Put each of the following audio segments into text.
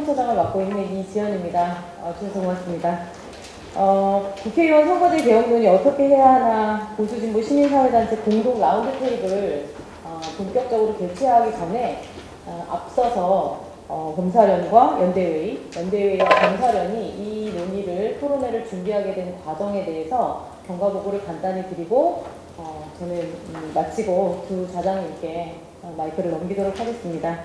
사무처장을 맡고 있는 이지연입니다. 주셔서 고맙습니다. 국회의원 선거제 개혁론이 어떻게 해야 하나 보수진보 시민사회단체 공동 라운드 테이블을 본격적으로 개최하기 전에 앞서서 검사련과 연대회의와 검사련이 이 논의를 토론회를 준비하게 된 과정에 대해서 경과보고를 간단히 드리고 저는 마치고 두 자장님께 마이크를 넘기도록 하겠습니다.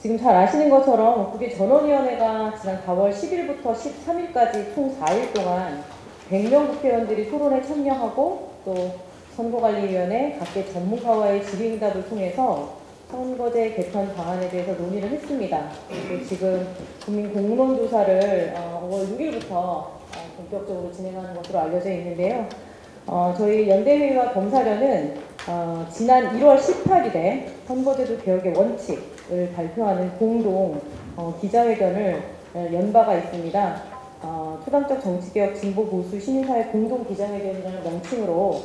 지금 잘 아시는 것처럼 국회전원위원회가 지난 4월 10일부터 13일까지 총 4일 동안 100명 국회의원들이 토론에 참여하고 또 선거관리위원회 각계 전문가와의 질의응답을 통해서 선거제 개편 방안에 대해서 논의를 했습니다. 그리고 지금 국민 공론조사를 5월 6일부터 본격적으로 진행하는 것으로 알려져 있는데요. 저희 연대회의와 검사련은 지난 1월 18일에 선거제도 개혁의 원칙을 발표하는 공동 기자회견을 연 바가 있습니다. 초당적 정치개혁 진보 보수 시민사회 공동 기자회견이라는 명칭으로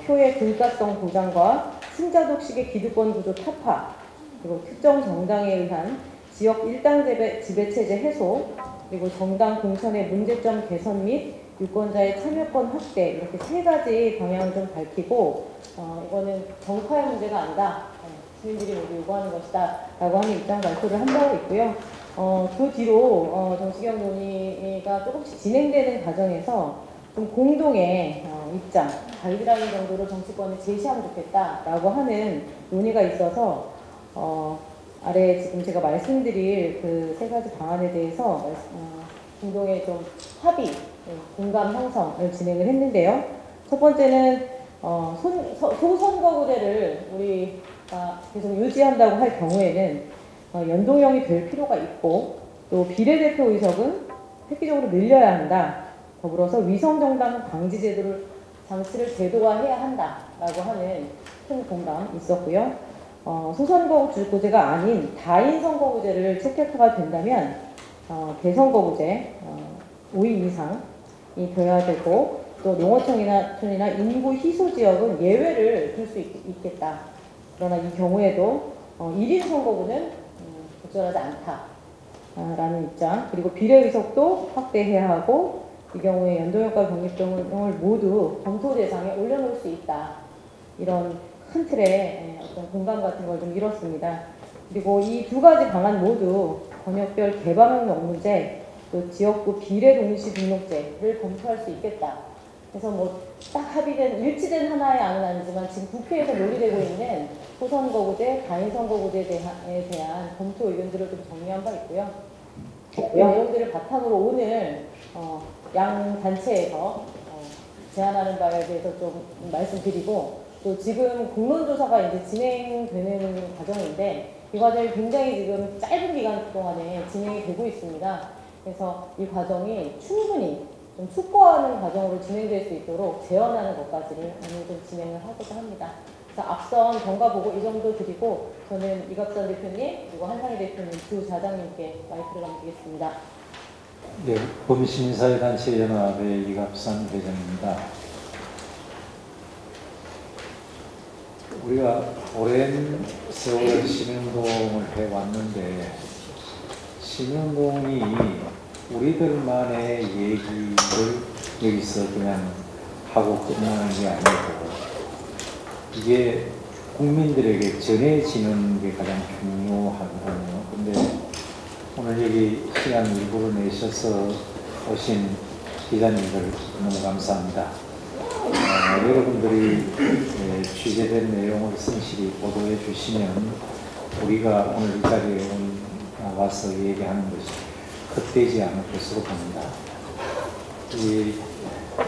표의 불가성 보장과 신자독식의 기득권 구조 타파, 그리고 특정 정당에 의한 지역 일당 지배체제 해소, 그리고 정당 공천의 문제점 개선 및 유권자의 참여권 확대, 이렇게 세 가지 방향을 좀 밝히고 이거는 정파의 문제가 아니다, 시민들이 모두 요구하는 것이다 라고 하는 입장 발표를 한 바가 있고요. 그 뒤로 정치개혁 논의가 조금씩 진행되는 과정에서 좀 공동의 입장, 가이드라인 정도로 정치권을 제시하면 좋겠다라고 하는 논의가 있어서 아래 지금 제가 말씀드릴 그 세 가지 방안에 대해서 공동의 좀 합의, 공감 형성을 진행을 했는데요. 첫 번째는 소선거구제를 우리가 계속 유지한다고 할 경우에는 연동형이 될 필요가 있고 또 비례대표 의석은 획기적으로 늘려야 한다. 더불어서 위성정당 방지 장치를 제도화해야 한다라고 하는 큰 공감이 있었고요. 소선거구제가 아닌 다인선거구제를 채택화가 된다면 대선거구제 5인 이상이 되어야 되고 또 농어촌이나 인구 희소 지역은 예외를 둘 수 있겠다. 그러나 이 경우에도 1인 선거구는 적절하지 않다라는 입장, 그리고 비례의석도 확대해야 하고 이 경우에 연동형과 병립형을 모두 검토 대상에 올려놓을 수 있다. 이런 큰 틀의 어떤 공감 같은 걸 좀 이뤘습니다. 그리고 이 두 가지 방안 모두 권역별 개방형 명문제, 또 지역구 비례 동시 등록제를 검토할 수 있겠다. 그래서 뭐 딱 합의된 일치된 하나의 안은 아니지만 지금 국회에서 논의되고 있는 소선거구제, 다인선거구제에 대한 검토 의견들을 좀 정리한 바 있고요. 이 내용들을 바탕으로 오늘 양 단체에서 제안하는 바에 대해서 좀 말씀드리고, 또 지금 공론조사가 이제 진행되는 과정인데 이 과정이 굉장히 지금 짧은 기간 동안에 진행이 되고 있습니다. 그래서 이 과정이 충분히 좀 숙고하는 과정으로 진행될 수 있도록 재현하는 것까지를 오늘 좀 진행을 하고자 합니다. 그래서 앞선 경과보고 이 정도 드리고 저는 이갑산 대표님 그리고 한상희 대표님 두 자장님께 마이크를 넘기겠습니다. 네, 범시민사회단체 연합의 이갑산 회장입니다. 우리가 오랜 세월 시민운동을 해왔는데 시민운동이 우리들만의 얘기를 여기서 그냥 하고 끝나는 게 아니고 이게 국민들에게 전해지는 게 가장 중요하거든요. 근데 오늘 여기 시간 일부를 내셔서 오신 기자님들 너무 감사합니다. 여러분들이 취재된 내용을 성실히 보도해 주시면 우리가 오늘 이 자리에 와서 얘기하는 것이 헛되지 않을 것으로 봅니다. 이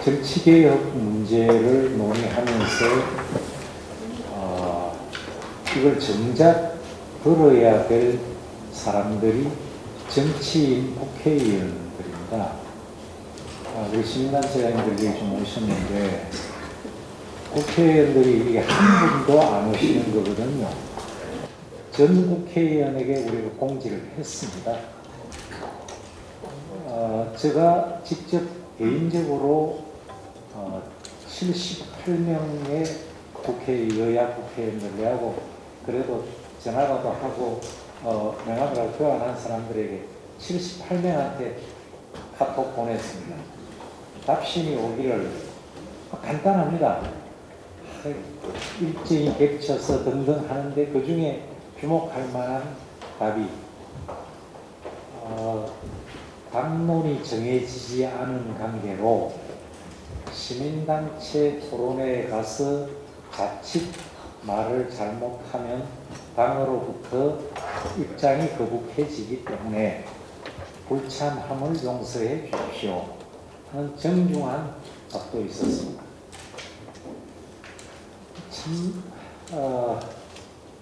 정치개혁 문제를 논의하면서 이걸 정작 들어야 될 사람들이 정치인 국회의원들입니다. 우리 시민단체장님들이 좀 오셨는데 국회의원들이 이게 한 분도 안 오시는 거거든요. 전 국회의원에게 우리가 공지를 했습니다. 제가 직접 개인적으로 78명의 여야 국회의원들하고 그래도 전화라도 하고 명함을 교환한 사람들에게 78명한테 카톡 보냈습니다. 답신이 오기를 간단합니다. 일정이 겹쳐서 등등 하는데 그 중에 주목할 만한 답이 당론이 정해지지 않은 관계로 시민단체 토론회에 가서 자칫 말을 잘못하면 당으로부터 입장이 거북해지기 때문에 불참함을 용서해 주십시오 하는 정중한 답도 있었습니다. 참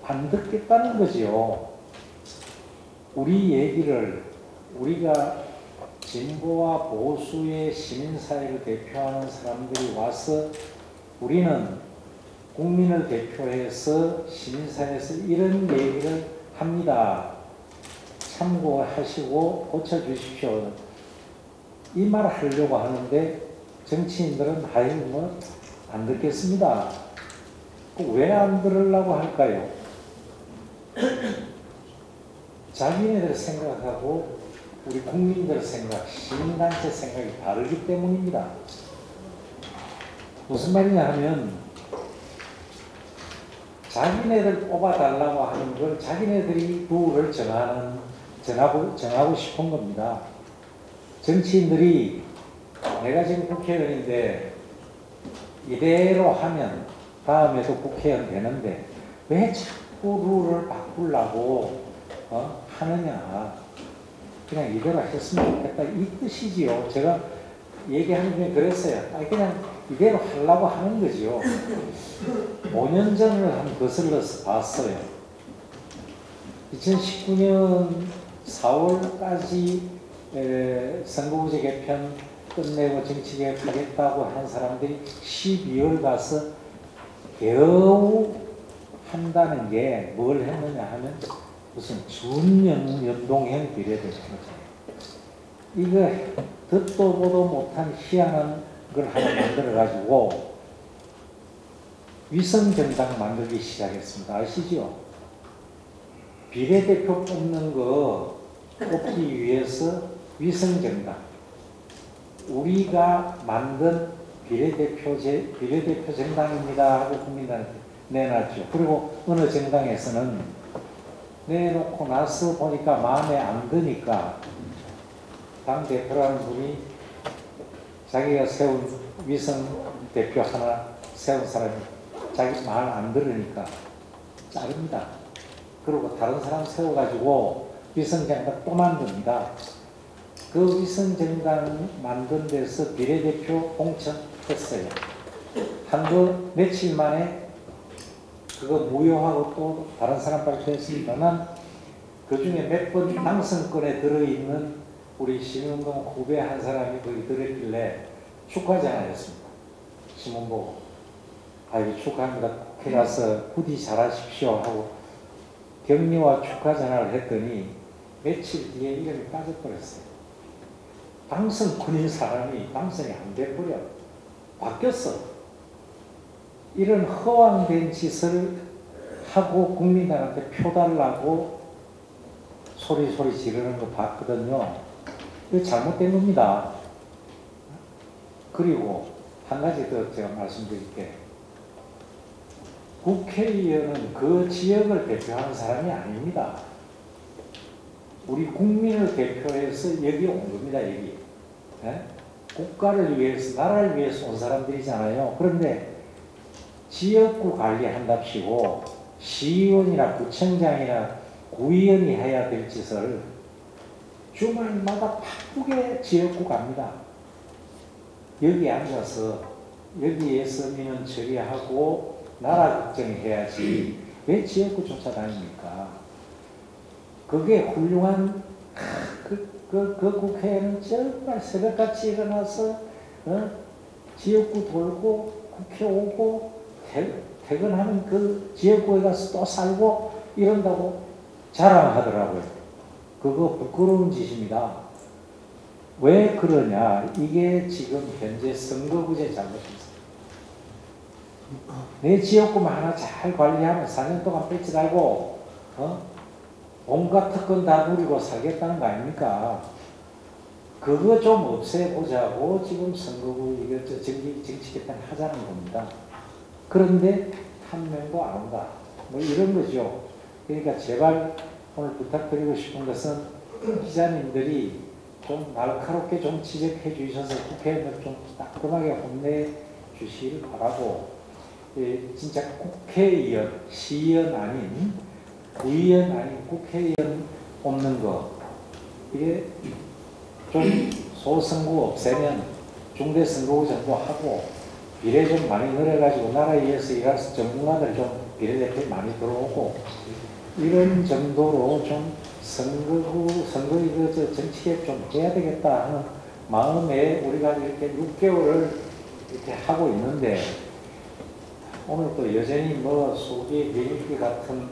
안 듣겠다는 거지요. 우리 얘기를 우리가 진보와 보수의 시민사회를 대표하는 사람들이 와서 우리는 국민을 대표해서 시민사회에서 이런 얘기를 합니다. 참고하시고 고쳐주십시오. 이 말을 하려고 하는데 정치인들은 아유 뭐 안 듣겠습니다. 왜 안 들으려고 할까요? 자기네들 생각하고 우리 국민들 생각, 시민단체 생각이 다르기 때문입니다. 무슨 말이냐 하면 자기네들 뽑아달라고 하는 걸 자기네들이 룰을 정하고 싶은 겁니다. 정치인들이 내가 지금 국회의원인데 이대로 하면 다음에도 국회의원 되는데 왜 자꾸 룰을 바꾸려고 하느냐. 그냥 이대로 했으면 좋겠다 이 뜻이지요. 제가 얘기하는 중에 그랬어요. 그냥 이대로 하려고 하는 거지요. 5년 전을 한 거슬러서 봤어요. 2019년 4월까지 선거구제 개편 끝내고 정치개혁 하겠다고 한 사람들이 12월 가서 겨우 한다는 게 뭘 했느냐 하면 무슨 준연동형 비례대표제. 이거 듣도 보도 못한 희한한 걸 하나 만들어가지고 위성정당 만들기 시작했습니다. 아시죠? 비례대표 뽑는 거 뽑기 위해서 위성정당. 우리가 만든 비례대표 정당입니다 하고 국민들한테 내놨죠. 그리고 어느 정당에서는 내놓고 나서 보니까 마음에 안 드니까 당대표라는 분이 자기가 세운 위성대표 하나 세운 사람이 자기 말 안 들으니까 자릅니다. 그리고 다른 사람 세워가지고 위성정당 또 만듭니다. 그 위성정당 만든 데서 비례대표 공천했어요. 한거 며칠 만에 그거 무효하고 또 다른 사람 발표했습니다만 그 중에 몇 번 당선권에 들어있는 우리 신운동 후배 한 사람이 거기 들었길래 축하 전화했습니다. 신문 보고 아유 축하합니다. 국회 가서 부디 잘하십시오 하고 격려와 축하 전화를 했더니 며칠 뒤에 이름이 빠져버렸어요. 당선권인 사람이 당선이 안 돼버려. 바뀌었어. 이런 허황된 짓을 하고 국민들한테 표 달라고 소리 지르는 거 봤거든요. 이거 잘못된 겁니다. 그리고 한 가지 더 제가 말씀드릴게요. 국회의원은 그 지역을 대표하는 사람이 아닙니다. 우리 국민을 대표해서 여기 온 겁니다. 여기. 예? 국가를 위해서 나라를 위해서 온 사람들이잖아요. 그런데 지역구 관리한답시고 시의원이나 구청장이나 구의원이 해야 될 짓을 주말마다 바쁘게 지역구 갑니다. 여기 앉아서 여기에서 민원 처리하고 나라 걱정해야지 왜 지역구 쫓아다닙니까? 그게 훌륭한 그 국회에는 정말 새벽같이 일어나서 지역구 돌고 국회 오고 퇴근하면 그 지역구에 가서 또 살고 이런다고 자랑하더라고요. 그거 부끄러운 짓입니다. 왜 그러냐? 이게 지금 현재 선거구제 잘못입니다. 내 지역구만 하나 잘 관리하면 4년 동안 뺏지 달고 온갖 특권 다 누리고 살겠다는 거 아닙니까? 그거 좀 없애보자고 지금 선거구 이거 정치 개편 하자는 겁니다. 그런데 한 명도 안 온다. 뭐 이런 거죠. 그러니까 제발 오늘 부탁드리고 싶은 것은 기자님들이 좀 날카롭게 좀 지적해 주셔서 국회의원을 좀 따끔하게 혼내 주시길 바라고, 진짜 국회의원, 시의원 아닌 구의원 아닌 국회의원 없는 거, 이게 좀 소선거 없애면 중대선거구 정도 하고 비례 좀 많이 늘어가지고 나라에 의해서 일할 전문가들 좀 비례대표 많이 들어오고 이런 정도로 좀 선거 이거 정치에 좀 해야 되겠다 하는 마음에 우리가 이렇게 6개월을 이렇게 하고 있는데, 오늘 또 여전히 뭐 소비의 비밀기 같은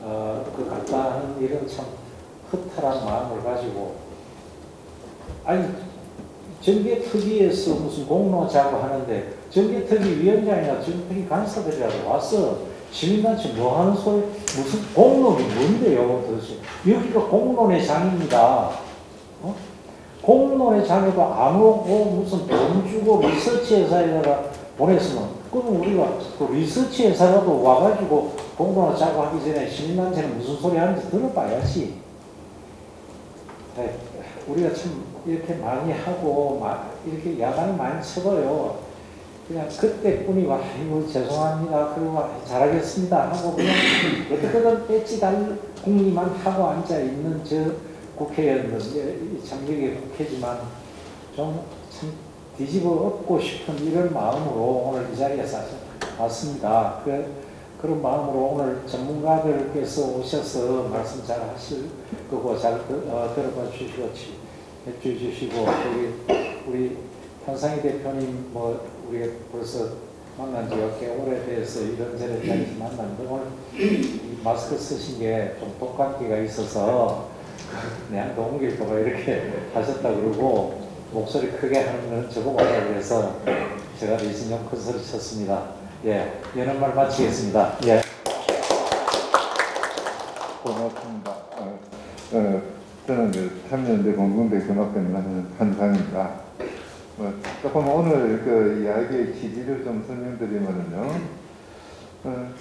그 같다 하는 이런 참 허탈한 마음을 가지고, 아니 정계특위에서 무슨 공로 자고 하는데 정계특위 위원장이나 정계특위 간사들이라도 와서 시민단체 뭐 하는 소리, 무슨 공론이 뭔데요 도대체. 여기가 공론의 장입니다. 공론의 장에도 안 오고 무슨 돈 주고 리서치 회사에다가 보냈으면, 그럼 우리가 그 리서치 회사라도 와가지고 공론을 짜고 하기 전에 시민단체는 무슨 소리 하는지 들어봐야지. 우리가 참 이렇게 많이 하고 이렇게 야단이 많이 쳐봐요. 그냥 그때뿐이고 아이고 죄송합니다, 그리고 잘하겠습니다 하고 그냥 어떻게든 배지 달궁리만 하고 앉아 있는 저 국회의원들, 참 이게 국회지만 좀 참 뒤집어 엎고 싶은 이런 마음으로 오늘 이 자리에 왔습니다. 그런 마음으로 오늘 전문가들께서 오셔서 말씀 잘 하실 거고 잘 들어봐 주시고 우리 현상희 대표님 뭐 우리가 벌써 만난 지 꽤 오래돼서 이런저런 자리에서 만났는데 오늘 이 마스크 쓰신 게 좀 독감기가 있어서 내한테 옮길까봐 이렇게 하셨다 그러고 목소리 크게 하는 건 저보고 하라고 그래서 제가 대신 좀 큰 소리 쳤습니다. 예, 이런 말 마치겠습니다. 예. 고맙습니다. 저는 참여연대 공군대 경합병을 하는 한상입니다. 조금 오늘 그 이야기의 취지를 좀 설명드리면요.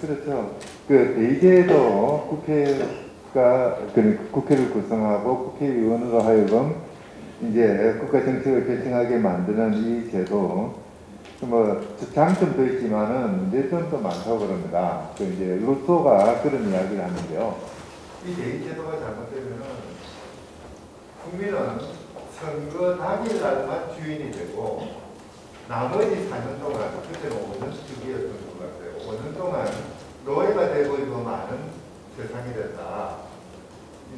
그렇죠. 그 대개도 국회를 구성하고 국회의원으로 하여금 이제 국가 정책을 결정하게 만드는 이 제도, 뭐 장점도 있지만은 문제점도 많다고 그럽니다. 그 이제 루소가 그런 이야기를 하는데요. 이 대의 제도가 잘못되면은 국민은 선거 당일날만 주인이 되고 나머지 4년 동안, 그때는 5년 주기였던 것 같아요. 5년 동안 노예가 되고 이거 많은 세상이 됐다.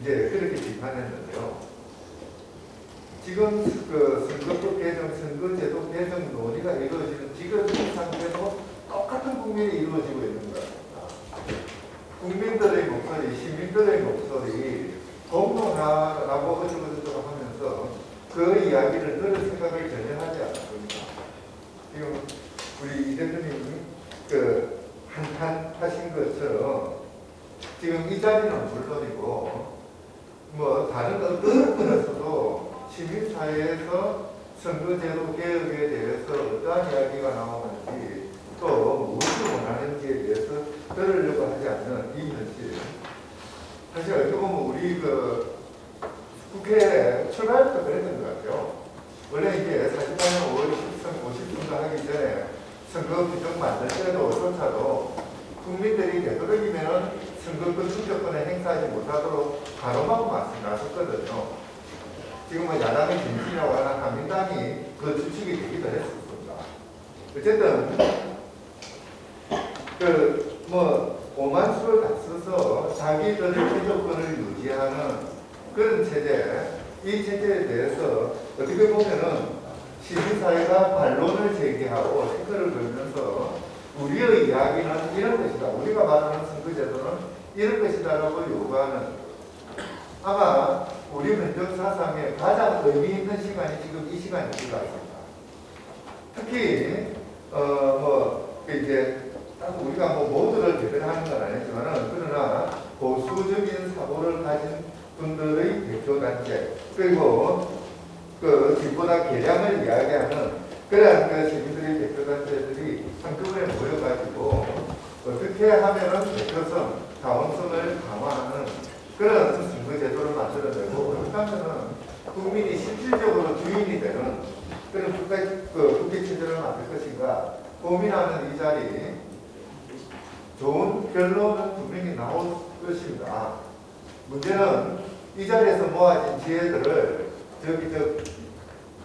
이제 그렇게 비판했는데요. 지금 그 선거법 개정, 선거제도 개정 논의가 이루어지는 지금 이 상태도 똑같은 국민이 이루어지고 있는 것 같습니다. 국민들의 목소리, 시민들의 목소리, 공론하라고 어쩌고저쩌고 하면서 그 이야기를 들을 생각을 전혀 하지 않습니다. 지금 우리 이 대표님 그 한탄하신 것처럼 지금 이 자리는 물론이고 뭐 다른 어떤 분에서도 시민사회에서 선거제도 개혁에 대해서 어떠한 이야기가 나오는지 또 무엇을 원하는지에 대해서 들으려고 하지 않는 이 현실. 사실 어떻게 보면 우리 그 국회 출발부터 그랬던 것 같아요. 원래 이게 48년 5월 50선거 하기 전에 선거 규정 만들 때도 조차도 국민들이 되도록이면 선거권 투표권을 행사하지 못하도록 가로막고 나섰거든요. 지금은 야당의 진실이라고 하는 한민당이 그 주축이 되기도 했었습니다. 어쨌든 오만 수를 다 써서 자기들의 최저권을 유지하는 그런 체제, 이 체제에 대해서 어떻게 보면은 시민사회가 반론을 제기하고 생각을 걸면서 우리의 이야기는 이런 것이다, 우리가 말하는 선거제도는 이런 것이다라고 요구하는, 아마 우리 민족 사상에 가장 의미 있는 시간이 지금 이 시간인 것 같습니다. 특히 이제 우리가 뭐 모두를 대변하는 건 아니지만은 그러나 보수적인 사고를 가진 분들의 대표단체 그리고 그 집보다 개량을 이야기하는 그런 그 시민들의 대표단체들이 한꺼번에 모여가지고 어떻게 하면은 대표성, 자원성을 강화하는 그런 선거제도를 만들어내고 그렇게 하면은 국민이 실질적으로 주인이 되는 그런 국회 체제를 만들 것인가 고민하는 이 자리 좋은 결론은 분명히 나올 것입니다. 문제는 이 자리에서 모아진 지혜들을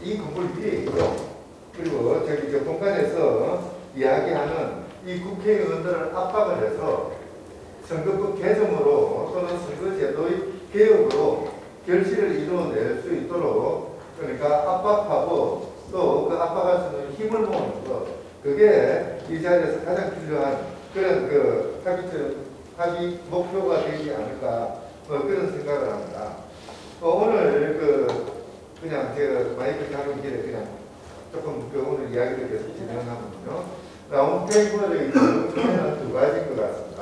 이 건물 위에 있고 그리고 저 공간에서 이야기하는 이 국회의원들을 압박을 해서 선거법 개정으로 또는 선거제도의 개혁으로 결실을 이루어낼 수 있도록 그러니까 압박하고 또 그 압박할 수 있는 힘을 모으는 것 그게 이 자리에서 가장 필요한 그런 그 합의 목표가 되지 않을까 그런 생각을 합니다. 오늘 그냥 제가 마이크 잡은 길에 그냥 조금 오늘 이야기를 계속 진행하면요. 라운드테이블의 경우는 두 가지인 것 같습니다.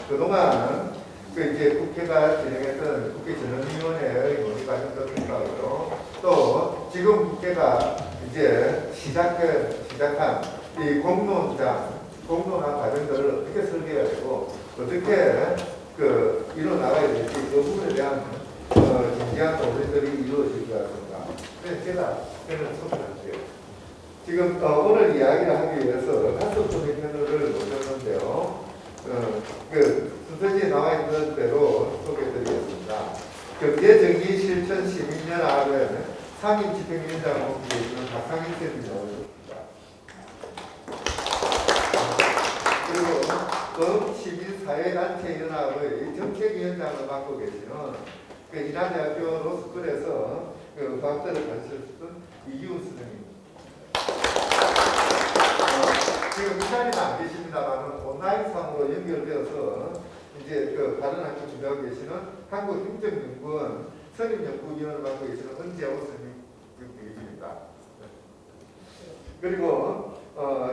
그동안 이제 국회가 진행했던 국회 전원위원회의 논의 과정도 평가하고요. 또 지금 국회가 이제 시작한 이 공론화 과정들을 어떻게 설계해야 되고 어떻게 이뤄나가야 될지 그 부분에 대한 진지한 논의들이 이루어질 것 같습니다. 그래서 제가 소개할게요. 지금 오늘 이야기를 하기 위해서 다섯 분의 패널을 모셨는데요. 순서지에 나와 있는 대로 소개해드리겠습니다. 경제정의실천시민연합의 상임집행위원장을 맡고 계시는 박상인 쌤이 나오셨습니다. 그리고 시민사회단체연합의 정책위원장을 맡고 계시는 인하대학교 로스쿨에서 과학자를 가르쳤던 이기훈 선생님. 지금 이 자리는 안 계십니다만 온라인상으로 연결되어서 이제 다른 학교 준비하고 계시는 한국행정연구원 선임연구위원을 맡고 계시는 은재호 선생님입니다. 그리고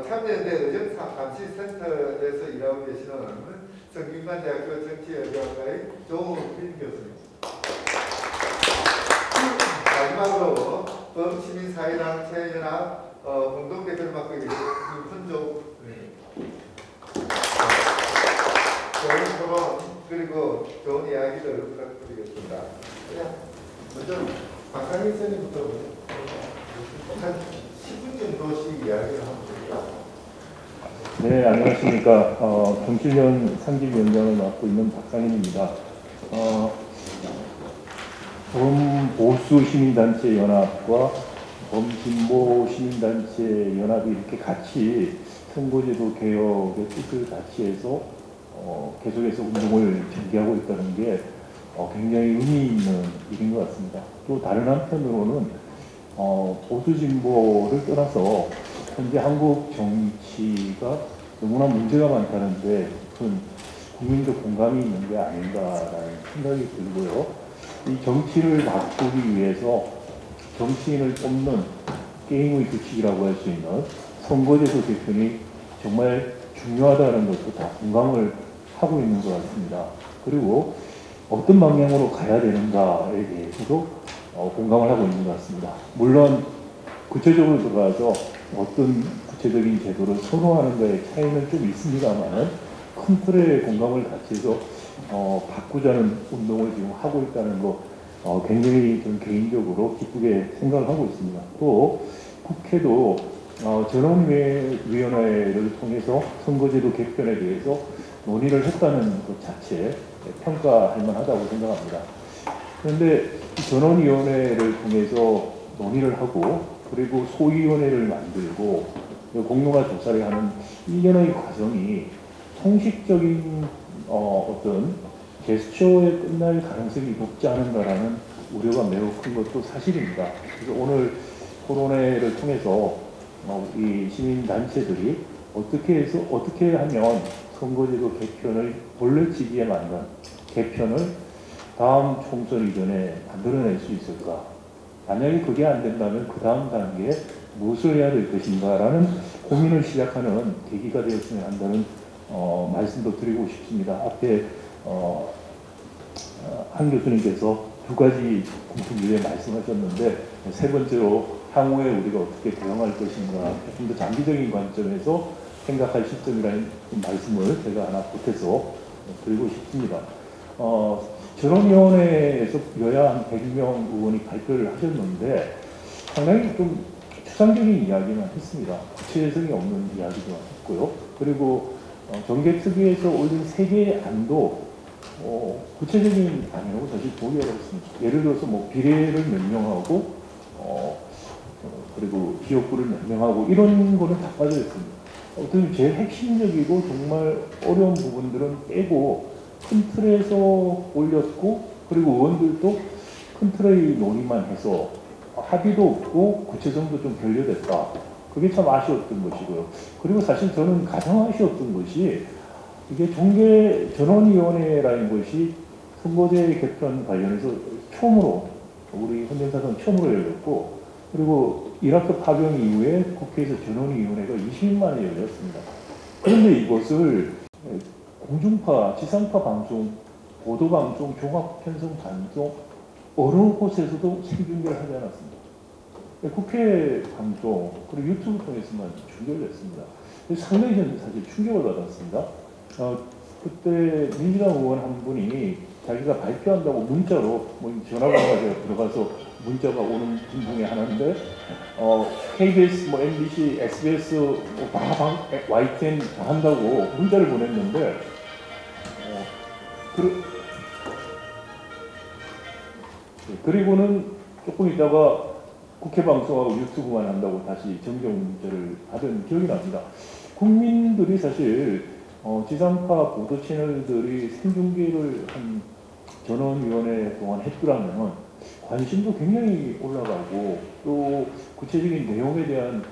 참여연대 의정감시센터에서 일하고 계시는 성균관대학교 정치외교학과의 조필 교수님. 마지막으로 범시민사회단체연합 공동대표를 맡고 계신 김훈조 좋은 토론 그리고 좋은 이야기를 부탁드리겠습니다. 먼저 박상희 선생님부터 한 10분 정도씩 이야기를 하면 됩니다. 네, 안녕하십니까. 경실련 상임위원장을 맡고 있는 박상인입니다. 범보수시민단체연합과 범진보시민단체연합이 이렇게 같이 선거제도 개혁의 뜻을 같이 해서 계속해서 운동을 전개하고 있다는 게 굉장히 의미 있는 일인 것 같습니다. 또 다른 한편으로는 보수진보를 떠나서 현재 한국 정치가 너무나 문제가 많다는데 큰 국민적 공감이 있는 게 아닌가라는 생각이 들고요. 이 정치를 바꾸기 위해서 정치인을 뽑는 게임의 규칙이라고 할 수 있는 선거제도 개편이 정말 중요하다는 것도 다 공감을 하고 있는 것 같습니다. 그리고 어떤 방향으로 가야 되는가에 대해서도 공감을 하고 있는 것 같습니다. 물론 구체적으로 들어가서 어떤 구체적인 제도를 선호하는가의 차이는 좀 있습니다만 큰 틀의 공감을 같이 해서 바꾸자는 운동을 지금 하고 있다는 거 굉장히 좀 개인적으로 기쁘게 생각을 하고 있습니다. 또 국회도 전원위원회를 통해서 선거제도 개편에 대해서 논의를 했다는 것 자체 평가할 만하다고 생각합니다. 그런데 전원위원회를 통해서 논의를 하고 그리고 소위원회를 만들고 공론화 조사를 하는 일련의 과정이 형식적인 어떤 제스처에 끝날 가능성이 높지 않은가라는 우려가 매우 큰 것도 사실입니다. 그래서 오늘 토론회를 통해서 이 시민단체들이 어떻게 하면 선거제도 개편을 본래 취지에 맞는 개편을 다음 총선 이전에 만들어낼 수 있을까? 만약에 그게 안 된다면 그 다음 단계에 무엇을 해야 될 것인가라는 고민을 시작하는 계기가 되었으면 한다는 말씀도 드리고 싶습니다. 앞에 한 교수님께서 두 가지 공통주제 말씀하셨는데 세 번째로 향후에 우리가 어떻게 대응할 것인가 좀 더 장기적인 관점에서 생각할 시점이라는 말씀을 제가 하나 보태서 드리고 싶습니다. 전원위원회에서 여야 한 100명 의원이 발표를 하셨는데 상당히 좀 추상적인 이야기만 했습니다. 구체성이 없는 이야기도 했고요. 그리고 정개특위에서 올린 3개의 안도 구체적인 안이라고 사실 보기 어렵습니다. 예를 들어서 뭐 비례를 몇 명하고 그리고 지역구를 몇 명하고 이런 거는 다 빠져 있습니다. 어떤 제일 핵심적이고 정말 어려운 부분들은 빼고 큰 틀에서 올렸고 그리고 의원들도 큰 틀의 논의만 해서 합의도 없고 구체성도 좀 결여됐다. 그게 참 아쉬웠던 것이고요. 그리고 사실 저는 가장 아쉬웠던 것이 이게 전원위원회라는 것이 선거제 개편 관련해서 처음으로 우리 헌정사상 처음으로 열렸고 그리고 이라크 파병 이후에 국회에서 전원위원회가 20일 만에 열렸습니다. 그런데 이것을 공중파, 지상파 방송, 보도방송, 종합편성 방송 어느 곳에서도 생중계를 하지 않았습니다. 국회 방송 그리고 유튜브 통해서만 중계를 했습니다. 상당히 저는 사실 충격을 받았습니다. 그때 민주당 의원 한 분이 자기가 발표한다고 문자로 뭐 전화번호가 들어가서 문자가 오는 분 중에 하나인데 KBS, 뭐 MBC, SBS, 뭐 YTN 다 한다고 문자를 보냈는데 그리고는 조금 있다가 국회 방송하고 유튜브만 한다고 다시 정정 문자를 받은 기억이 납니다. 국민들이 사실 지상파 보도 채널들이 생중계를 한 전원위원회 동안 했더라면 관심도 굉장히 올라가고 또 구체적인 내용에 대한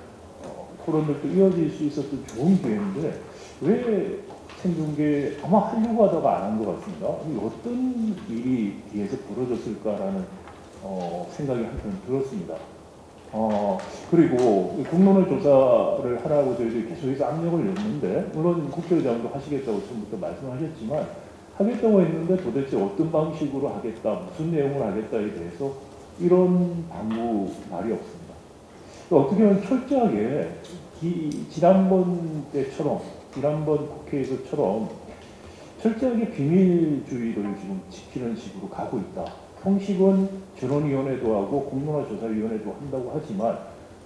토론들도 이어질 수 있었던 좋은 기회인데 왜 생중계 아마 하려고 하다가 안 한 것 같습니다. 어떤 일이 뒤에서 벌어졌을까라는 생각이 한편 들었습니다. 그리고 공론화 조사를 하라고 저희들이 계속해서 압력을 냈는데 물론 국회의장도 하시겠다고 처음부터 말씀하셨지만 하겠다고 했는데 도대체 어떤 방식으로 하겠다, 무슨 내용을 하겠다에 대해서 이런 방구 말이 없습니다. 어떻게 보면 철저하게 지난번 때처럼 지난번 국회에서처럼 철저하게 비밀주의를 지금 지키는 식으로 가고 있다. 형식은 전원위원회도 하고 공론화조사위원회도 한다고 하지만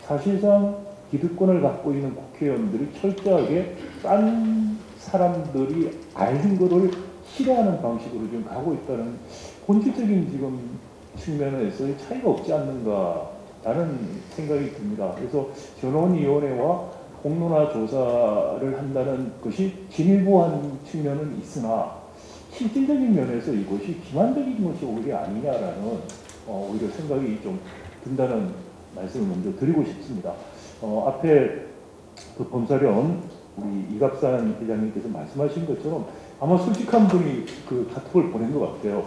사실상 기득권을 갖고 있는 국회의원들이 철저하게 딴 사람들이 아는 것을 싫어하는 방식으로 지금 가고 있다는 본질적인 지금 측면에서의 차이가 없지 않는가라는 생각이 듭니다. 그래서 전원위원회와 공론화 조사를 한다는 것이 진일보한 측면은 있으나 실질적인 면에서 이것이 기만적인 것이 오히려 아니냐라는 오히려 생각이 좀 든다는 말씀을 먼저 드리고 싶습니다. 앞에 그 범사련 우리 이갑산 회장님께서 말씀하신 것처럼 아마 솔직한 분이 그 카톡을 보낸 것 같아요.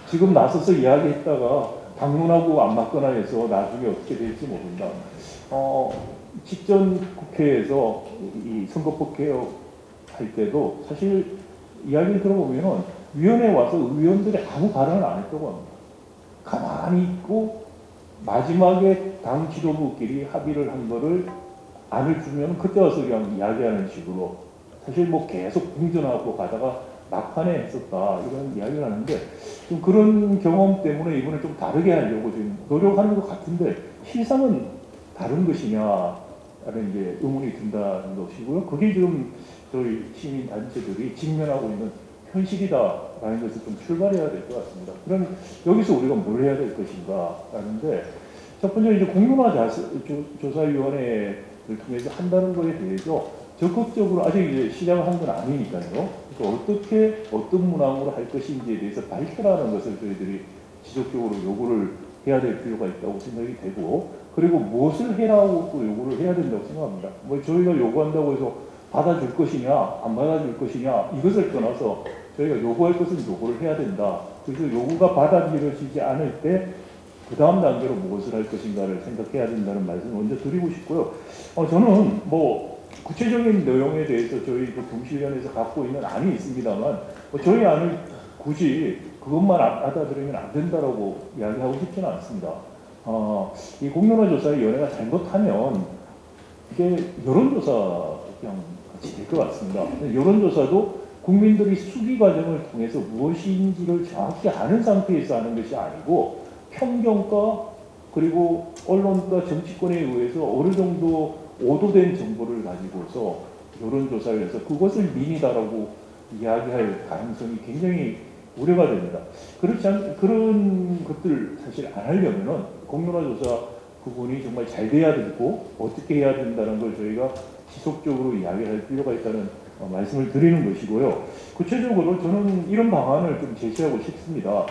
지금 나서서 이야기했다가 방문하고 안 맞거나 해서 나중에 어떻게 될지 모른다. 직전 국회에서 이 선거법 개혁할 때도 사실 이야기를 들어보면은 위원회에 와서 의원들이 아무 발언을 안 했다고 합니다. 가만히 있고 마지막에 당 지도부끼리 합의를 한 거를 안을 주면 그때 와서 그냥 이야기하는 식으로 사실 뭐 계속 공전하고 가다가 막판에 했었다 이런 이야기를 하는데 좀 그런 경험 때문에 이번에 좀 다르게 하려고 지금 노력하는 것 같은데 실상은 다른 것이냐라는 이제 의문이 든다는 것이고요. 그게 지금 저희 시민 단체들이 직면하고 있는 현실이다라는 것을 좀 출발해야 될 것 같습니다. 그럼 여기서 우리가 뭘 해야 될 것인가라는데 첫 번째 이제 공론화 조사위원회를 통해서 한다는 것에 대해서 적극적으로 아직 이제 시작을 한 건 아니니까요. 그러니까 어떻게 어떤 문항으로 할 것인지에 대해서 발표라는 것을 저희들이 지속적으로 요구를 해야 될 필요가 있다고 생각이 되고 그리고 무엇을 해라고 또 요구를 해야 된다고 생각합니다. 뭐 저희가 요구한다고 해서 받아줄 것이냐 안 받아줄 것이냐 이것을 떠나서 저희가 요구할 것은 요구를 해야 된다. 그래서 요구가 받아들여지지 않을 때 그 다음 단계로 무엇을 할 것인가를 생각해야 된다는 말씀을 먼저 드리고 싶고요. 저는 뭐 구체적인 내용에 대해서 저희 그 경실련에서 갖고 있는 안이 있습니다만 저희 안을 굳이 그것만 받아들이면 안 된다라고 이야기하고 싶지는 않습니다. 이 공론화조사의 연회가 잘못하면 이게 여론조사 그냥 같이 될 것 같습니다. 여론조사도 국민들이 수기 과정을 통해서 무엇인지를 정확히 아는 상태에서 하는 것이 아니고 평경과 그리고 언론과 정치권에 의해서 어느 정도 오도된 정보를 가지고서 여론조사를 해서 그것을 민이다라고 이야기할 가능성이 굉장히 우려가 됩니다. 그런 것들 사실 안 하려면은 공론화조사 부분이 정말 잘 돼야 되고 어떻게 해야 된다는 걸 저희가 지속적으로 이야기할 필요가 있다는 말씀을 드리는 것이고요. 구체적으로 저는 이런 방안을 좀 제시하고 싶습니다.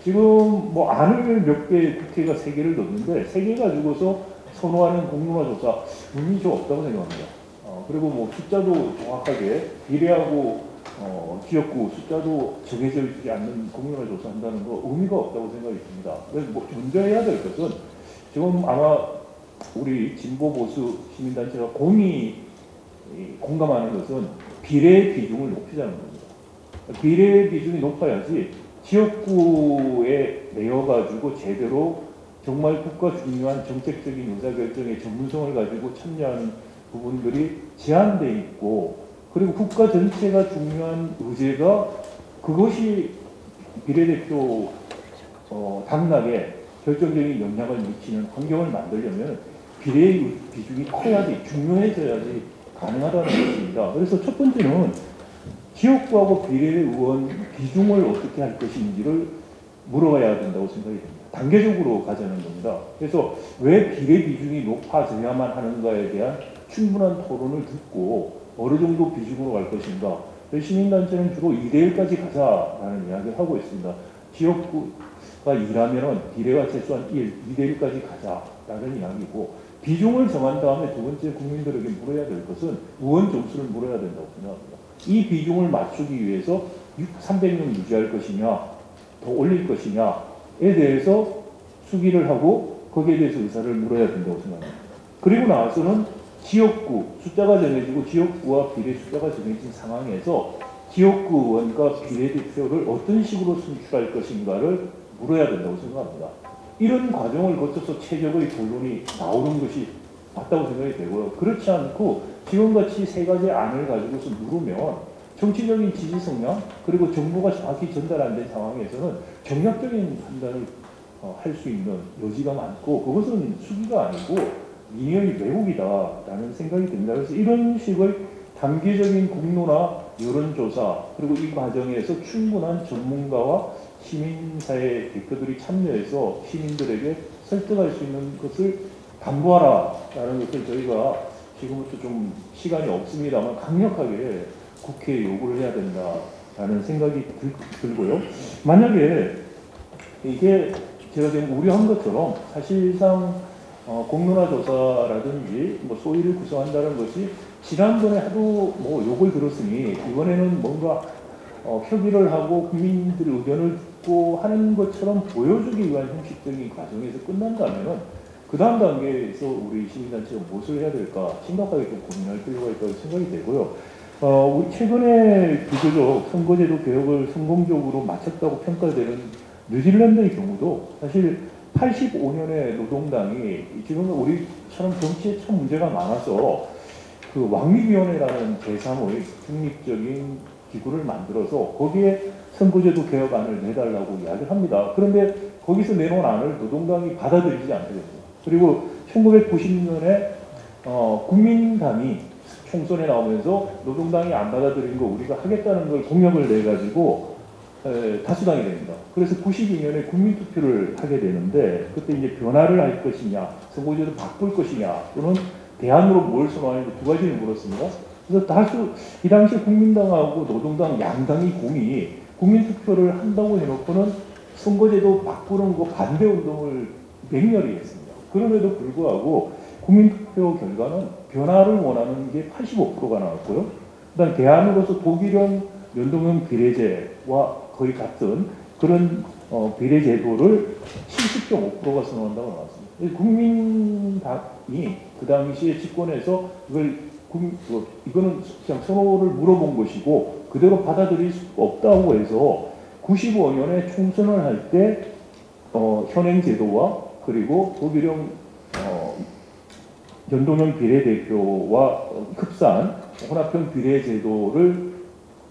지금 뭐 안을 몇 개 국회가 3개를 넣었는데 3개 가지고서 선호하는 공론화조사 의미 좀 없다고 생각합니다. 그리고 뭐 숫자도 정확하게 비례하고 지역구 숫자도 정해져 있지 않는 공론화조사 한다는 거 의미가 없다고 생각이 듭니다. 그래서 뭐 먼저 해야 될 것은 지금 아마 우리 진보 보수 시민단체가 공감하는 것은 비례 비중을 높이자는 겁니다. 비례 비중이 높아야지 지역구에 내어가지고 제대로 정말 국가 중요한 정책적인 의사결정의 전문성을 가지고 참여하는 부분들이 제한돼 있고 그리고 국가 전체가 중요한 의제가 그것이 비례대표 당락에 결정적인 영향을 미치는 환경을 만들려면 비례의 비중이 커야지 중요해져야지 가능하다는 것입니다. 그래서 첫 번째는 지역구하고 비례의원 비중을 어떻게 할 것인지를 물어봐야 된다고 생각이 됩니다. 단계적으로 가자는 겁니다. 그래서 왜 비례 비중이 높아져야만 하는가에 대한 충분한 토론을 듣고 어느 정도 비중으로 갈 것인가. 시민단체는 주로 2대1까지 가자라는 이야기를 하고 있습니다. 지역구가 2라면 비례가 최소한 1, 2대1까지 가자라는 이야기고 비중을 정한 다음에 두 번째 국민들에게 물어야 될 것은 의원 정수를 물어야 된다고 생각합니다. 이 비중을 맞추기 위해서 300명 유지할 것이냐 더 올릴 것이냐에 대해서 수기를 하고 거기에 대해서 의사를 물어야 된다고 생각합니다. 그리고 나서는 지역구 숫자가 정해지고 지역구와 비례 숫자가 정해진 상황에서 지역구 의원과 비례대표를 어떤 식으로 선출할 것인가를 물어야 된다고 생각합니다. 이런 과정을 거쳐서 최적의 결론이 나오는 것이 맞다고 생각이 되고요. 그렇지 않고 지금같이 3가지 안을 가지고서 물으면 정치적인 지지 성향 그리고 정보가 정확히 전달 안 된 상황에서는 정략적인 판단을 할 수 있는 여지가 많고 그것은 수기가 아니고 민의의 왜곡이다라는 생각이 듭니다. 그래서 이런 식의 단계적인 공론화 여론조사 그리고 이 과정에서 충분한 전문가와 시민사회 대표들이 참여해서 시민들에게 설득할 수 있는 것을 담보하라라는 것을 저희가 지금부터 좀 시간이 없습니다만 강력하게 국회에 요구를 해야 된다라는 생각이 들고요. 만약에 이게 제가 지금 우려한 것처럼 사실상 공론화조사라든지 뭐 소위를 구성한다는 것이 지난번에 하도 뭐 욕을 들었으니 이번에는 뭔가 협의를 하고 국민들의 의견을 듣고 하는 것처럼 보여주기 위한 형식적인 과정에서 끝난다면은 그 다음 단계에서 우리 시민단체가 무엇을 해야 될까 심각하게 좀 고민할 필요가 있다고 생각이 되고요. 우리 최근에 비교적 선거제도 개혁을 성공적으로 마쳤다고 평가되는 뉴질랜드의 경우도 사실 85년에 노동당이 지금 우리처럼 정치에 참 문제가 많아서 그 왕립위원회라는 제3의 중립적인 기구를 만들어서 거기에 선거제도 개혁안을 내달라고 이야기를 합니다. 그런데 거기서 내놓은 안을 노동당이 받아들이지 않게 됩니다. 그리고 1990년에 국민당이 총선에 나오면서 노동당이 안 받아들인 거 우리가 하겠다는 걸 공약을 내가지고 다수당이 됩니다. 그래서 92년에 국민투표를 하게 되는데 그때 이제 변화를 할 것이냐 선거제도 바꿀 것이냐 또는 대안으로 뭘 선호하는지 두 가지를 물었습니다. 그래서 이 당시 국민당하고 노동당 양당이 공이 국민투표를 한다고 해놓고는 선거제도 바꾸는 거 반대 운동을 맹렬히 했습니다. 그럼에도 불구하고 국민투표 결과는 변화를 원하는 게 85%가 나왔고요. 그다음 대안으로서 독일형 연동형 비례제와 거의 같은 그런 비례 제도를 70.5%가 선호한다고 나왔습니다. 국민당이 그 당시에 집권해서 이거는 그냥 선호를 물어본 것이고 그대로 받아들일 수 없다고 해서 95년에 총선을 할 때 현행 제도와 그리고 독일형 연동형 비례대표와 흡사한 혼합형 비례제도를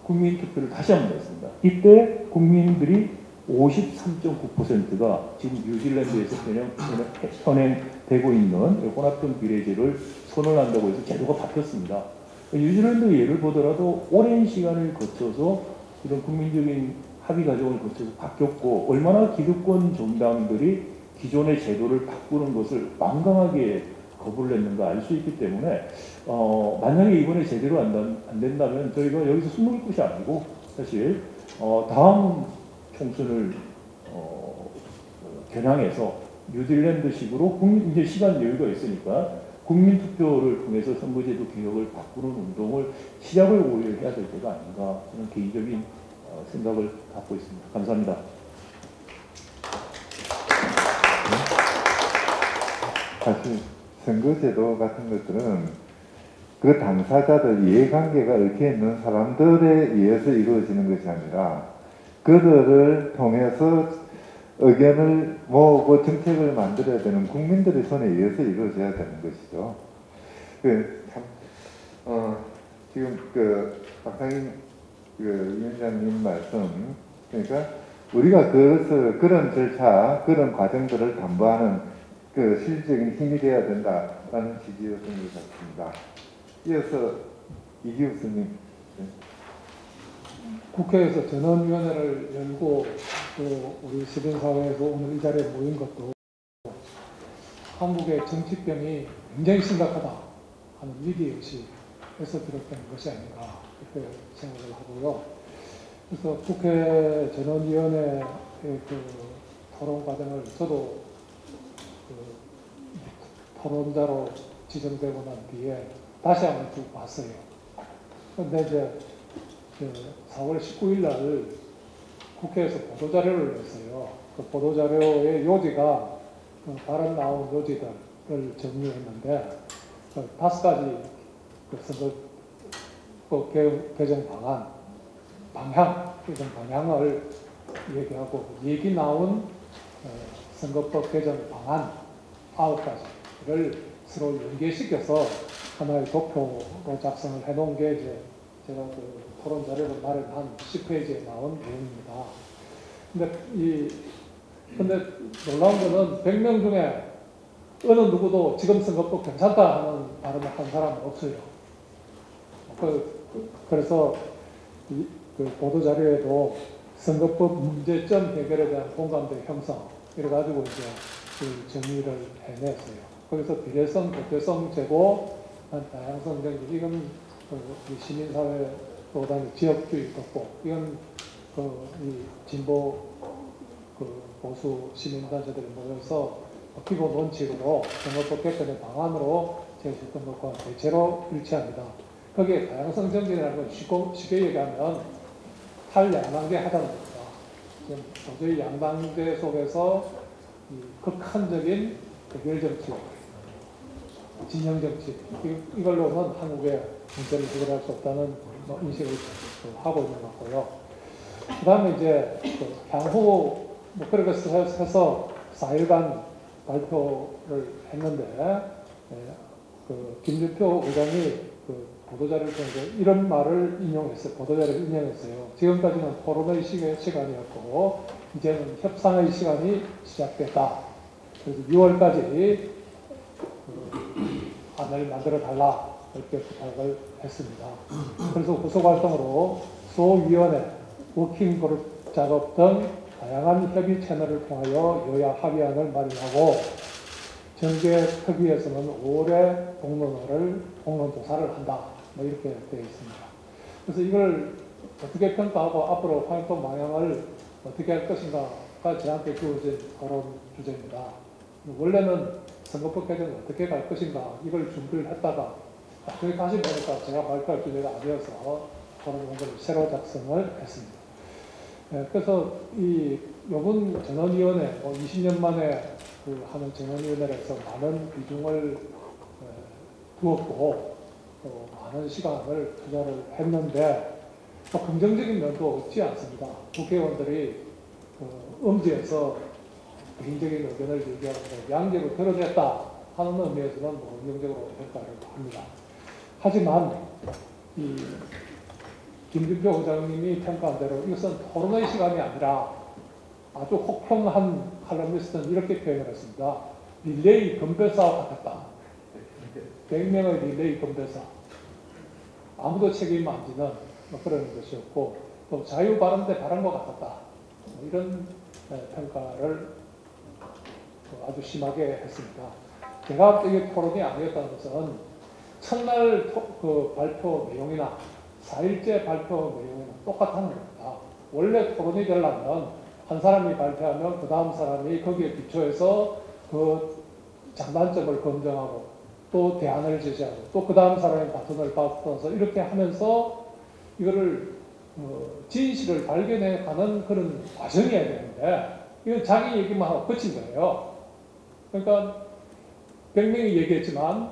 국민투표를 다시 한번 했습니다. 이때 국민들이 53.9%가 지금 뉴질랜드에서 현행되고 있는 혼합형 비례제를 선언한다고 해서 제도가 바뀌었습니다. 뉴질랜드 예를 보더라도 오랜 시간을 거쳐서 이런 국민적인 합의 과정을 거쳐서 바뀌었고 얼마나 기득권 정당들이 기존의 제도를 바꾸는 것을 완강하게 거부를 했는가 알 수 있기 때문에 만약에 이번에 제대로 안 된다면 저희가 여기서 숨을 곳이 아니고 사실 다음 총선을 겨냥해서 뉴질랜드식으로 이제 시간 여유가 있으니까 국민투표를 통해서 선거제도 개혁을 바꾸는 운동을 시작을 오히려 해야 될 때가 아닌가 저는 개인적인 생각을 갖고 있습니다. 감사합니다. 사실 선거제도 같은 것들은 그 당사자들 이해관계가 얽혀 있는 사람들에 의해서 이루어지는 것이 아니라 그들을 통해서 의견을 모으고 정책을 만들어야 되는 국민들의 손에 의해서 이루어져야 되는 것이죠. 지금 박상인 위원장님 말씀, 그러니까 우리가 그런 절차, 그런 과정들을 담보하는 실질적인 힘이 되어야 된다라는 지지였던 것 같습니다. 이어서 이기욱 스님. 국회에서 전원위원회를 열고 또 우리 시민사회에서 오늘 이 자리에 모인 것도 한국의 정치병이 굉장히 심각하다 하는 위기의식에서 비롯된 것이 아닌가 이렇게 생각을 하고요. 그래서 국회 전원위원회의 토론 과정을 저도 토론자로 지정되고 난 뒤에 다시 한번 쭉 봤어요. 그런데 이제 4월 19일 날 국회에서 보도자료를 냈어요. 그 보도자료의 요지가 발언 나온 요지들을 정리했는데 5가지 선거법 개정 개정 방향을 얘기하고 얘기 나온 선거법 개정 방안 9가지를 서로 연계시켜서 하나의 도표로 작성을 해놓은 게 이제 제가 토론 자료를 마련한 10페이지에 나온 내용입니다. 근데 놀라운 거는 100명 중에 어느 누구도 지금 선거법 괜찮다 하는 발언을 한 사람은 없어요. 그래서 그 보도자료에도 선거법 문제점 해결에 대한 공감대 형성 이래가지고 이제 정리를 해냈어요. 거기서 비례성, 도표성 제고, 다양성 정책, 이건 시민사회 또 그다음에 지역주의 덕고 이건 이 진보 보수 시민단체들이 모여서 기본 원칙으로 선거법 개편의 방안으로 제시했던 것과 대체로 일치합니다. 거기에 다양성 정책이라는 건 쉽게 얘기하면 탈양당제 하자는 겁니다. 지금 도저히 양당제 속에서 이 극한적인 대결 정치, 진영 정치 이걸로는 한국의 문제를 해결할 수 없다는 인식을 하고 있는 것 같고요. 그 다음에 이제 향후 그렇게 해서 4일간 발표를 했는데 김준표 의장이 보도자료를 통해서 이런 말을 인용했어요. 보도자료를 인용했어요. 지금까지는 토론의 시간이었고 이제는 협상의 시간이 시작됐다. 그래서 6월까지 안을 만들어 달라 이렇게 부탁을 했습니다. 그래서 후속 활동으로 소위원회, 워킹그룹 작업 등 다양한 협의 채널을 통하여 여야 합의안을 마련하고 정계특위에서는 5월에 공론조사를 한다. 이렇게 되어 있습니다. 그래서 이걸 어떻게 평가하고 앞으로 활동 방향을 어떻게 할 것인가가 저한테 주어진 토론 주제입니다. 원래는 선거법 개정을 어떻게 갈 것인가 이걸 준비를 했다가 나중에 다시 보니까 제가 발표할 주제가 아니어서 토론 원고를 새로 작성을 했습니다. 그래서 이 요번 전원위원회, 20년 만에 하는 전원위원회에서 많은 비중을 두었고 또 많은 시간을 투자를 했는데 긍정적인 면도 없지 않습니다. 국회의원들이 음지에서 개인적인 의견을 얘기하는데 양적을 드러냈다 하는 의미에서는 긍정적으로 평가를 합니다. 하지만 이 김준표 의장님이 평가한 대로 이것은 토론의 시간이 아니라 아주 혹평한 칼럼니스트는 이렇게 표현을 했습니다. 릴레이 건배사와 같았다. 100명의 릴레이 건배사. 아무도 책임 안 지는 그런 것이었고 또 자유 발언대 발언 것 같았다. 이런 평가를 아주 심하게 했습니다. 제가 이게 토론이 아니었다는 것은 첫날 발표 내용이나 4일째 발표 내용은 똑같다는 겁니다. 원래 토론이 되려면 한 사람이 발표하면 그 다음 사람이 거기에 비춰해서 그 장단점을 검증하고 또 대안을 제시하고 또 그 다음 사람이 바톤을 받아서 이렇게 하면서 이거를 진실을 발견해 가는 그런 과정이어야 되는데 이건 자기 얘기만 하고 끝인 거예요. 그러니까 100명이 얘기했지만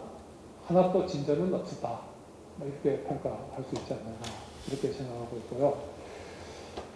하나도 진전은 없었다. 이렇게 평가할 수 있지 않나 이렇게 생각하고 있고요.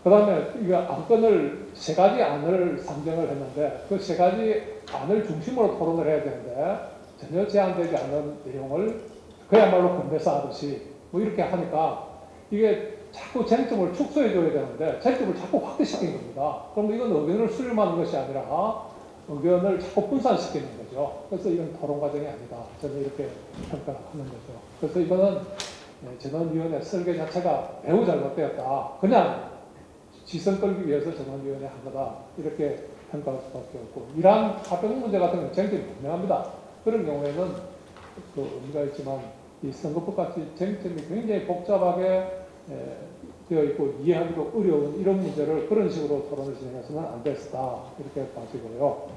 그 다음에 이거 안건을 3가지 안을 상정을 했는데 그 3가지 안을 중심으로 토론을 해야 되는데 전혀 제한되지 않은 내용을 그야말로 건배사 하듯이 이렇게 하니까 이게 자꾸 쟁점을 축소해줘야 되는데 쟁점을 자꾸 확대시키는 겁니다. 그럼 이건 의견을 수렴하는 것이 아니라 의견을 자꾸 분산시키는 거죠. 그래서 이건 토론 과정이 아니다. 저는 이렇게 평가를 하는 거죠. 그래서 이거는 전원위원회 설계 자체가 매우 잘못되었다. 그냥 지선 끌기 위해서 전원위원회 한 거다. 이렇게 평가할 수밖에 없고 이러한 합병 문제 같은 경우는 쟁점이 분명합니다. 그런 경우에는 의미가 있지만 이 선거법 같이 쟁점이 굉장히 복잡하게 되어 있고 이해하기도 어려운 이런 문제를 그런 식으로 토론을 진행해서는 안 됐다. 이렇게 봐지고요.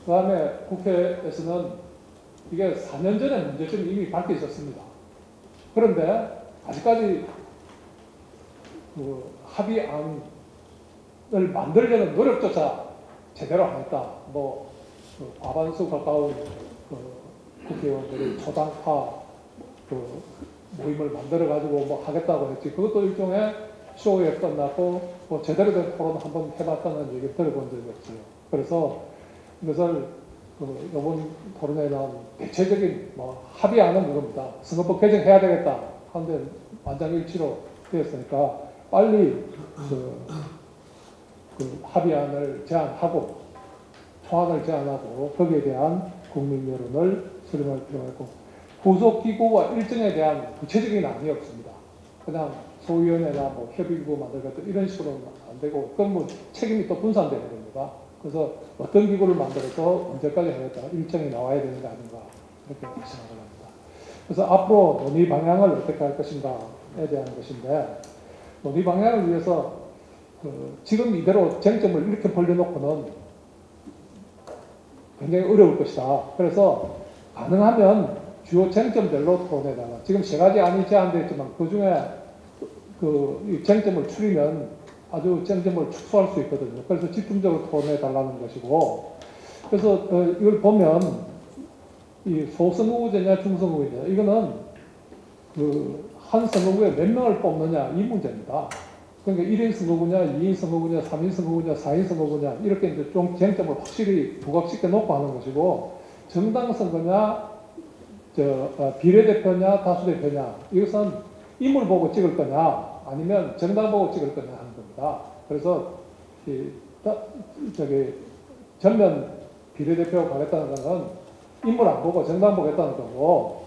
그 다음에 국회에서는 이게 4년 전에 문제점이 이미 밝혀졌습니다. 그런데 아직까지 합의안을 만들려는 노력조차 제대로 안 했다. 과반수 가까운 국회의원들이 초당파 모임을 만들어가지고 하겠다고 했지. 그것도 일종의 쇼에 끝났고 제대로 된 토론 한번 해봤다는 얘기 들어본 적이 없어요. 그래서 이것을 이번 토론에 나온 대체적인 합의안은 이겁니다. 선거법 개정해야 되겠다 하는데 만장일치로 되었으니까 빨리 그 합의안을 제안하고 초안을 제안하고 거기에 대한 국민 여론을 수렴할 필요가 있고 후속기구와 일정에 대한 구체적인 안이 없습니다. 그냥 소위원회나 협의기구 만들겠다 이런 식으로는 안 되고 그건 책임이 또 분산되는 겁니다. 그래서 어떤 기구를 만들어서 언제까지 하겠다 일정이 나와야 되는 게 아닌가 이렇게 생각을 합니다. 그래서 앞으로 논의 방향을 어떻게 할 것인가에 대한 것인데 논의 방향을 위해서 지금 이대로 쟁점을 이렇게 벌려놓고는 굉장히 어려울 것이다. 그래서 가능하면 주요 쟁점별로 토론해달라. 지금 3가지 안이 제안되어 있지만 그 중에 이 쟁점을 추리면 아주 쟁점을 축소할 수 있거든요. 그래서 집중적으로 토론해달라는 것이고 그래서 이걸 보면 이 소선거구제냐 중선거구제냐 이거는 한 선거구에 몇 명을 뽑느냐 이 문제입니다. 그러니까 1인 선거구냐, 2인 선거구냐, 3인 선거구냐, 4인 선거구냐 이렇게 이제 좀 쟁점을 확실히 부각시켜 놓고 하는 것이고 정당 선거냐, 비례대표냐, 다수대표냐 이것은 인물 보고 찍을 거냐 아니면 정당 보고 찍을 거냐 하는 겁니다. 그래서 전면 비례대표 가겠다는 것은 인물 안 보고 정당 보겠다는 거고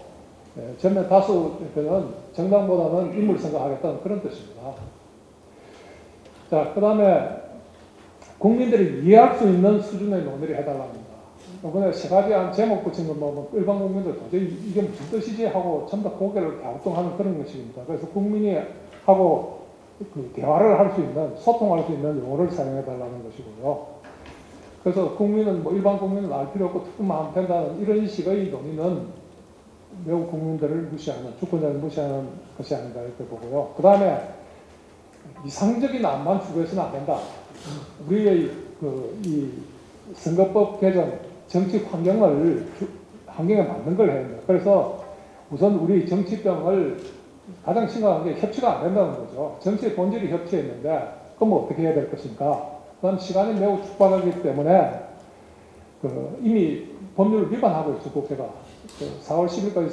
전면 다수대표는 정당보다는 인물 생각하겠다는 그런 뜻입니다. 자, 그 다음에 국민들이 이해할 수 있는 수준의 논의를 해달랍니다. 이번에 3가지 안 제목 붙인 거 보면 일반 국민들 도저히 이게 무슨 뜻이지 하고 전부 다 고개를 갸우뚱하는 그런 것입니다. 그래서 국민이 하고 대화를 할 수 있는, 소통할 수 있는 용어를 사용해달라는 것이고요. 그래서 국민은 일반 국민은 알 필요 없고 특검만 하면 된다는 이런 식의 논의는 매우 국민들을 무시하는, 주권자를 무시하는 것이 아닌가 이렇게 보고요. 그 다음에 이상적인 안만 추구해서는 안 된다. 우리의 이 선거법 개정 정치 환경에 맞는 걸 해야 된다. 그래서 우선 우리 정치병을 가장 심각한 게 협치가 안 된다는 거죠. 정치의 본질이 협치였는데 그럼 어떻게 해야 될 것인가? 그다음 시간이 매우 촉박하기 때문에 이미 법률을 위반하고 있죠. 국회가 4월 10일까지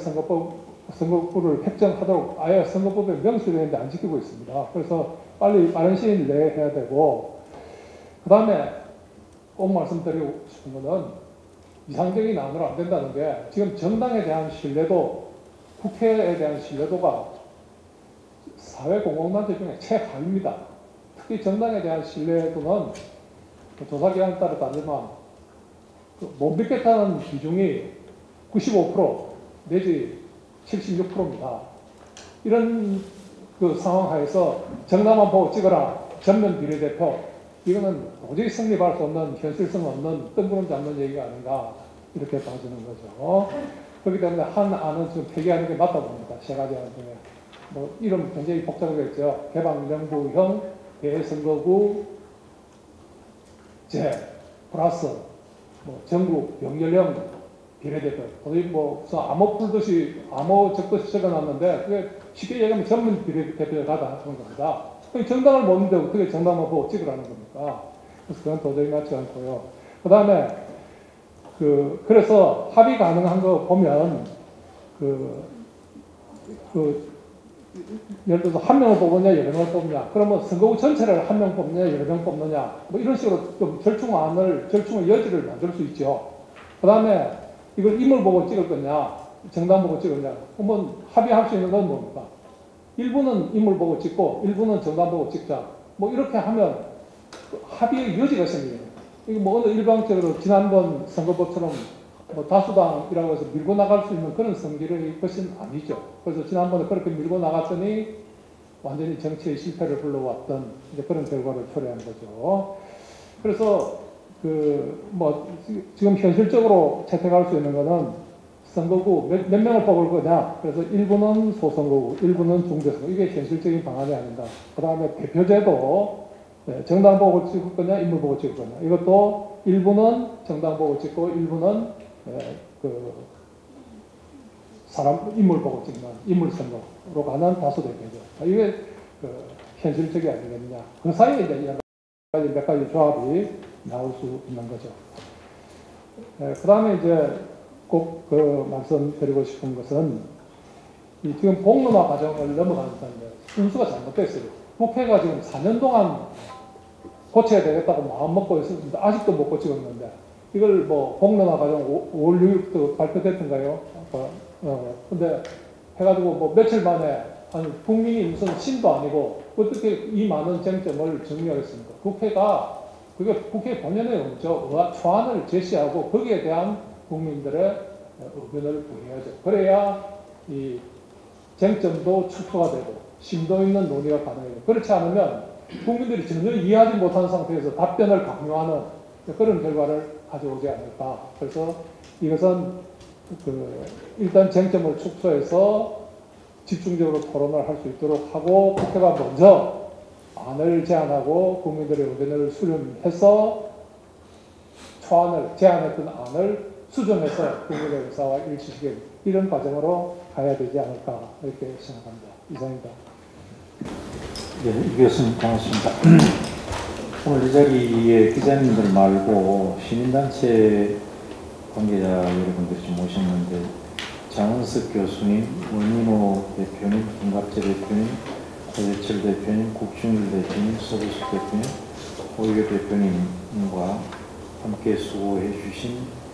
선거구를 획정하도록 아예 선거법에 명시되어 있는데 안 지키고 있습니다. 그래서 빨리 빠른 시일 내에 해야 되고, 그 다음에 꼭 말씀드리고 싶은 거는 이상적인 안으로 안 된다는 게 지금 정당에 대한 신뢰도, 국회에 대한 신뢰도가 사회 공공단체 중에 최하위입니다. 특히 정당에 대한 신뢰도는 조사 기관에 따라 다르지만 못 믿겠다는 비중이 95% 내지 76%입니다. 이런 상황 하에서 정당만 보고 찍어라, 전면 비례대표, 이거는 도저히 성립할 수 없는, 현실성 없는 뜬구름 잡는 얘기가 아닌가 이렇게 봐주는 거죠. 그렇기 때문에 한 안은 지금 폐기하는 게 맞다 봅니다. 세 가지 안 중에. 뭐 이름 굉장히 복잡하겠죠. 개방정부형 대선거구 제 플러스 전국 연결형 비례대표. 거의 무슨 암호 풀듯이, 암호 적듯이 적어놨는데, 그게 쉽게 얘기하면 전문 비례대표가 다 하는 겁니다. 정당을 모르는데 어떻게 정당만 보고 찍으라는 겁니까? 그래서 그건 도저히 맞지 않고요. 그 다음에, 그래서 합의 가능한 거 보면, 예를 들어서 한 명을 뽑느냐, 여러 명을 뽑느냐, 그러면 선거구 전체를 한 명 뽑느냐, 여러 명 뽑느냐, 뭐 이런 식으로 좀 절충의 여지를 만들 수 있죠. 그 다음에 이걸 인물 보고 찍을 거냐, 정당 보고 찍을 거냐, 그러면 합의할 수 있는 건 뭡니까? 일부는 인물 보고 찍고, 일부는 정당 보고 찍자. 뭐 이렇게 하면 합의의 여지가 생깁니다. 이게 뭐 어느 일방적으로 지난번 선거법처럼 뭐 다수당이라고 해서 밀고 나갈 수 있는 그런 성질의 것은 아니죠. 그래서 지난번에 그렇게 밀고 나갔더니 완전히 정치의 실패를 불러왔던 이제 그런 결과를 초래한 거죠. 그래서 지금 현실적으로 채택할 수 있는 거는 선거구 몇 명을 뽑을 거냐. 그래서 일부는 소선거구, 일부는 중대선거구. 이게 현실적인 방안이 아닌가. 그 다음에 대표제도 정당 보고 찍을 거냐, 인물 보고 찍을 거냐. 이것도 일부는 정당 보고 찍고, 일부는 인물 보고 찍는 인물 선거로 가는 다수 대표죠. 이게 현실적이 아니겠느냐. 그 사이에 이제 몇 가지 조합이 나올 수 있는 거죠. 그 다음에 이제 꼭 말씀드리고 싶은 것은 지금 공론화 과정을 넘어가는데 순수가 잘못됐어요. 국회가 지금 4년 동안 고쳐야 되겠다고 마음먹고 있었는데 아직도 못 고치고 있는데 이걸 뭐 공론화 과정 5월 6일부터 발표됐던가요? 근데 해가지고 뭐 며칠 만에 아니 국민이 무슨 신도 아니고 어떻게 이 많은 쟁점을 정리하겠습니까? 국회가 그게 국회 본연의 의무죠. 초안을 제시하고 거기에 대한 국민들의 의견을 구해야죠. 그래야 이 쟁점도 축소가 되고 심도 있는 논의가 가능해요. 그렇지 않으면 국민들이 전혀 이해하지 못하는 상태에서 답변을 강요하는 그런 결과를 가져오지 않을까. 그래서 이것은 일단 쟁점을 축소해서 집중적으로 토론을 할 수 있도록 하고 국회가 먼저 안을 제안하고 국민들의 의견을 수렴해서 초안을 제안했던 안을 수정해서 국민의 의사와 일치시키는 이런 과정으로 가야 되지 않을까 이렇게 생각합니다. 이상입니다. 네, 이 교수님 고맙습니다. 오늘 이 자리에 기자님들 말고 시민단체 관계자 여러분들이 좀 오셨는데 장은석 교수님, 원민호 대표님, 김갑재 대표님, 고재철 대표님, 국중일 대표님, 서부수 대표님, 오유교 대표님과 함께 수고해 주신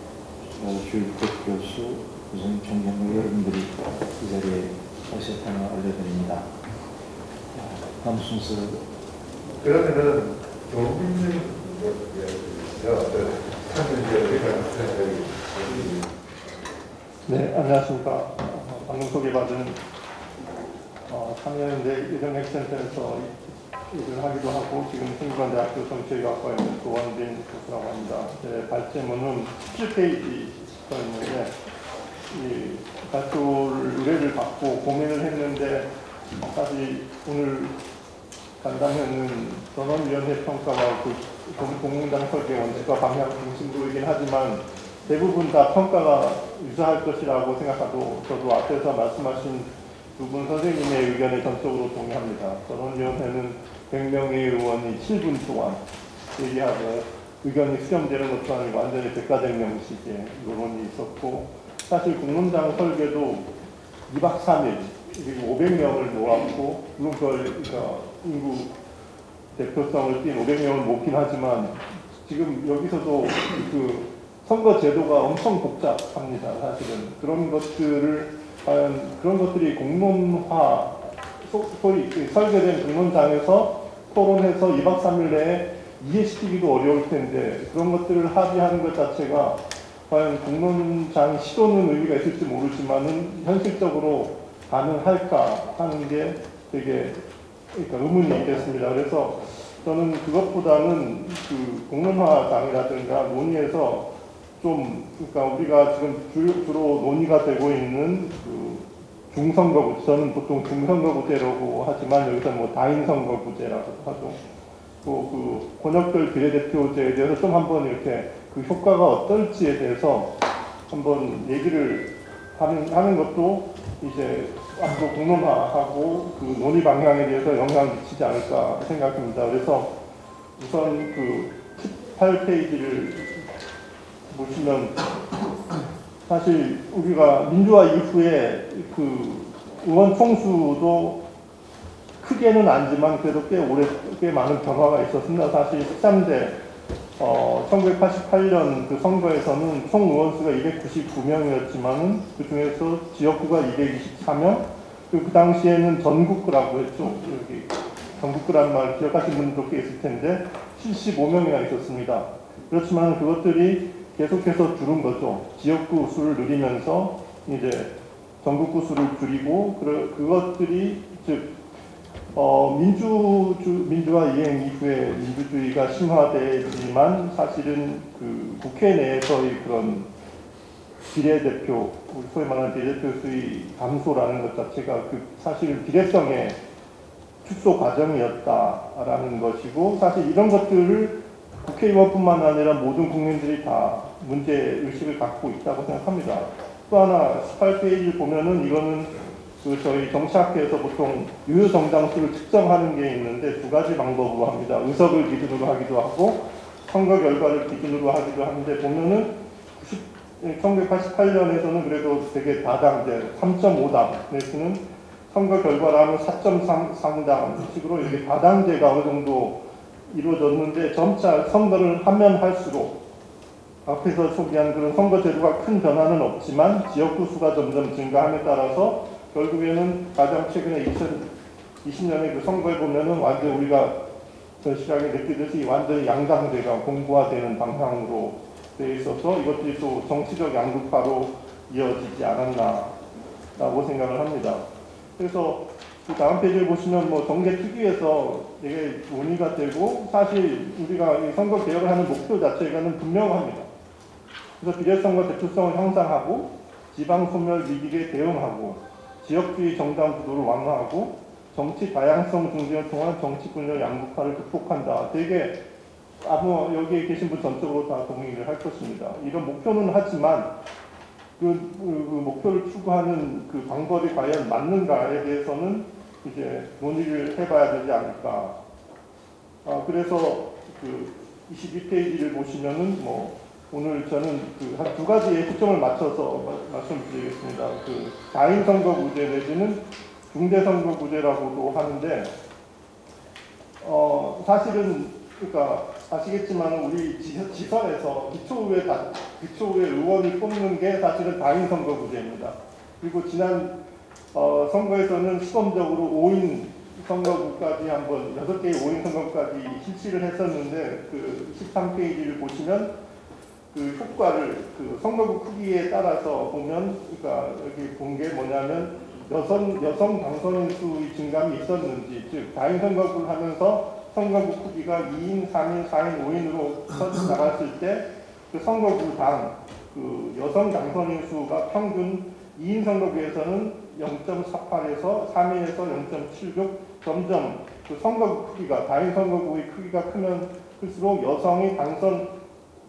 주일택 교수, 우선 총장님 여러분들이 이 자리에 오셨다는 걸 알려드립니다. 다음 순서. 그러면은 조민진 네, 안녕하십니까. 방금 소개받은 참여연대 이정핵센터에서 일을 하기도 하고 지금 성균관대학교 정치외교학과에 있는 조원빈 교수라고 합니다. 제 발제문은 17페이지 써 있는데 이 발표 의뢰를 받고 고민을 했는데 사실 오늘 간다면은 전원위원회 평가와 공공당 설계 원칙과 방향 중심으로이긴 하지만 대부분 다 평가가 유사할 것이라고 생각하고 저도 앞에서 말씀하신 두 분 선생님의 의견에 전적으로 동의합니다. 전원위원회는 100명의 의원이 7분 동안 얘기하고 의견이 수렴되는 것도 아니고 완전히 백과쟁명식의 여론이 있었고 사실 공론장 설계도 2박 3일 그리고 500명을 모았고 물론 그러니까 인구 대표성을 띈 500명을 모긴 하지만 지금 여기서도 그 선거 제도가 엄청 복잡합니다. 사실은 그런 것들을 과연 그런 것들이 공론화 소위 설계된 공론장에서 토론해서 2박 3일 내에 이해시키기도 어려울 텐데 그런 것들을 합의하는 것 자체가 과연 공론장 시도는 의미가 있을지 모르지만은 현실적으로 가능할까 하는 게 되게 그러니까 의문이 있겠습니다. 그래서 저는 그것보다는 그 공론화장이라든가 논의에서 좀 그러니까 우리가 지금 주로 논의가 되고 있는 그 중선거구제, 저는 보통 중선거구제라고 하지만 여기서 뭐 다인선거구제라고 하죠. 또 그 권역별 비례대표제에 대해서 좀 한번 이렇게 그 효과가 어떨지에 대해서 한번 얘기를 하는 것도 이제 앞으로 공론화하고 그 논의 방향에 대해서 영향을 미치지 않을까 생각합니다. 그래서 우선 그 18페이지를 보시면 사실 우리가 민주화 이후에 그 의원 총수도 크게는 아니지만 그래도 꽤 많은 변화가 있었습니다. 사실 13대 1988년 그 선거에서는 총 의원수가 299명이었지만은 그 중에서 지역구가 224명, 그 당시에는 전국구라고 했죠. 여기 전국구라는 말 기억하시는 분들도 꽤 있을 텐데 75명이나 있었습니다. 그렇지만 그것들이 계속해서 줄은 거죠. 지역구 수를 늘리면서 이제 전국구 수를 줄이고 그것들이 즉 민주화 이행 이후에 민주주의가 심화되지만 사실은 그 국회 내에서의 그런 비례대표, 소위 말하는 비례대표 수의 감소라는 것 자체가 그 사실은 비례성의 축소 과정이었다라는 것이고 사실 이런 것들을 국회의원뿐만 아니라 모든 국민들이 다 문제의식을 갖고 있다고 생각합니다. 또 하나 18페이지를 보면은 이거는 그 저희 정치학회에서 보통 유효 정당수를 측정하는 게 있는데 두 가지 방법으로 합니다. 의석을 기준으로 하기도 하고 선거 결과를 기준으로 하기도 하는데 보면은 1988년에서는 그래도 되게 다당제 3.5당 내지는 선거 결과를 하면 4.3당 식으로 이렇게 다당제가 어느 정도 이루어졌는데 점차 선거를 하면 할수록 앞에서 소개한 그런 선거 제도가 큰 변화는 없지만 지역구 수가 점점 증가함에 따라서 결국에는 가장 최근에 2020년에 그 선거에 보면은 완전 우리가 시각에 느끼듯이 완전히 양당제가 공고화되는 방향으로 되어 있어서 이것들이 또 정치적 양극화로 이어지지 않았나라고 생각을 합니다. 그래서 그 다음 페이지를 보시면 뭐 정계 특위에서 되게 논의가 되고 사실 우리가 이 선거 개혁을 하는 목표 자체가는 분명합니다. 그래서 비례성과 대표성을 향상하고 지방 소멸 위기에 대응하고 지역주의 정당 구도를 완화하고 정치 다양성 증진을 통한 정치권력 양극화를 극복한다. 되게 여기에 계신 분 전적으로 다 동의를 할 것입니다. 이런 목표는 하지만 그 목표를 추구하는 그 방법이 과연 맞는가에 대해서는 이제 논의를 해봐야 되지 않을까. 그래서 그 22페이지를 보시면은 뭐 오늘 저는 그 한 두 가지에 초점을 맞춰서 말씀드리겠습니다. 그 다인선거구제 내지는 중대선거구제라고도 하는데 사실은 그러니까 아시겠지만 우리 지선에서 기초의회 의원을 뽑는 게 사실은 다인선거구제입니다. 그리고 지난 선거에서는 시범적으로 5인 선거구까지 한번 6개의 5인 선거구까지 실시를 했었는데 그 13페이지를 보시면 그 효과를 그 선거구 크기에 따라서 보면 그러니까 여기 본 게 뭐냐면 여성 당선인 수의 증감이 있었는지 즉 다인 선거구를 하면서 선거구 크기가 2인, 3인, 4인, 5인으로 나갔을 때 그 선거구당 그 여성 당선인 수가 평균 2인 선거구에서는 0.48에서 3인에서 0.76 점점 그 선거구 크기가 다인 선거구의 크기가 크면 클수록 여성의 당선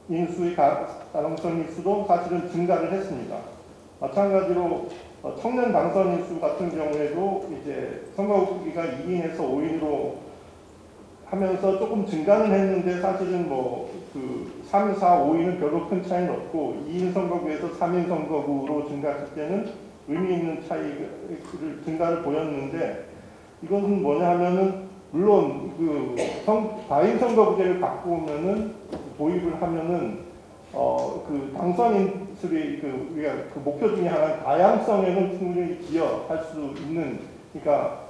인수의 가능성 인수도 사실은 증가를 했습니다. 마찬가지로 청년 당선 인수 같은 경우에도 이제 선거구 크기가 2인에서 5인으로 하면서 조금 증가는 했는데 사실은 뭐 그 3, 4, 5인은 별로 큰 차이는 없고 2인 선거구에서 3인 선거구로 증가했을 때는 의미 있는 차이를 증가를 보였는데 이것은 뭐냐 하면은 물론 그 다인 선거구제를 바꾸면은 도입을 하면은 그 당선인들이 그 우리가 그 목표 중에 하나는 다양성에는 충분히 기여할 수 있는 그러니까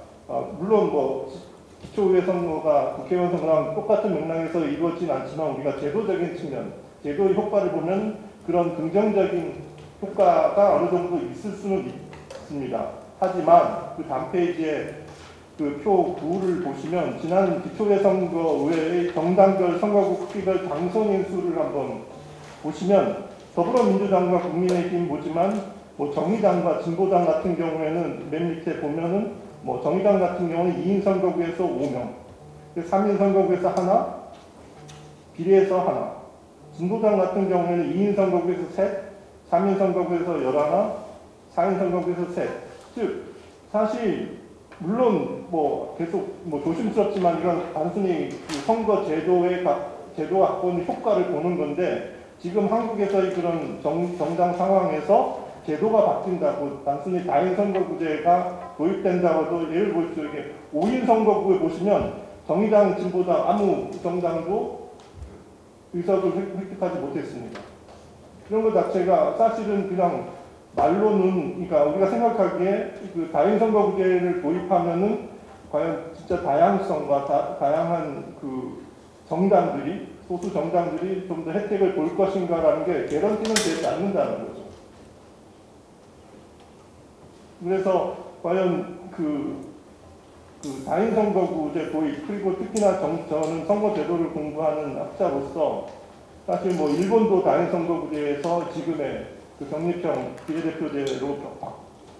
물론 뭐 기초의회 선거가 국회의원 선거랑 똑같은 맥락에서 이루어지진 않지만 우리가 제도적인 측면, 제도의 효과를 보면 그런 긍정적인 효과가 어느 정도 있을 수는 있습니다. 하지만 그 다음 페이지에 그 표 9를 보시면 지난 기초의회 선거의회의 정당별 선거구 크기별 당선인 수를 한번 보시면 더불어민주당과 국민의힘 보지만 뭐 정의당과 진보당 같은 경우에는 맨 밑에 보면은 뭐 정의당 같은 경우는 2인 선거구에서 5명, 3인 선거구에서 하나, 비례에서 하나, 진보당 같은 경우에는 2인 선거구에서 셋, 3인 선거구에서 11, 4인 선거구에서 셋. 즉 사실 물론 뭐 계속 뭐 조심스럽지만 이건 단순히 그 선거 제도 확보의 효과를 보는 건데 지금 한국에서의 그런 정당 상황에서 제도가 바뀐다고 단순히 다인 선거구제가 도입된다고도 예를 볼 수 있게 5인 선거구에 보시면 정의당, 진보당 아무 정당도 의석을 획득하지 못했습니다. 이런 것 자체가 사실은 그냥 말로는 그러니까 우리가 생각하기에 그 다인 선거구제를 도입하면은 과연 진짜 다양성과 다양한 그 정당들이 소수 정당들이 좀 더 혜택을 볼 것인가라는 게 개런티는 되지 않는다는 거죠. 그래서 과연 그 다인 선거구제 도입 그리고 특히나 저는 선거제도를 공부하는 학자로서 사실 뭐 일본도 다인 선거구제에서 지금의 그 독립형 비례대표제로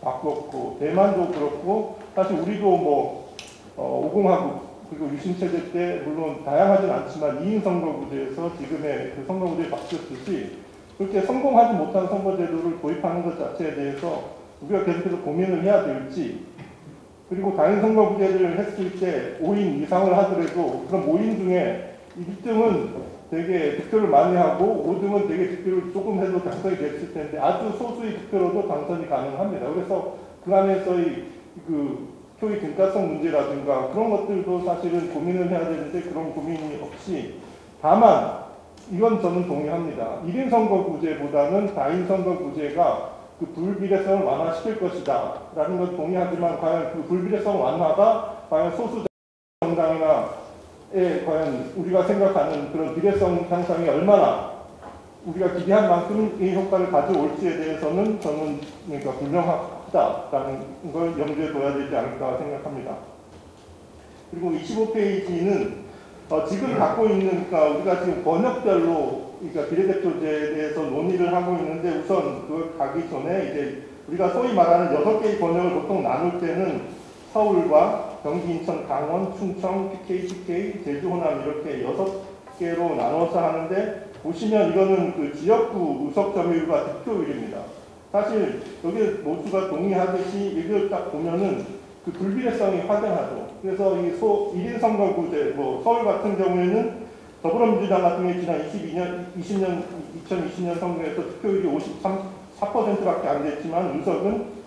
바꿨고 대만도 그렇고 사실 우리도 뭐 50하국 그리고 유신체제 때 물론 다양하진 않지만 2인 선거구제에서 지금의 그 선거구제에 바뀌었듯이 그렇게 성공하지 못한 선거제도를 도입하는 것 자체에 대해서 우리가 계속해서 고민을 해야 될지 그리고 다인 선거구제를 했을 때 5인 이상을 하더라도 그럼 5인 중에 1등은 되게 득표를 많이 하고 5등은 되게 득표를 조금 해도 당선이 됐을 텐데 아주 소수의 득표로도 당선이 가능합니다. 그래서 그 안에서의 그 표의 등가성 문제라든가 그런 것들도 사실은 고민을 해야 되는데 그런 고민이 없이 다만 이건 저는 동의합니다. 1인 선거구제보다는 다인 선거구제가 그 불비례성을 완화시킬 것이다 라는 건 동의하지만 과연 그 불비례성 완화가 과연 소수 정당이나에 과연 우리가 생각하는 그런 비례성 향상이 얼마나 우리가 기대한 만큼의 효과를 가져올지에 대해서는 저는 그러니까 분명하다라는 걸 염두에 둬야 되지 않을까 생각합니다. 그리고 25페이지는 지금 갖고 있는 그러니까 우리가 지금 권역별로 그러니까 비례대표제에 대해서 논의를 하고 있는데 우선 그걸 가기 전에 이제 우리가 소위 말하는 6개의 권역을 보통 나눌 때는 서울과 경기, 인천, 강원, 충청, PK, TK, 제주, 호남 이렇게 6개로 나눠서 하는데 보시면 이거는 그 지역구 의석 점유율과 득표율입니다. 사실 여기 모두가 동의하듯이 이걸 딱 보면은 그 불비례성이 확연하죠. 그래서 이 1인 선거구제, 뭐 서울 같은 경우에는 더불어민주당 같은 경우에 지난 2020년 선거에서 득표율이 54%밖에 안 됐지만 의석은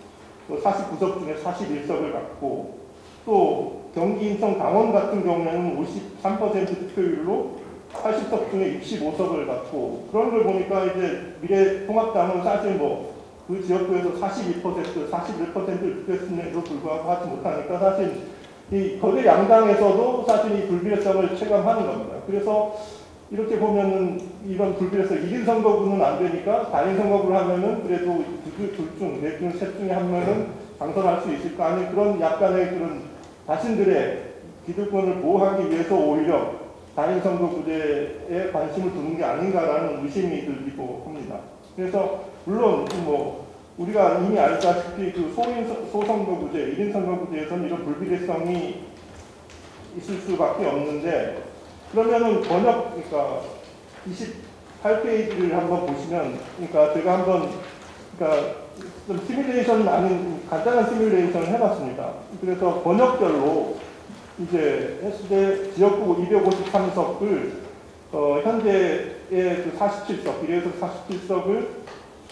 49석 중에 41석을 갖고 또 경기, 인천, 강원 같은 경우에는 53% 득표율로 80석 중에 65석을 갖고 그런 걸 보니까 이제 미래통합당은 사실 뭐 그 지역구에서 42%, 41%를 득표했음에도 불구하고 하지 못하니까 사실 이 거대 양당에서도 사실 이 불비례성을 체감하는 겁니다. 그래서 이렇게 보면은 이런 불비례성 1인 선거구는 안 되니까 다인 선거구를 하면은 그래도 둘 중, 넷 중, 셋 중에 한 명은 당선할 수 있을 거 아니 그런 약간의 그런 자신들의 기득권을 보호하기 위해서 오히려 다인 선거구제에 관심을 두는 게 아닌가라는 의심이 들기도 합니다. 그래서 물론 뭐 우리가 이미 알다시피 그 소선거구제, 1인 선거구제에서는 이런 불비례성이 있을 수밖에 없는데 그러면은 그러니까 28페이지를 한번 보시면 그러니까 제가 한번 그러니까 좀 시뮬레이션 아닌 간단한 시뮬레이션을 해봤습니다. 그래서 번역별로 이제 했을 때 지역구 253석을 현재의 그 47석, 비례석 47석을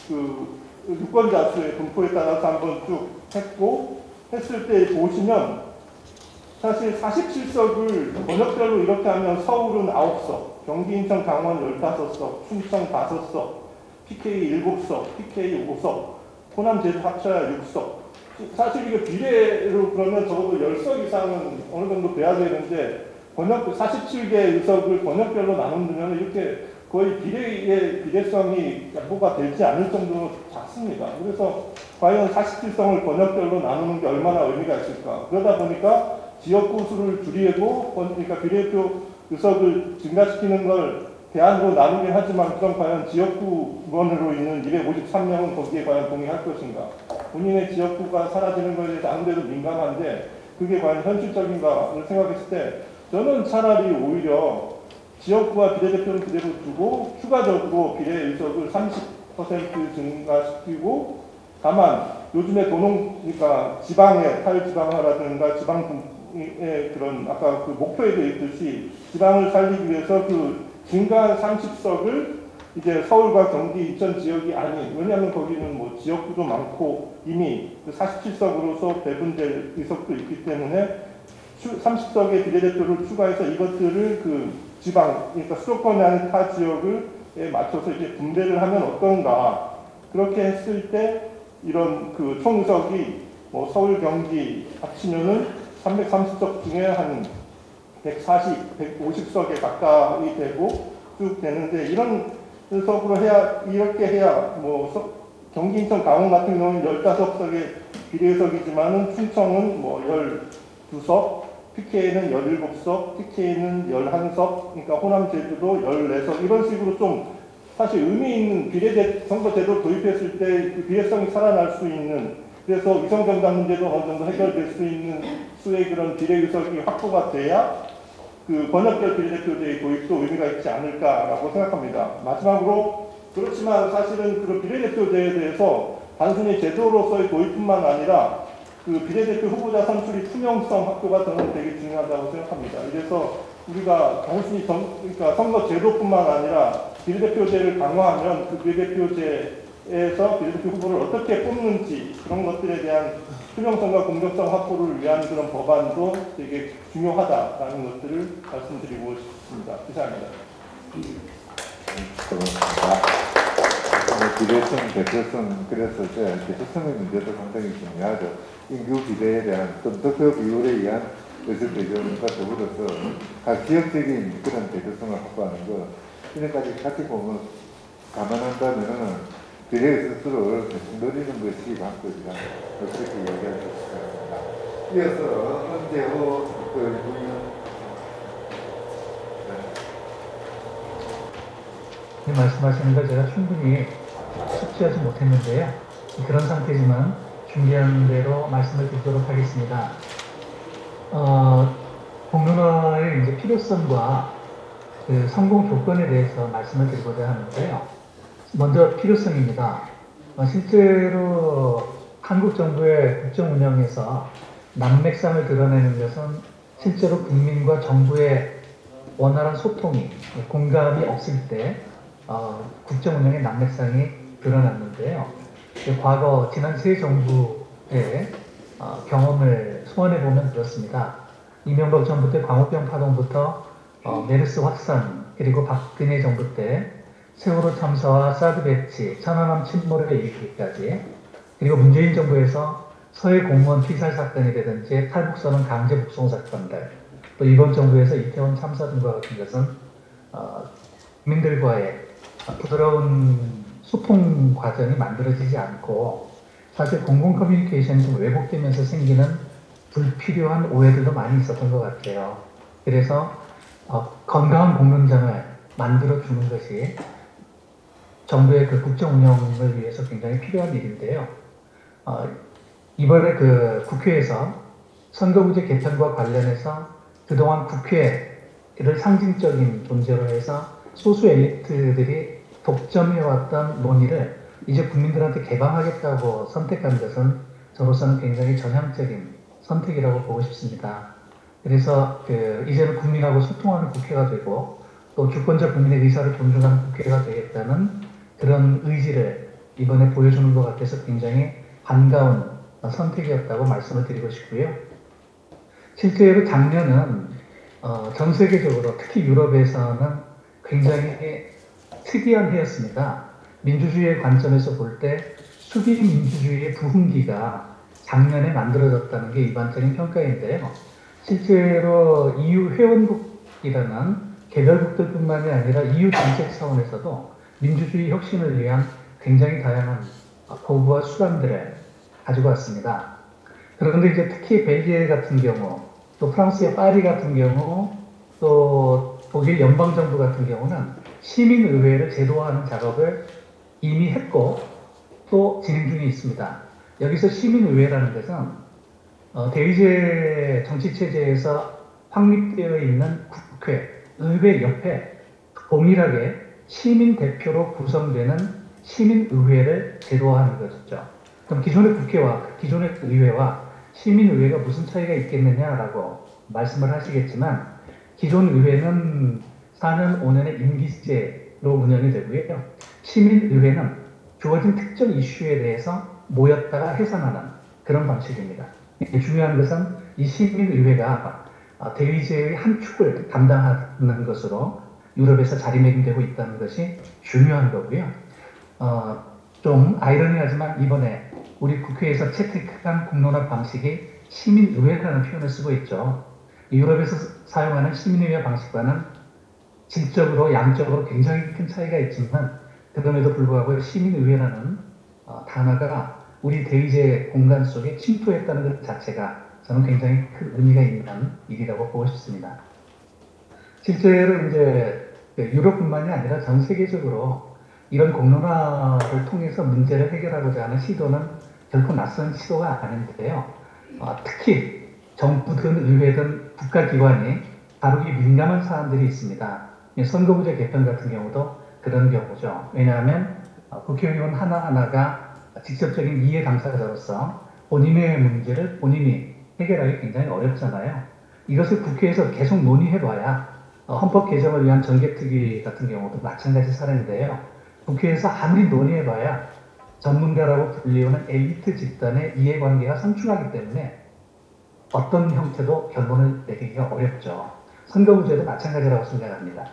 그 유권자 수의 분포에 따라서 한번 쭉 했고 했을 때 보시면 사실 47석을 번역별로 이렇게 하면 서울은 9석, 경기, 인천, 강원 15석, 충청 5석, PK 7석, PK 5석, 호남, 제주 합쳐야 6석. 사실 이게 비례로 그러면 적어도 10석 이상은 어느 정도 돼야 되는데 번역 47개 의석을 번역별로 나누면 이렇게 거의 비례의 비례성이 양보가 되지 않을 정도로 작습니다. 그래서 과연 47성을 번역별로 나누는 게 얼마나 의미가 있을까? 그러다 보니까 지역구 수를 줄이고 그러니까 비례표 의석을 증가시키는 걸 대안으로 나누긴 하지만 그럼 과연 지역구원으로 있는 253명은 거기에 과연 동의할 것인가? 본인의 지역구가 사라지는 것에 대해서 아무래도 민감한데 그게 과연 현실적인가를 생각했을 때 저는 차라리 오히려 지역구와 비례대표는 그대로 두고 추가적으로 비례 의석을 30% 증가시키고 다만 요즘에 그러니까 지방의 탈지방화라든가 지방의 그런 아까 그 목표에도 있듯이 지방을 살리기 위해서 그 증가 30석을 이제 서울과 경기, 인천 지역이 아닌 왜냐하면 거기는 뭐 지역구도 많고 이미 47석으로서 배분될 의석도 있기 때문에 30석의 비례대표를 추가해서 이것들을 그 지방, 그러니까 수도권이 아닌 타 지역에 맞춰서 이제 분배를 하면 어떤가. 그렇게 했을 때 이런 그 총의석이 뭐 서울, 경기 합치면은 330석 중에 한 140, 150석에 가까이 되고 쭉 되는데 이런 석으로 해야, 이렇게 해야 뭐 경기, 인천, 강원 같은 경우는 15석의 비례석이지만은 충청은 뭐 12석, PK는 17석, TK는 11석, 그러니까 호남, 제주도 14석, 이런 식으로 좀 사실 의미 있는 선거제도 도입했을 때 그 비례성이 살아날 수 있는, 그래서 위성정당 문제도 어느 정도 해결될 수 있는 수의 그런 비례의석이 확보가 돼야 그 번역별 비례대표제의 도입도 의미가 있지 않을까라고 생각합니다. 마지막으로, 그렇지만 사실은 그 비례대표제에 대해서 단순히 제도로서의 도입뿐만 아니라 그 비례대표 후보자 선출이 투명성 확보가 저는 되게 중요하다고 생각합니다. 그래서 우리가 단순히 그러니까 선거 제도뿐만 아니라 비례대표제를 강화하면 그 비례대표제에서 비례대표 후보를 어떻게 뽑는지 그런 것들에 대한 투명성과 공정성 확보를 위한 그런 법안도 되게 중요하다라는 것들을 말씀드리고 싶습니다. 이상입니다. 비례성, 대표성, 그랬을 때 대표성의 문제도 상당히 중요하죠. 인구 비례에 대한 득표 비율에 의한 의석 배정과 더불어서 각 지역적인 그런 대표성을 확보하는 것, 이런까지 같이 보면 감안한다면은 비례 의석수를 늘리는 것이 방법이다. 그렇게 이야기할 수 있습니다. 이어서 헌재호 말씀하시는 걸 제가 충분히 숙지하지 못했는데요. 그런 상태지만 준비한 대로 말씀을 드리도록 하겠습니다. 공론화의 이제 필요성과 그 성공 조건에 대해서 말씀을 드리고자 하는데요. 먼저 필요성입니다. 실제로 한국 정부의 국정 운영에서 난맥상을 드러내는 것은 실제로 국민과 정부의 원활한 소통이, 공감이 없을 때 국정 운영의 난맥상이 드러났는데요. 과거 지난 새 정부의 경험을 소환해보면 그렇습니다. 이명박 정부 때 광우병 파동부터 메르스 확산, 그리고 박근혜 정부 때 세월호 참사와 사드 배치, 천안함 침몰에 이르기까지, 그리고 문재인 정부에서 서해 공무원 피살 사건이라든지 탈북선언 강제 북송 사건들, 또 이번 정부에서 이태원 참사 등과 같은 것은 국민들과의 부드러운 소통 과정이 만들어지지 않고 사실 공공 커뮤니케이션이 좀 왜곡되면서 생기는 불필요한 오해들도 많이 있었던 것 같아요. 그래서 건강한 공론장을 만들어주는 것이 정부의 그 국정 운영을 위해서 굉장히 필요한 일인데요. 이번에 그 국회에서 선거구제 개편과 관련해서 그동안 국회를 상징적인 존재로 해서 소수 엘리트들이 독점해왔던 논의를 이제 국민들한테 개방하겠다고 선택한 것은 저로서는 굉장히 전향적인 선택이라고 보고 싶습니다. 그래서 이제는 국민하고 소통하는 국회가 되고 또 주권자 국민의 의사를 존중하는 국회가 되겠다는 그런 의지를 이번에 보여주는 것 같아서 굉장히 반가운 선택이었다고 말씀을 드리고 싶고요. 실제로 작년은 전 세계적으로 특히 유럽에서는 굉장히 특이한 해였습니다. 민주주의의 관점에서 볼 때 수비 민주주의의 부흥기가 작년에 만들어졌다는 게 일반적인 평가인데요. 실제로 EU 회원국이라는 개별국들뿐만이 아니라 EU 정책 차원에서도 민주주의 혁신을 위한 굉장히 다양한 도구와 수단들을 가지고 왔습니다. 그런데 이제 특히 벨기에 같은 경우, 또 프랑스의 파리 같은 경우, 또 독일 연방정부 같은 경우는 시민의회를 제도화하는 작업을 이미 했고 또 진행 중에 있습니다. 여기서 시민의회라는 것은 대의제 정치체제에서 확립되어 있는 국회, 의회 옆에 동일하게 시민 대표로 구성되는 시민의회를 제도화하는 것이죠. 그럼 기존의 국회와 기존의 의회와 시민의회가 무슨 차이가 있겠느냐라고 말씀을 하시겠지만 기존 의회는 4년, 5년의 임기제로 운영이 되고요. 시민의회는 주어진 특정 이슈에 대해서 모였다가 해산하는 그런 방식입니다. 중요한 것은 이 시민의회가 대의제의 한 축을 담당하는 것으로 유럽에서 자리매김되고 있다는 것이 중요한 거고요. 좀 아이러니하지만 이번에 우리 국회에서 채택한 공론화 방식이 시민의회라는 표현을 쓰고 있죠. 유럽에서 사용하는 시민의회 방식과는 질적으로 양적으로 굉장히 큰 차이가 있지만 그럼에도 불구하고 시민의회라는 단어가 우리 대의제 공간 속에 침투했다는 것 자체가 저는 굉장히 큰 의미가 있는 일이라고 보고 싶습니다. 실제로 이제 유럽뿐만이 아니라 전 세계적으로 이런 공론화를 통해서 문제를 해결하고자 하는 시도는 결코 낯선 시도가 아닌데요. 특히 정부든 의회든 국가기관이 다루기 민감한 사안들이 있습니다. 선거구제 개편 같은 경우도 그런 경우죠. 왜냐하면 국회의원 하나하나가 직접적인 이해 당사자로서 본인의 문제를 본인이 해결하기 굉장히 어렵잖아요. 이것을 국회에서 계속 논의해봐야 헌법 개정을 위한 정개특위 같은 경우도 마찬가지 사례인데요. 국회에서 아무리 논의해봐야 전문가라고 불리우는 엘리트 집단의 이해관계가 상충하기 때문에 어떤 형태도 결론을 내리기가 어렵죠. 선거구제도 마찬가지라고 생각합니다.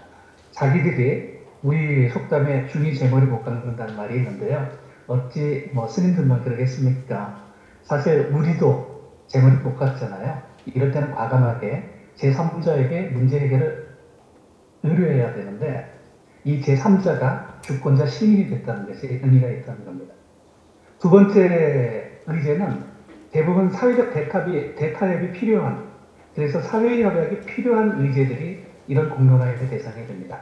자기들이 우리 속담에 중이 제 머리 못 깎는다는 말이 있는데요. 어찌 스님들만 그러겠습니까? 사실 우리도 제 머리 못 깎잖아요. 이럴 때는 과감하게 제3자에게 문제 해결을 의뢰해야 되는데 이 제3자가 주권자 시민이 됐다는 것이 의미가 있다는 겁니다. 두 번째 의제는 대부분 사회적 대타협이 필요한, 그래서 사회협약이 필요한 의제들이 이런 공론화의 대상이 됩니다.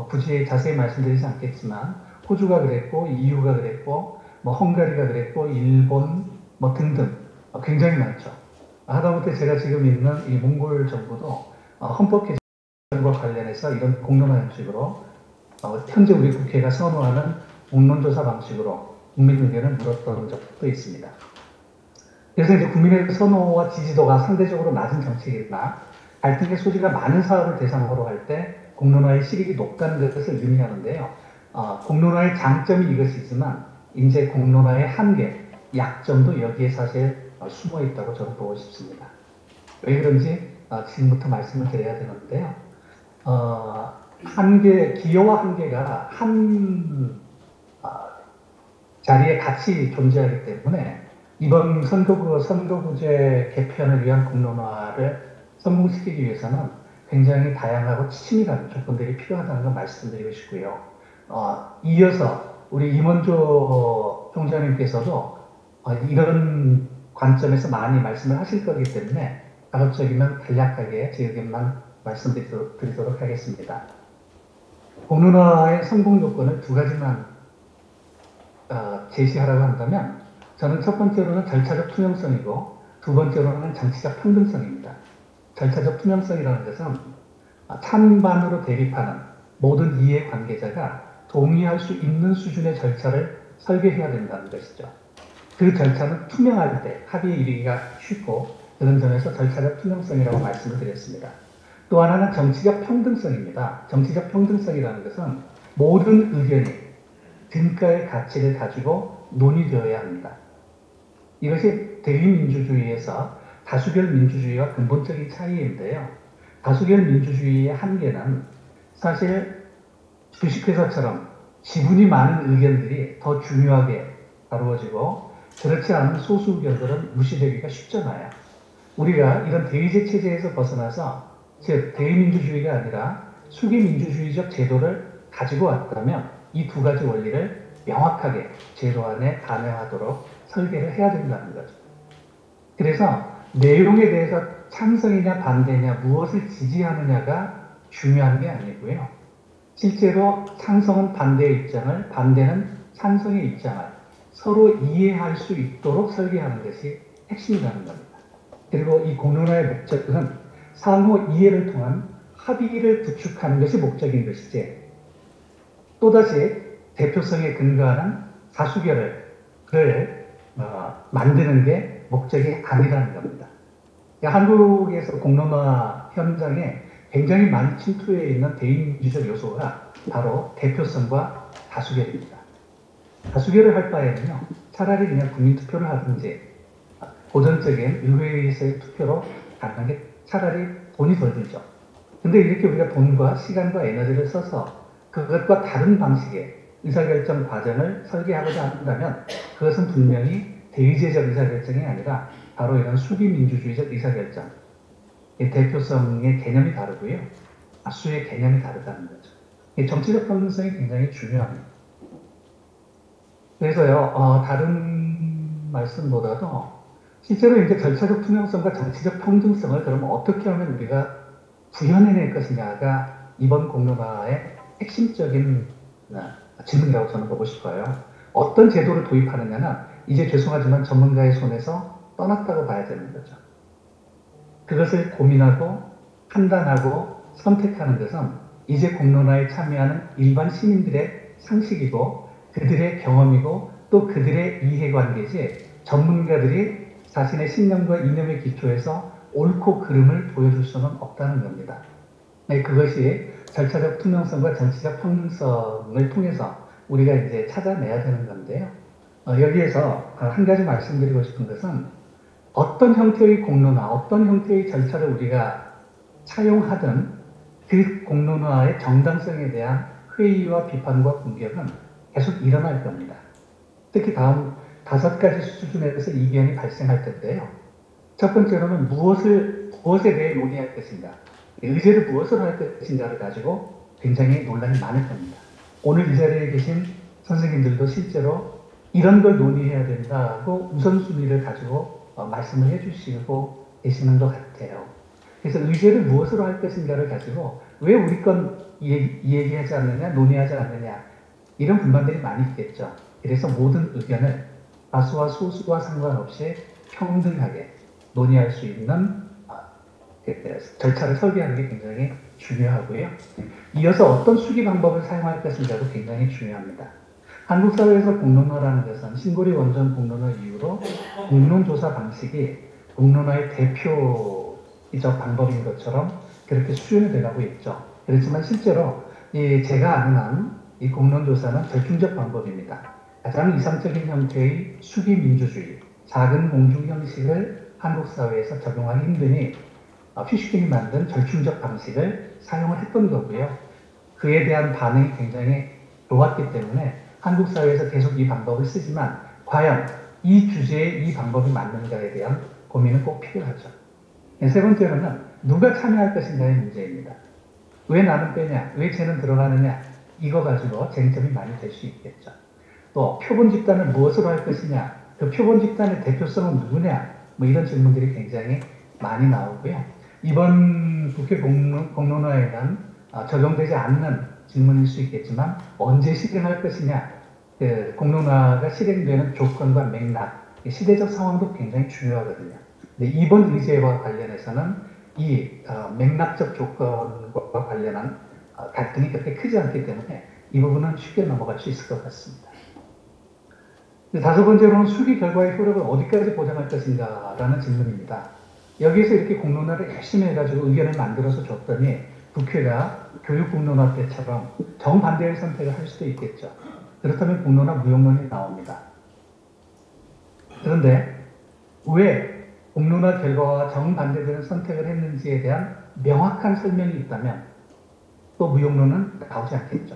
굳이 자세히 말씀드리지 않겠지만 호주가 그랬고 EU가 그랬고 헝가리가 그랬고 일본 등등 굉장히 많죠. 하다못해 제가 지금 있는 이 몽골 정부도 헌법 개정과 관련해서 이런 공론화 형식으로 현재 우리 국회가 선호하는 공론조사 방식으로 국민 의견을 물었던 적도 있습니다. 그래서 이제 국민의 선호와 지지도가 상대적으로 낮은 정책이나 갈등의 소지가 많은 사업을 대상으로 할 때 공론화의 실익이 높다는 것을 의미하는데요. 공론화의 장점이 이것이지만 이제 공론화의 한계, 약점도 여기에 사실 숨어 있다고 저는 보고 싶습니다. 왜 그런지 지금부터 말씀을 드려야 되는데요. 기여와 한계가 한 자리에 같이 존재하기 때문에 이번 선거구제 개편을 위한 공론화를 성공시키기 위해서는 굉장히 다양하고 치밀한 조건들이 필요하다는 걸 말씀드리고 싶고요. 이어서 우리 임원조 총장님께서도 이런 관점에서 많이 말씀을 하실 거기 때문에 가급적이면 간략하게 제 의견만 말씀드리도록 하겠습니다. 공론화의 성공 요건을 두 가지만 제시하라고 한다면 저는 첫 번째로는 절차적 투명성이고 두 번째로는 정치적 평등성입니다. 절차적 투명성이라는 것은 찬반으로 대립하는 모든 이해관계자가 동의할 수 있는 수준의 절차를 설계해야 된다는 것이죠. 그 절차는 투명할 때 합의에 이르기가 쉽고 그런 점에서 절차적 투명성이라고 말씀을 드렸습니다. 또 하나는 정치적 평등성입니다. 정치적 평등성이라는 것은 모든 의견이 등가의 가치를 가지고 논의되어야 합니다. 이것이 대의민주주의에서 다수결 민주주의와 근본적인 차이인데요. 다수결 민주주의의 한계는 사실 주식회사처럼 지분이 많은 의견들이 더 중요하게 다루어지고 그렇지 않은 소수 의견들은 무시되기가 쉽잖아요. 우리가 이런 대의제 체제에서 벗어나서 즉 대의민주주의가 아니라 수기민주주의적 제도를 가지고 왔다면 이 두 가지 원리를 명확하게 제도 안에 반영하도록 설계를 해야 된다는 거죠. 그래서 내용에 대해서 찬성이냐 반대냐 무엇을 지지하느냐가 중요한 게 아니고요. 실제로 찬성은 반대의 입장을, 반대는 찬성의 입장을 서로 이해할 수 있도록 설계하는 것이 핵심이라는 겁니다. 그리고 이 공론화의 목적은 상호 이해를 통한 합의를 구축하는 것이 목적인 것이지 또다시 대표성에 근거하는 다수결을 만드는 게 목적이 아니라는 겁니다. 한국에서 공론화 현장에 굉장히 많이 침투해 있는 대의민주적 요소가 바로 대표성과 다수결입니다. 다수결을 할 바에는요, 차라리 그냥 국민투표를 하든지 고전적인 의회에서의 투표로 가는 게 차라리 돈이 덜 들죠. 근데 이렇게 우리가 돈과 시간과 에너지를 써서 그것과 다른 방식의 의사결정 과정을 설계하고자 한다면 그것은 분명히 대의제적 의사결정이 아니라 바로 이런 수비민주주의적 의사결정, 대표성의 개념이 다르고요. 다수의 개념이 다르다는 거죠. 정치적 평등성이 굉장히 중요합니다. 그래서요, 다른 말씀보다도 실제로 이제 절차적 투명성과 정치적 평등성을 그러면 어떻게 하면 우리가 구현해낼 것이냐가 이번 공론화의 핵심적인 질문이라고 저는 보고 싶어요. 어떤 제도를 도입하느냐는 이제 죄송하지만 전문가의 손에서 떠났다고 봐야 되는 거죠. 그것을 고민하고 판단하고 선택하는 것은 이제 공론화에 참여하는 일반 시민들의 상식이고 그들의 경험이고 또 그들의 이해관계지 전문가들이 자신의 신념과 이념의 기초에서 옳고 그름을 보여줄 수는 없다는 겁니다. 그것이 절차적 투명성과 정치적 평등성을 통해서 우리가 이제 찾아내야 되는 건데요. 여기에서 한 가지 말씀드리고 싶은 것은 어떤 형태의 공론화, 어떤 형태의 절차를 우리가 차용하든 그 공론화의 정당성에 대한 회의와 비판과 공격은 계속 일어날 겁니다. 특히 다음 5가지 수준에서 이견이 발생할 텐데요. 첫 번째로는 무엇에 대해 논의할 것인가, 의제를 무엇으로 할 것인가를 가지고 굉장히 논란이 많을 겁니다. 오늘 이 자리에 계신 선생님들도 실제로 이런 걸 논의해야 된다고 우선순위를 가지고 말씀을 해주시고 계시는 것 같아요. 그래서 의제를 무엇으로 할 것인가를 가지고 왜 우리 건 얘기하지 않느냐, 논의하지 않느냐 이런 불만들이 많이 있겠죠. 그래서 모든 의견을 다수와 소수와 상관없이 평등하게 논의할 수 있는 절차를 설계하는 게 굉장히 중요하고요. 이어서 어떤 수기 방법을 사용할 것인가도 굉장히 중요합니다. 한국 사회에서 공론화라는 것은 신고리 원전 공론화 이후로 공론조사 방식이 공론화의 대표적 방법인 것처럼 그렇게 수준이 돼가고 있죠. 그렇지만 실제로 제가 아는 한 이 공론조사는 절충적 방법입니다. 가장 이상적인 형태의 수기민주주의, 작은 공중 형식을 한국 사회에서 적용하기 힘드니 퓨시킨이 만든 절충적 방식을 사용을 했던 거고요. 그에 대한 반응이 굉장히 좋았기 때문에 한국 사회에서 계속 이 방법을 쓰지만 과연 이 주제에 이 방법이 맞는가에 대한 고민은 꼭 필요하죠. 세 번째로는 누가 참여할 것인가의 문제입니다. 왜 나는 빼냐, 왜 쟤는 들어가느냐 이거 가지고 쟁점이 많이 될 수 있겠죠. 또 표본 집단을 무엇으로 할 것이냐, 그 표본 집단의 대표성은 누구냐 뭐 이런 질문들이 굉장히 많이 나오고요. 이번 국회 공론화에는 적용되지 않는 질문일 수 있겠지만 언제 실행할 것이냐, 공론화가 실행되는 조건과 맥락, 시대적 상황도 굉장히 중요하거든요. 근데 이번 의제와 관련해서는 이 맥락적 조건과 관련한 갈등이 그렇게 크지 않기 때문에 이 부분은 쉽게 넘어갈 수 있을 것 같습니다. 다섯 번째로는 수기 결과의 효력을 어디까지 보장할 것인가라는 질문입니다. 여기에서 이렇게 공론화를 열심히 해가지고 의견을 만들어서 줬더니 국회가 교육공론화 때처럼 정반대의 선택을 할 수도 있겠죠. 그렇다면 공론화 무용론이 나옵니다. 그런데 왜 공론화 결과와 정반대되는 선택을 했는지에 대한 명확한 설명이 있다면 또 무용론은 나오지 않겠죠.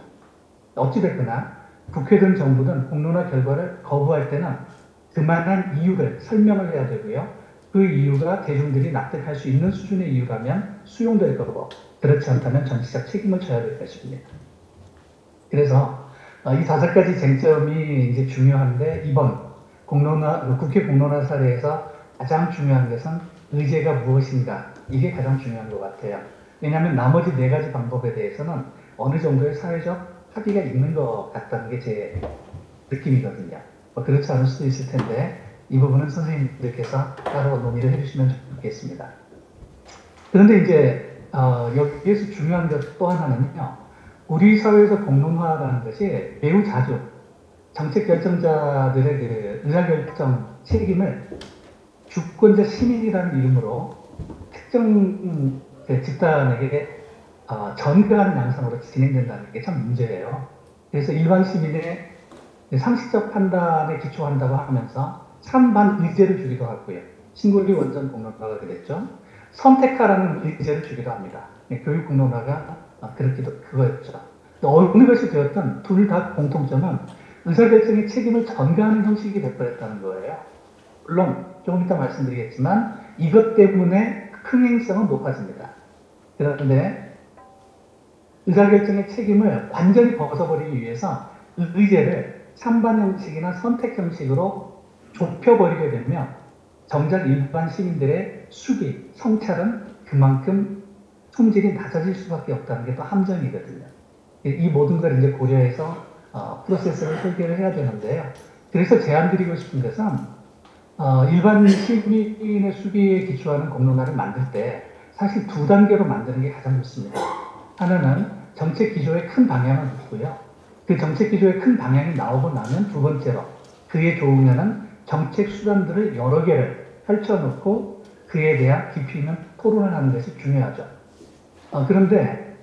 어찌됐거나 국회든 정부든 공론화 결과를 거부할 때는 그만한 이유를 설명을 해야 되고요. 그 이유가 대중들이 납득할 수 있는 수준의 이유라면 수용될 거고 그렇지 않다면 정치적 책임을 져야 될 것입니다. 그래서 이 다섯 가지 쟁점이 이제 중요한데 이번 국회 공론화 사례에서 가장 중요한 것은 의제가 무엇인가 이게 가장 중요한 것 같아요. 왜냐하면 나머지 네 가지 방법에 대해서는 어느 정도의 사회적 합의가 있는 것 같다는 게 제 느낌이거든요. 그렇지 않을 수도 있을 텐데 이 부분은 선생님들께서 따로 논의를 해주시면 좋겠습니다. 그런데 이제 여기에서 중요한 것 또 하나는요. 우리 사회에서 공론화라는 것이 매우 자주 정책 결정자들의 그 의사결정 책임을 주권자 시민이라는 이름으로 특정 집단에게 전가하는 양상으로 진행된다는 게 참 문제예요. 그래서 일반 시민의 상식적 판단에 기초한다고 하면서 찬반 의제를 주기도 하고요. 신고리 원전 공론화가 그랬죠. 선택하라는 의제를 주기도 합니다. 교육 공론화가 그거였죠. 어느 것이 되었든 둘 다 공통점은 의사결정의 책임을 전가하는 형식이 돼버렸다는 거예요. 물론 조금 이따 말씀드리겠지만 이것 때문에 흥행성은 높아집니다. 그런데 의사결정의 책임을 완전히 벗어버리기 위해서 의제를 찬반 형식이나 선택 형식으로 좁혀버리게 되면 정작 일반 시민들의 수기, 성찰은 그만큼 품질이 낮아질 수밖에 없다는 게 또 함정이거든요. 이 모든 걸 이제 고려해서 프로세스를 설계를 해야 되는데요. 그래서 제안드리고 싶은 것은 일반 시민의 수기에 기초하는 공론화를 만들 때 사실 두 단계로 만드는 게 가장 좋습니다. 하나는 정책 기조의 큰 방향은 있고요. 그 정책 기조의 큰 방향이 나오고 나면 두 번째로 그에 좋으면은 정책 수단들을 여러 개를 펼쳐놓고 그에 대한 깊이 있는 토론을 하는 것이 중요하죠. 그런데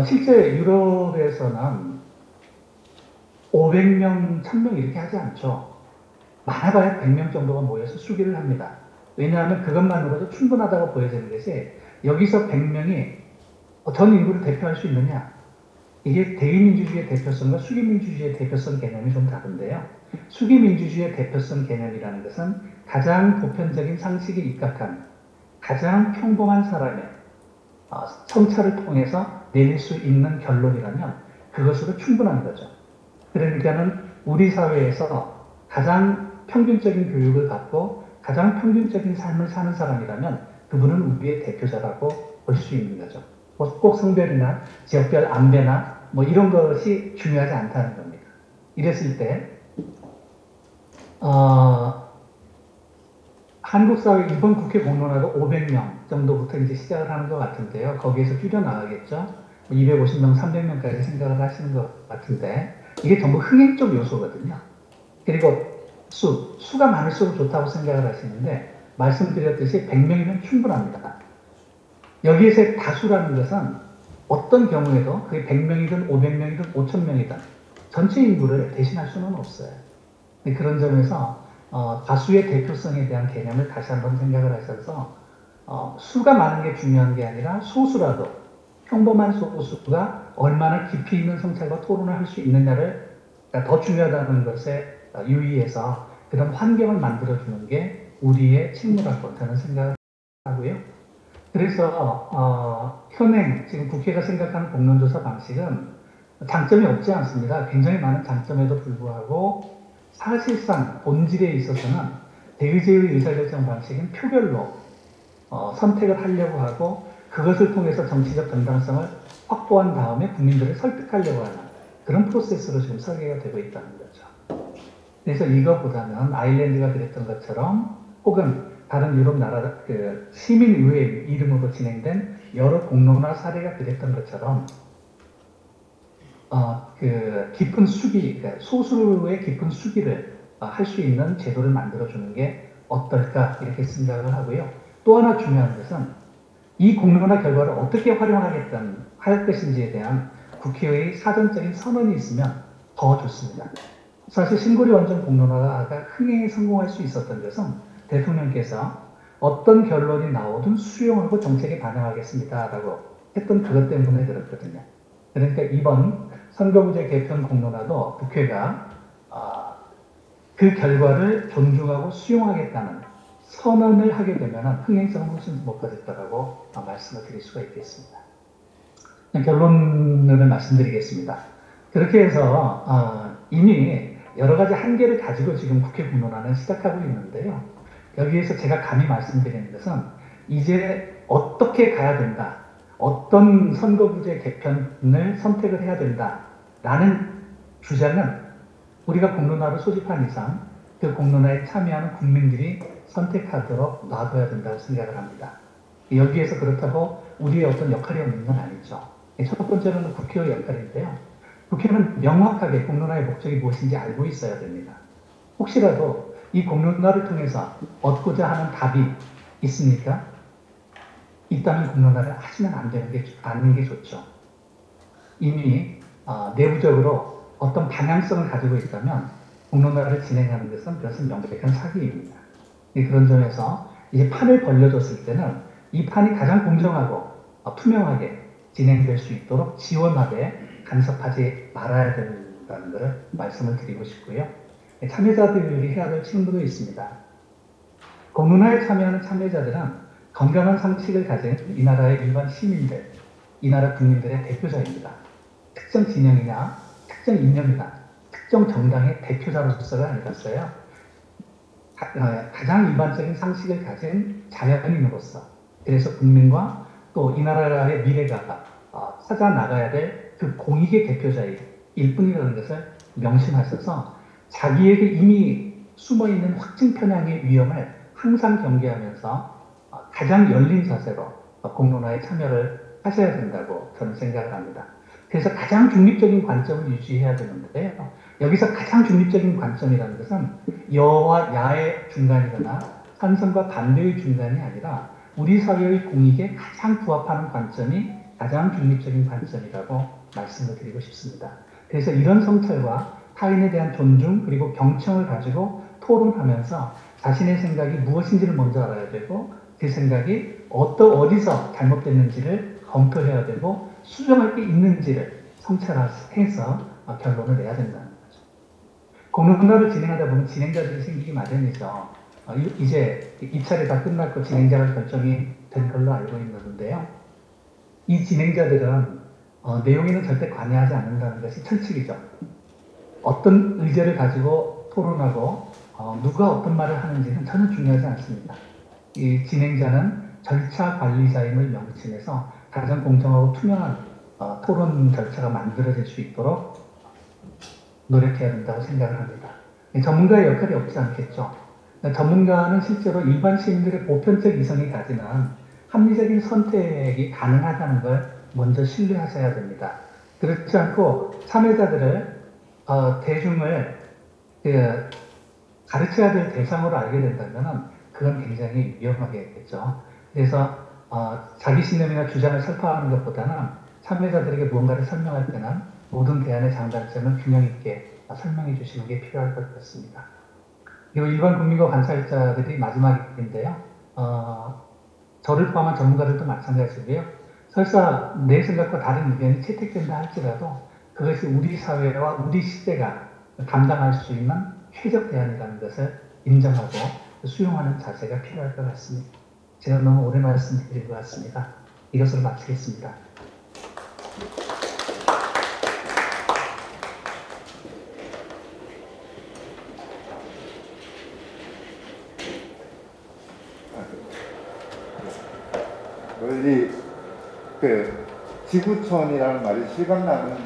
실제 유럽에서는 500명, 1000명 이렇게 하지 않죠. 많아봐야 100명 정도가 모여서 수기를 합니다. 왜냐하면 그것만으로도 충분하다고 보여지는 것이 여기서 100명이 전 인구를 대표할 수 있느냐? 이게 대의민주주의의 대표성과 수기민주주의의 대표성 개념이 좀 다른데요. 수기민주주의의 대표성 개념이라는 것은 가장 보편적인 상식에 입각한 가장 평범한 사람의 성찰을 통해서 내릴 수 있는 결론이라면 그것으로 충분한 거죠. 그러니까는 우리 사회에서 가장 평균적인 교육을 받고 가장 평균적인 삶을 사는 사람이라면 그분은 우리의 대표자라고 볼 수 있는 거죠. 꼭 성별이나 지역별 안배나 뭐 이런 것이 중요하지 않다는 겁니다. 이랬을 때 한국 사회 이번 국회 공론화도 500명 정도부터 이제 시작을 하는 것 같은데요. 거기에서 줄여나가겠죠. 250명, 300명까지 생각을 하시는 것 같은데 이게 전부 흥행적 요소거든요. 그리고 수가 많을수록 좋다고 생각을 하시는데 말씀드렸듯이 100명이면 충분합니다. 여기에서 다수라는 것은 어떤 경우에도 그게 100명이든 500명이든 5000명이든 전체 인구를 대신할 수는 없어요. 그런 점에서 다수의 대표성에 대한 개념을 다시 한번 생각을 하셔서 수가 많은 게 중요한 게 아니라 소수라도 평범한 소수가 얼마나 깊이 있는 성찰과 토론을 할 수 있느냐를 더 중요하다는 것에 유의해서 그런 환경을 만들어주는 게 우리의 책무라고 저는 생각을 하고요. 그래서 현행 지금 국회가 생각하는 공론조사 방식은 장점이 없지 않습니다. 굉장히 많은 장점에도 불구하고 사실상 본질에 있어서는 대의제의 의사결정 방식은 표별로 선택을 하려고 하고 그것을 통해서 정치적 정당성을 확보한 다음에 국민들을 설득하려고 하는 그런 프로세스로 지금 설계가 되고 있다는 거죠. 그래서 이거보다는 아일랜드가 그랬던 것처럼 혹은 다른 유럽 나라 그 시민의회 이름으로 진행된 여러 공론화 사례가 그랬던 것처럼 그 깊은 수기, 그러니까 소수의 깊은 수기를 할 수 있는 제도를 만들어주는 게 어떨까 이렇게 생각을 하고요. 또 하나 중요한 것은 이 공론화 결과를 어떻게 할 것인지에 대한 국회의 사전적인 선언이 있으면 더 좋습니다. 사실 신고리 원전 공론화가 흥행에 성공할 수 있었던 것은 대통령께서 어떤 결론이 나오든 수용하고 정책에 반영하겠습니다라고 했던 그것 때문에 그렇거든요. 그러니까 이번 선거구제 개편 공론화도 국회가 그 결과를 존중하고 수용하겠다는 선언을 하게 되면 흥행성은 훨씬 높아졌다고 말씀을 드릴 수가 있겠습니다. 결론을 말씀드리겠습니다. 그렇게 해서 이미 여러 가지 한계를 가지고 지금 국회 공론화는 시작하고 있는데요. 여기에서 제가 감히 말씀드리는 것은 이제 어떻게 가야 된다, 어떤 선거구제 개편을 선택을 해야 된다라는 주장은 우리가 공론화를 소집한 이상 그 공론화에 참여하는 국민들이 선택하도록 놔둬야 된다고 생각을 합니다. 여기에서 그렇다고 우리의 어떤 역할이 없는 건 아니죠. 첫 번째로는 국회의 역할인데요. 국회는 명확하게 공론화의 목적이 무엇인지 알고 있어야 됩니다. 혹시라도 이 공론화를 통해서 얻고자 하는 답이 있습니까? 있다면 공론화를 하시면 않는 게 좋죠. 이미 내부적으로 어떤 방향성을 가지고 있다면 공론화를 진행하는 것은 그것은 명백한 사기입니다. 그런 점에서 이제 판을 벌려줬을 때는 이 판이 가장 공정하고 투명하게 진행될 수 있도록 지원하되 간섭하지 말아야 된다는 것을 말씀을 드리고 싶고요. 참여자들이 해야 될 책무도 있습니다. 공론화에 참여하는 참여자들은 건강한 상식을 가진 이 나라의 일반 시민들, 이 나라 국민들의 대표자입니다. 특정 진영이나 특정 이념이나 특정 정당의 대표자로서가 아니라서요. 가장 일반적인 상식을 가진 자연인으로서, 그래서 국민과 또 이 나라의 미래가 찾아 나가야 될 그 공익의 대표자일 뿐이라는 것을 명심하셔서 자기에게 이미 숨어있는 확증 편향의 위험을 항상 경계하면서 가장 열린 자세로 공론화에 참여를 하셔야 된다고 저는 생각을 합니다. 그래서 가장 중립적인 관점을 유지해야 되는데요. 여기서 가장 중립적인 관점이라는 것은 여와 야의 중간이거나 찬성과 반대의 중간이 아니라 우리 사회의 공익에 가장 부합하는 관점이 가장 중립적인 관점이라고 말씀을 드리고 싶습니다. 그래서 이런 성찰과 타인에 대한 존중 그리고 경청을 가지고 토론하면서 자신의 생각이 무엇인지를 먼저 알아야 되고 그 생각이 어디서 잘못됐는지를 검토해야 되고 수정할 게 있는지를 성찰해서 결론을 내야 된다는 거죠. 공론화를 진행하다 보면 진행자들이 생기기 마련이죠. 이제 입찰이 다 끝났고 진행자가 결정이 된 걸로 알고 있는데요. 이 진행자들은 내용에는 절대 관여하지 않는다는 것이 철칙이죠. 어떤 의제를 가지고 토론하고 누가 어떤 말을 하는지는 전혀 중요하지 않습니다. 이 진행자는 절차 관리자임을 명심해서 가장 공정하고 투명한 토론 절차가 만들어질 수 있도록 노력해야 된다고 생각을 합니다. 전문가의 역할이 없지 않겠죠. 전문가는 실제로 일반 시민들의 보편적 이성이 가지는 합리적인 선택이 가능하다는 걸 먼저 신뢰하셔야 됩니다. 그렇지 않고 참여자들을 대중을 가르쳐야 될 대상으로 알게 된다면 그건 굉장히 위험하겠죠. 그래서 자기 신념이나 주장을 설파하는 것보다는 참여자들에게 무언가를 설명할 때는 모든 대안의 장단점을 균형 있게 설명해 주시는 게 필요할 것 같습니다. 그리고 일반 국민과 관찰자들이 마지막인데요. 저를 포함한 전문가들도 마찬가지고요. 설사 내 생각과 다른 의견이 채택된다 할지라도 그것이 우리 사회와 우리 시대가 감당할 수 있는 최적 대안이라는 것을 인정하고 수용하는 자세가 필요할 것 같습니다. 제가 너무 오래 말씀드린 것 같습니다. 이것으로 마치겠습니다. 멀리 지구촌이라는 말이 실감나는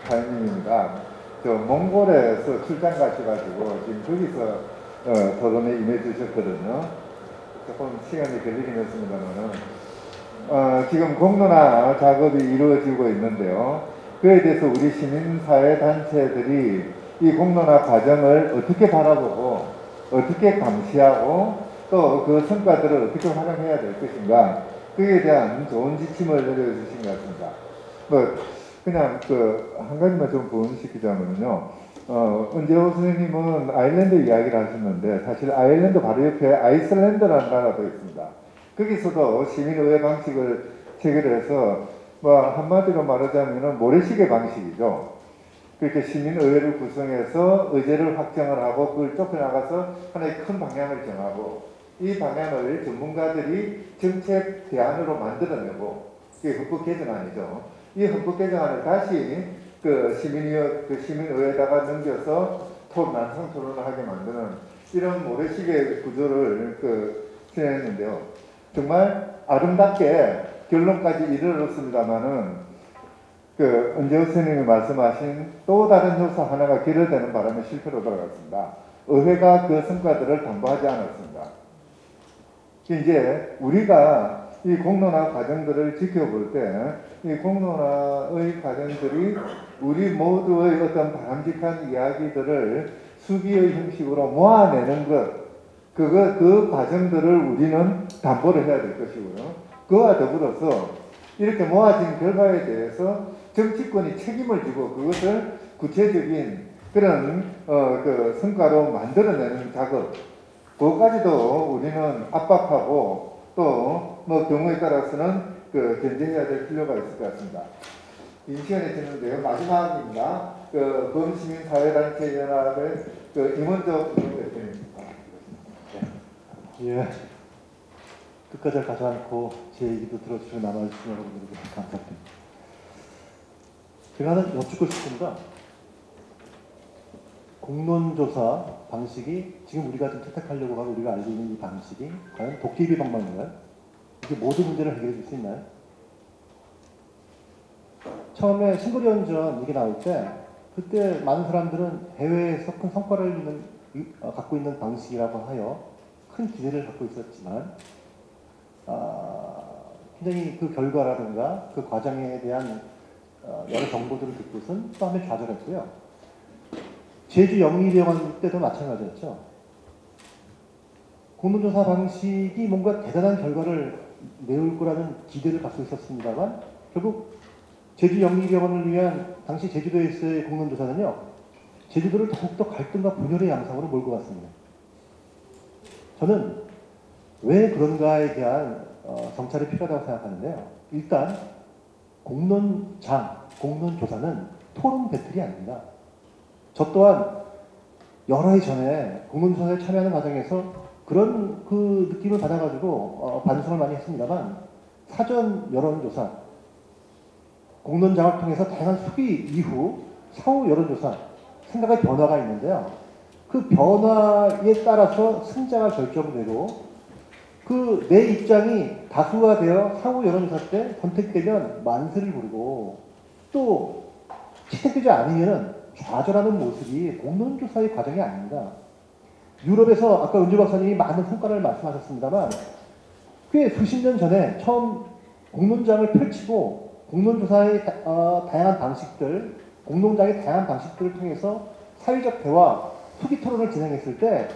타이밍입니다. 저 몽골에서 출장 가셔가지고 지금 거기서 토론에 임해 주셨거든요. 조금 시간이 걸리긴 했습니다만은 지금 공론화 작업이 이루어지고 있는데요. 그에 대해서 우리 시민사회단체들이 이 공론화 과정을 어떻게 바라보고 어떻게 감시하고 또 그 성과들을 어떻게 활용해야 될 것인가, 그에 대한 좋은 지침을 내려주신 것 같습니다. 뭐 그냥 한 가지만 좀 부언시키자면요. 은재호 선생님은 아일랜드 이야기를 하셨는데, 사실 아일랜드 바로 옆에 아이슬란드라는 나라도 있습니다. 거기서도 시민의회 방식을 체결해서 뭐 한마디로 말하자면 모래시계 방식이죠. 그렇게 시민의회를 구성해서 의제를 확정을 하고 그걸 좁혀나가서 하나의 큰 방향을 정하고, 이 방향을 전문가들이 정책 대안으로 만들어내고, 이게 헌법 개정안이죠. 이 헌법 개정안을 다시 시민의회에다가 넘겨서 난상 토론을 하게 만드는 이런 모래시계 구조를 진행했는데요. 정말 아름답게 결론까지 이르렀습니다만은 은재호 선생님이 말씀하신 또 다른 요소 하나가 결여되는 바람에 실패로 돌아갔습니다. 의회가 그 성과들을 담보하지 않았습니다. 이제 우리가 이 공론화 과정들을 지켜볼 때, 이 공론화의 과정들이 우리 모두의 어떤 바람직한 이야기들을 수기의 형식으로 모아내는 것, 그 과정들을 우리는 담보를 해야 될 것이고요. 그와 더불어서 이렇게 모아진 결과에 대해서 정치권이 책임을 지고 그것을 구체적인 그런 성과로 만들어내는 작업, 그것까지도 우리는 압박하고 또 경우에 따라서는 견제해야 될 필요가 있을 것 같습니다. 이 시간이 됐는데요. 마지막입니다. 범시민사회단체연합의 임원석 대표님입니다. 예. 끝까지 가지 않고 제 얘기도 들어주시고 남아주신 여러분들에게 감사드립니다. 제가 하나 여쭙고 싶습니다. 공론조사 방식이 지금 우리가 좀 채택하려고 하고 우리가 알고 있는 이 방식이 과연 도깨비 방망인가요? 이게 모든 문제를 해결해 줄 수 있나요? 처음에 신고리언전 이게 나올 때 그때 많은 사람들은 해외에서 큰 성과를 갖고 있는 방식이라고 하여 큰 기대를 갖고 있었지만 굉장히 그 결과라든가 그 과정에 대한 여러 정보들을 듣고선 처음에 좌절했고요. 제주 영리병원 때도 마찬가지였죠. 공론조사 방식이 뭔가 대단한 결과를 내올 거라는 기대를 갖고 있었습니다만 결국 제주 영리병원을 위한 당시 제주도에서의 공론조사는요, 제주도를 더욱더 갈등과 분열의 양상으로 몰고 갔습니다. 저는 왜 그런가에 대한 정찰이 필요하다고 생각하는데요. 일단 공론조사는 토론 배틀이 아닙니다. 저 또한 여러 해 전에 공론조사에 참여하는 과정에서 그런 그 느낌을 받아가지고 반성을 많이 했습니다만, 사전 여론조사, 공론장을 통해서 다양한 수기 이후 사후 여론조사, 생각의 변화가 있는데요. 그 변화에 따라서 승자가 결정되고 내 입장이 다수가 되어 사후 여론조사 때 선택되면 만세를 부르고 또 채택되지 않으면 좌절하는 모습이 공론조사의 과정이 아닙니다. 유럽에서 아까 은주 박사님이 많은 성과를 말씀하셨습니다만 꽤 수십 년 전에 처음 공론장을 펼치고 공론조사의 다양한 방식들, 공론장의 다양한 방식들을 통해서 사회적 대화, 수기 토론을 진행했을 때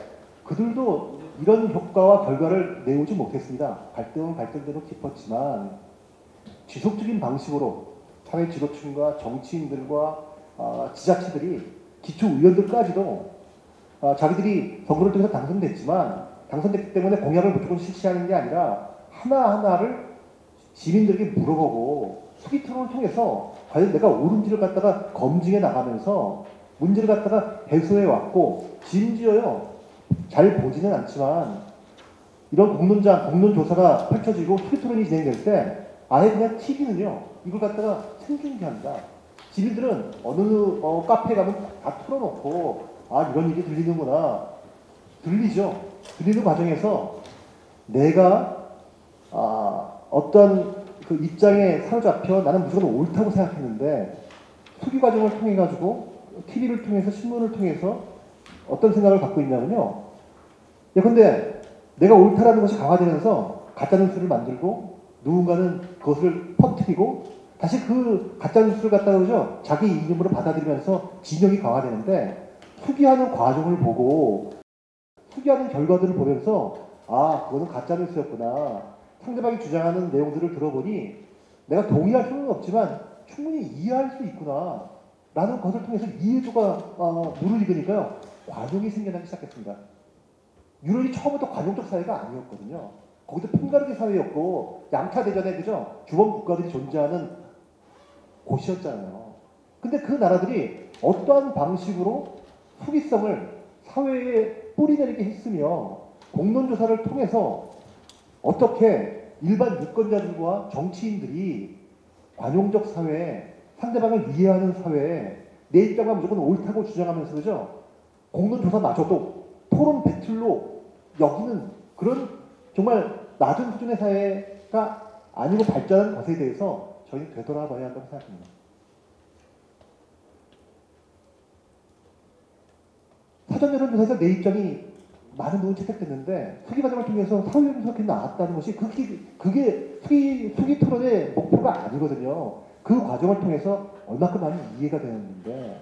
그들도 이런 효과와 결과를 내오지 못했습니다. 갈등은 갈등대로 깊었지만 지속적인 방식으로 사회 지도층과 정치인들과 지자체들이 기초의원들까지도 자기들이 선거를 통해서 당선됐지만 당선됐기 때문에 공약을 무조건 실시하는 게 아니라 하나하나를 시민들에게 물어보고 수기 토론을 통해서 과연 내가 옳은지를 갖다가 검증해 나가면서 문제를 갖다가 해소해 왔고, 심지어요 잘 보지는 않지만 이런 공론조사가 펼쳐지고 수기 토론이 진행될 때 아예 그냥 TV는요 이걸 갖다가 생중계합니다. 시민들은 어느 카페에 가면 다 틀어놓고 이런 얘기 들리는구나. 들리죠. 들리는 과정에서 내가 어떤 그 입장에 사로잡혀 나는 무조건 옳다고 생각했는데 수기 과정을 통해 가지고 TV를 통해서 신문을 통해서 어떤 생각을 갖고 있냐면요. 근데 내가 옳다라는 것이 강화되면서 가짜뉴스를 만들고 누군가는 그것을 퍼뜨리고 다시 그 가짜뉴스를 갖다가 그죠? 자기 이념으로 받아들이면서 진영이 강화되는데 투기하는 과정을 보고 투기하는 결과들을 보면서 아 그거는 가짜뉴스였구나. 상대방이 주장하는 내용들을 들어보니 내가 동의할 수는 없지만 충분히 이해할 수 있구나 라는 것을 통해서 이해도가 물을 익으니까요. 관용이 생겨나기 시작했습니다. 유럽이 처음부터 관용적 사회가 아니었거든요. 거기도 편가르기 사회였고 양타대전에 그죠? 주범 국가들이 존재하는 곳이었잖아요. 근데 그 나라들이 어떠한 방식으로 후기성을 사회에 뿌리내리게 했으며 공론조사를 통해서 어떻게 일반 유권자들과 정치인들이 관용적 사회에 상대방을 이해하는 사회에 내 입장만 무조건 옳다고 주장하면서 그죠? 공론조사마저도 토론 배틀로 여기는 그런 정말 낮은 수준의 사회가 아니고 발전한 것에 대해서 저희는 되돌아봐야 한다고 생각합니다. 사전 여론조사에서 내 입장이 많은 부분 채택됐는데 수기 과정을 통해서 사후여론조사가 나왔다는 것이 그게 수기 토론의 목표가 아니거든요. 그 과정을 통해서 얼마큼 많이 이해가 되었는데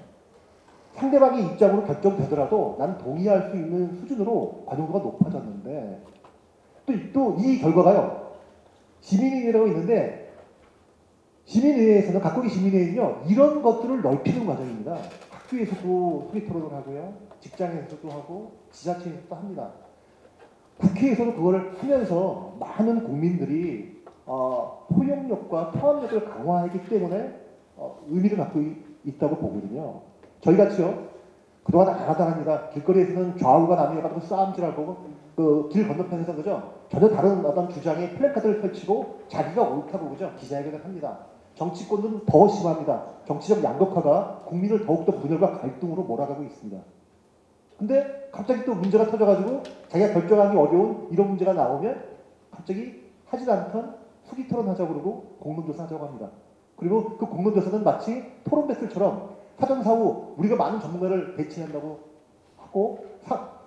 상대방의 입장으로 결정되더라도 난 동의할 수 있는 수준으로 관용도가 높아졌는데 또 이 결과가요. 시민의회라고 있는데 시민의회에서는 각국의 시민회의는요. 이런 것들을 넓히는 과정입니다. 학교에서도 수기 토론을 하고요. 직장에서도 하고 지자체에서도 합니다. 국회에서도 그거를 하면서 많은 국민들이 포용력과 포함력을 강화하기 때문에 의미를 갖고 있다고 보거든요. 저희같이요. 그동안 알아다닙니다. 길거리에서는 좌우가 나뉘어가지고 싸움질하고 길 건너편에서 그죠? 전혀 다른 어떤 주장의 플래카드를 펼치고 자기가 옳다고 그죠? 기자회견을 합니다. 정치권은 더 심합니다. 정치적 양극화가 국민을 더욱더 분열과 갈등으로 몰아가고 있습니다. 근데 갑자기 또 문제가 터져가지고 자기가 결정하기 어려운 이런 문제가 나오면 갑자기 하지 않던 수기 토론하자고 그러고 공론조사 하자고 합니다. 그리고 그 공론조사는 마치 토론 배틀처럼 사전사후 우리가 많은 전문가를 배치한다고 하고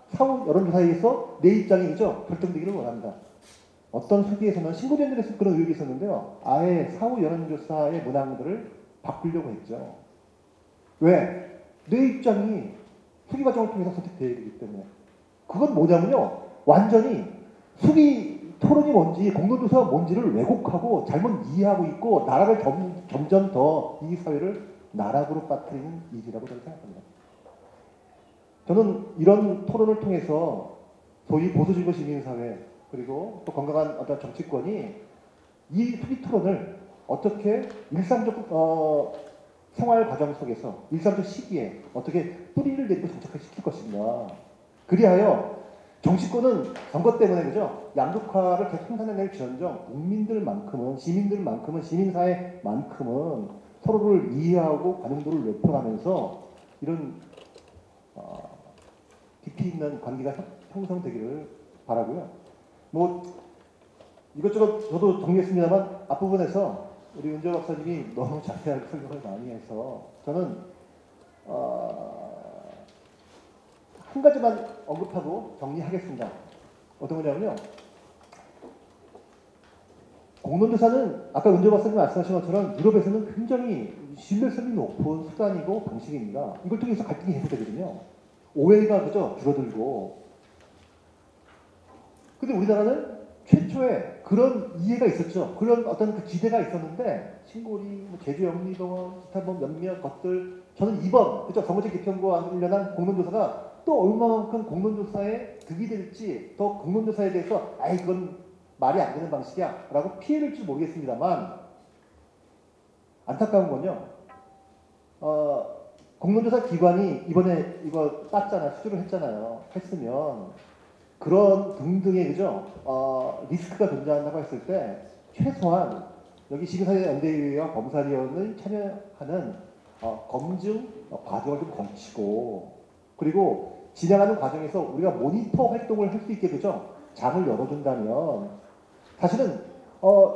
사후 여론조사에서 내 입장이 그죠? 결정되기를 원합니다. 어떤 수기에서는 신고전들에서 그런 의혹이 있었는데요. 아예 사후 여론조사의 문항들을 바꾸려고 했죠. 왜? 내 입장이 수기 과정을 통해서 선택되어야 되기 때문에. 그건 뭐냐면요. 완전히 수기 토론이 뭔지 공론조사가 뭔지를 왜곡하고 잘못 이해하고 있고 나라를 점점 더 이 사회를 나락으로 빠뜨리는 일이라고 저는 생각합니다. 저는 이런 토론을 통해서 소위 보수진보 시민사회 그리고 또 건강한 어떤 정치권이 이 수기 토론을 어떻게 일상적 생활 과정 속에서 일상적 시기에 어떻게 뿌리를 내리고 정착시킬 것인가. 그리하여 정치권은 선거 때문에 그죠? 양극화를 계속 생산해낼지언정 국민들만큼은 시민들만큼은 시민사회만큼은 서로를 이해하고 관용도를 높여가면서 이런 깊이 있는 관계가 형성되기를 바라고요. 뭐 이것저것 저도 정리했습니다만 앞부분에서 우리 은재 박사님이 너무 자세하게 설명을 많이 해서 저는 한 가지만 언급하고 정리하겠습니다. 어떤 거냐면요. 공론조사는 아까 은재 박사님 말씀하신 것처럼 유럽에서는 굉장히 신뢰성이 높은 수단이고 방식입니다. 이걸 통해서 갈등이 해소되거든요. 오해가 그죠? 줄어들고. 근데 우리나라는 최초에 그런 이해가 있었죠. 그런 어떤 그 기대가 있었는데 신고리, 뭐 제주 영리동원, 기타 뭐 몇몇 것들 저는 이번 그죠? 선거제 개편과 관련한 공론조사가 또 얼마만큼 공론조사에 득이 될지 더 공론조사에 대해서 아이 그건 말이 안 되는 방식이야 라고 피해를지 모르겠습니다만 안타까운 건요. 공론조사 기관이 이번에 이거 땄잖아 수주를 했잖아요. 했으면 그런 등등의 그죠? 리스크가 존재한다고 했을 때 최소한 여기 시민사회연대위와 검사위원을 참여하는 검증 과정을 좀 거치고 그리고 진행하는 과정에서 우리가 모니터 활동을 할 수 있게 그죠? 장을 열어준다면 사실은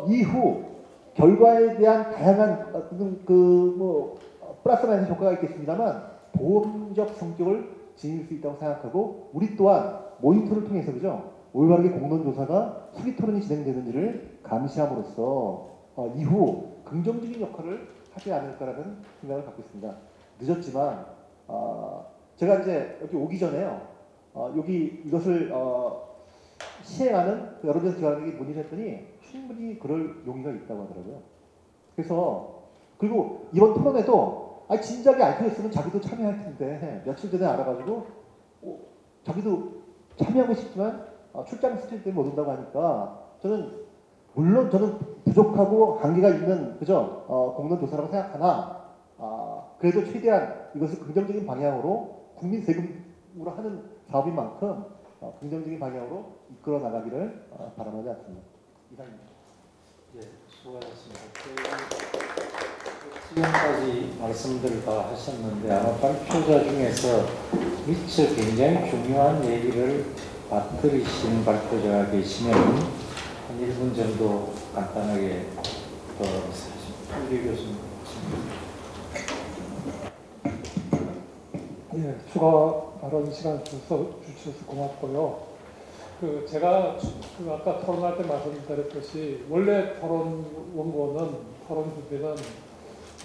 이후 결과에 대한 다양한 플러스 마이너스 효과가 있겠습니다만 보험적 성격을 지닐 수 있다고 생각하고 우리 또한 모니터를 통해서 그죠? 올바르게 공론조사가 수기 토론이 진행되는지를 감시함으로써 이후 긍정적인 역할을 하지 않을까라는 생각을 갖고 있습니다. 늦었지만 제가 이제 여기 오기 전에요. 여기 이것을 시행하는 그 여러 데서 기관에게 문의를 했더니 충분히 그럴 용의가 있다고 하더라고요. 그래서 그리고 이번 토론에도 진작에 알려줬으면 자기도 참여할 텐데 며칠 전에 알아가지고 자기도 참여하고 싶지만 출장 스케줄 때문에 못 온다고 하니까 물론 저는 부족하고 한계가 있는 공론조사라고 생각하나 그래도 최대한 이것을 긍정적인 방향으로 국민 세금으로 하는 사업인 만큼 긍정적인 방향으로 이끌어 나가기를 바라마지 않습니다. 이상입니다. 네, 수고하셨습니다. 지금까지 말씀들을 다 하셨는데 아마 발표자 중에서 미처 굉장히 중요한 얘기를 받들으신 발표자가 계시면 한 1분 정도 간단하게 우리 교수님. 예, 추가 발언 시간 주셔서 고맙고요. 제가 아까 토론할 때 말씀드렸듯이 원래 토론 원고는 토론 주제는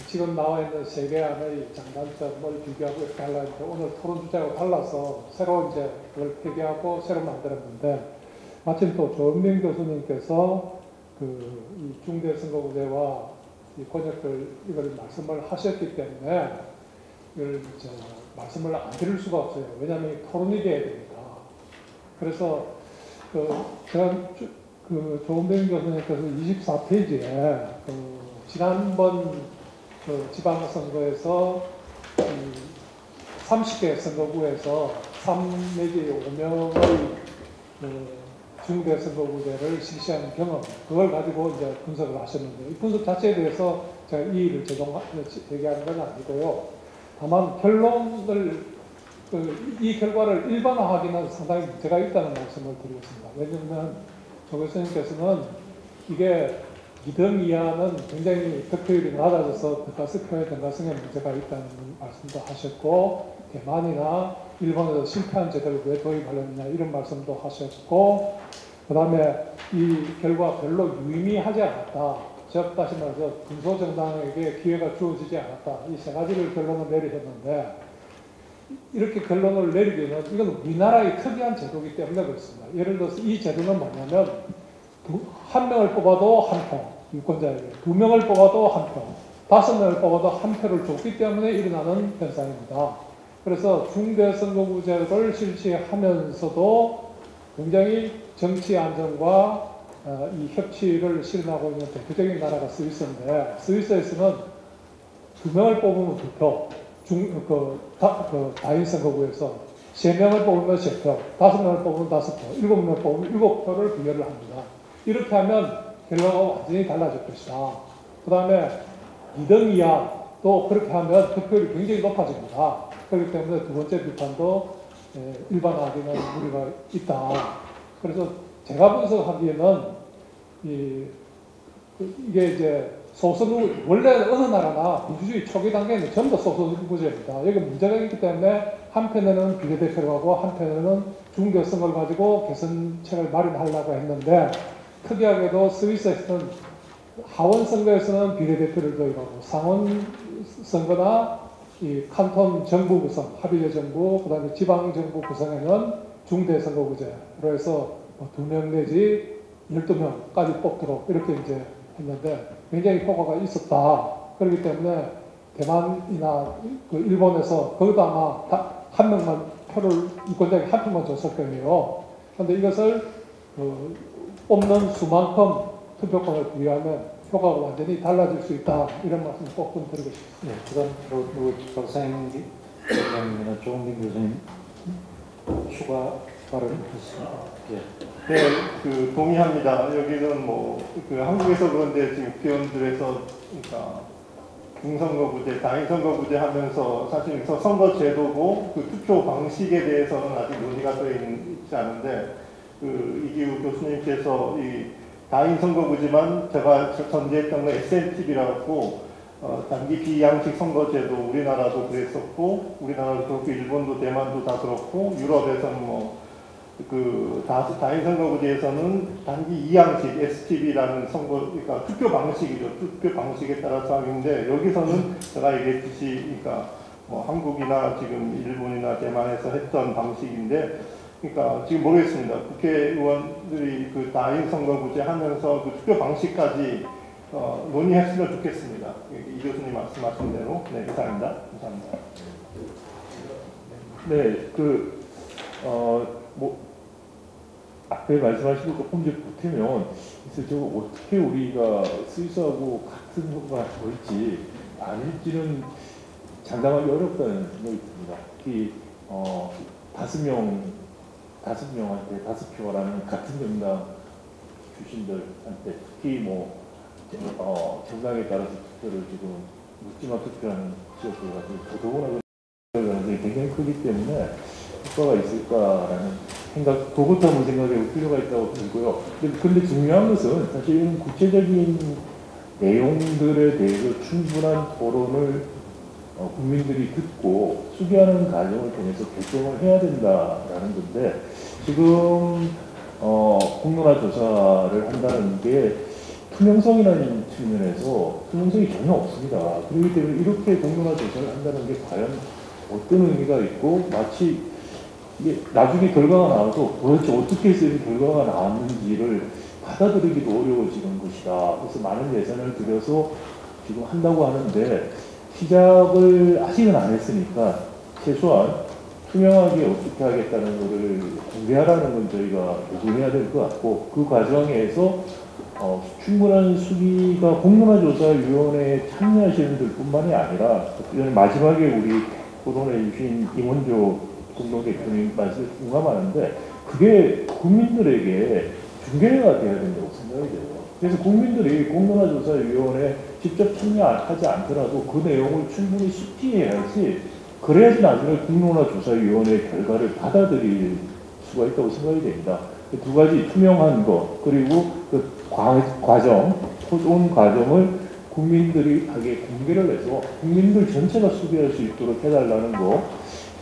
지금 나와 있는 세 개 안의 장단점을 비교하고 이렇게 하려 했는데 오늘 토론 주제하고 달라서 새로 이제 그걸 폐기하고 새로 만들었는데 마침 또 조은민 교수님께서 이 중대선거구제와 이 권역들 이걸 말씀을 하셨기 때문에 이걸 이제 말씀을 안 드릴 수가 없어요. 왜냐하면 토론이 돼야 되니까. 그래서 제가 조은민 교수님께서 24페이지에 지난번 지방선거에서 30개 선거구에서 3 내지 5명의 중대선거구제를 실시한 경험, 그걸 가지고 이제 분석을 하셨는데, 이 분석 자체에 대해서 제가 이의를 제기하는 건 아니고요. 다만 결론을, 이 결과를 일반화하기는 상당히 문제가 있다는 말씀을 드리겠습니다. 왜냐하면 조 교수님께서는 이게 2등 이하는 굉장히 득표율이 낮아져서 득가스표의 등가성에 문제가 있다는 말씀도 하셨고, 대만이나 일본에서 실패한 제도를 왜 도입하려느냐 이런 말씀도 하셨고, 그 다음에 이 결과 별로 유의미하지 않았다. 즉 다시 말해서 중소정당에게 기회가 주어지지 않았다. 이 세 가지를 결론을 내리셨는데, 이렇게 결론을 내리기는 이건 우리나라의 특이한 제도이기 때문에 그렇습니다. 예를 들어서 이 제도는 뭐냐면 한 명을 뽑아도 한 표, 유권자에게 2명을 뽑아도 한 표, 5명을 뽑아도 한 표를 줬기 때문에 일어나는 현상입니다. 그래서 중대선거구제를 실시하면서도 굉장히 정치 안정과 이 협치를 실현하고 있는 대표적인 나라가 스위스인데, 스위스에서는 2명을 뽑으면 2표, 다인 선거구에서 3명을 뽑으면 3표, 5명을 뽑으면 5표, 7명을 뽑으면 7표를 부여를 합니다. 이렇게 하면 결과가 완전히 달라질 것이다. 그 다음에 2등 이하도 그렇게 하면 득표율이 굉장히 높아집니다. 그렇기 때문에 두 번째 비판도 일반화하기는 무리가 있다. 그래서 제가 분석하기에는 이게 이제 소선구, 원래 어느 나라나 민주주의 초기 단계는 전부 소선구제입니다. 여기 문제가 있기 때문에 한편에는 비례대표를 하고 한편에는 중대선거를 가지고 개선책을 마련하려고 했는데, 특이하게도 스위스에서는 하원 선거에서는 비례대표를 도입하고 상원 선거나 이 칸톤 정부 구성, 합의제 정부, 그 다음에 지방 정부 구성에는 중대선거구제로 해서 2명 내지 12명까지 뽑도록 이렇게 이제 했는데 굉장히 효과가 있었다. 그렇기 때문에 대만이나 일본에서 거기도 아마 한 명만 표를 유권자에게 한 표만 줬을 거예요. 그런데 이것을 뽑는 수만큼 투표권을 부여하면 효과가 완전히 달라질 수 있다. 이런 말씀 꼭 좀 드리고 싶습니다. 네, 그럼 박사님, 조은민 교수님 추가 발언하시죠. 네, 동의합니다. 여기는 한국에서 그런데 지금 국회의원들에서 그러니까 중선거구제, 다인선거구제 하면서 사실 선거제도고 투표 방식에 대해서는 아직 논의가 되어 있지 않은데, 이기우 교수님께서 이 다인선거구지만 제가 전제했던 건 SNTB라고 단기 비양식 선거제도, 우리나라도 그랬었고, 우리나라도 그렇고, 일본도 대만도 다 그렇고, 유럽에서는 그 다인 선거구제에서는 단기 2양식 STB라는 선거, 그러니까 투표 방식이죠. 투표 방식에 따라서 하는데 여기서는 제가 얘기했듯이, 그러니까 뭐 한국이나 지금 일본이나 대만에서 했던 방식인데, 그러니까 지금 모르겠습니다. 국회의원들이 그 다인 선거구제 하면서 그 투표 방식까지 논의했으면 좋겠습니다. 이 교수님 말씀하신 대로. 네, 이상입니다. 감사합니다. 네, 앞에 말씀하신 거 조금 이제 보태면, 그래서 저 어떻게 우리가 스위스하고 같은 효과가 될지 아닐지는 장담하기 어렵다는 생각이 듭니다. 특히, 5명한테 5표라는 같은 정당 출신들한테 특히 정당에 따라서 투표를 지금 묻지마 투표하는 지역들 같은 더더구나 그런 가능성이 굉장히 크기 때문에 효과가 있을까라는 생각, 그것도 한번 생각해볼 필요가 있다고 들고요. 근데 중요한 것은 사실 이런 구체적인 내용들에 대해서 충분한 토론을 국민들이 듣고 수기하는 과정을 통해서 결정을 해야 된다라는 건데, 지금 공론화 조사를 한다는 게 투명성이라는 측면에서 투명성이 전혀 없습니다. 그렇기 때문에 이렇게 공론화 조사를 한다는 게 과연 어떤 의미가 있고, 마치 이게 나중에 결과가 나와도 도대체 어떻게 해서 이 결과가 나왔는지를 받아들이기도 어려워지는 것이다. 그래서 많은 예산을 들여서 지금 한다고 하는데 시작을 아직은 안 했으니까 최소한 투명하게 어떻게 하겠다는 것을 공개하라는 건 저희가 요구해야 될 것 같고, 그 과정에서 충분한 수기가 공론화조사위원회에 참여하시는 분들 뿐만이 아니라 마지막에 우리 토론해 주신 임원조 공동대표님 말씀에 공감하는데, 그게 국민들에게 중계가 돼야 된다고 생각이 돼요. 그래서 국민들이 공론화조사위원회에 직접 참여하지 않더라도 그 내용을 충분히 숙지해야지, 그래야지 나중에 공론화조사위원회 결과를 받아들일 수가 있다고 생각이 됩니다. 두 가지, 투명한 것, 그리고 그 과정, 토론 과정을 국민들이 하게 공개를 해서 국민들 전체가 수비할 수 있도록 해달라는 거,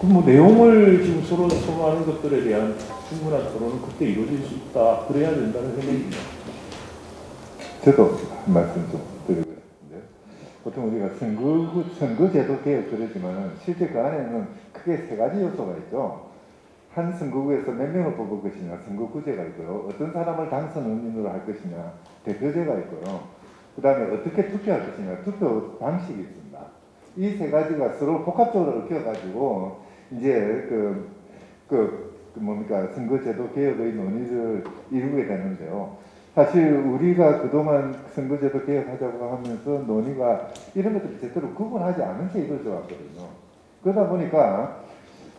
그 내용을 지금 서로 소모하는 것들에 대한 충분한 토론은 그때 이루어질 수 있다, 그래야 된다는 생각입니다. 저도 한 말씀 좀 드리고 싶은데요. 보통 우리가 선거제도 개혁 그러지만 실제 그 안에는 크게 3가지 요소가 있죠. 한 선거구에서 몇 명을 뽑을 것이냐, 선거구제가 있고요. 어떤 사람을 당선 의원으로 할 것이냐, 대표제가 있고요. 그 다음에 어떻게 투표할 것이냐, 투표 방식이 있습니다. 이 3가지가 서로 복합적으로 얽혀가지고 이제 선거제도 개혁의 논의를 이루게 되는데요. 사실 우리가 그동안 선거제도 개혁하자고 하면서 논의가 이런 것들을 제대로 구분하지 않은 채 이루어져 왔거든요. 그러다 보니까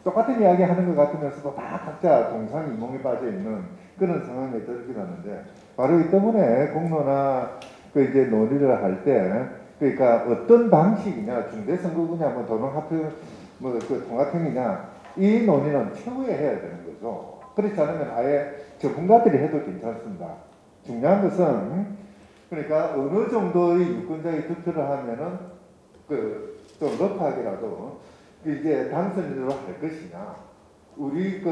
똑같은 이야기 하는 것 같으면서도 다 각자 동상이몽에 빠져 있는 그런 상황에 떨어지는데, 바로 이 때문에 공론화 이제 논의를 할 때, 그러니까 어떤 방식이냐, 중대선거구냐, 도농합표, 통합형이냐, 이 논의는 최후에 해야 되는 거죠. 그렇지 않으면 아예 전문가들이 해도 괜찮습니다. 중요한 것은, 그러니까 어느 정도의 유권자의 투표를 하면은 좀 러프하게라도 이제 당선인으로 할 것이냐, 우리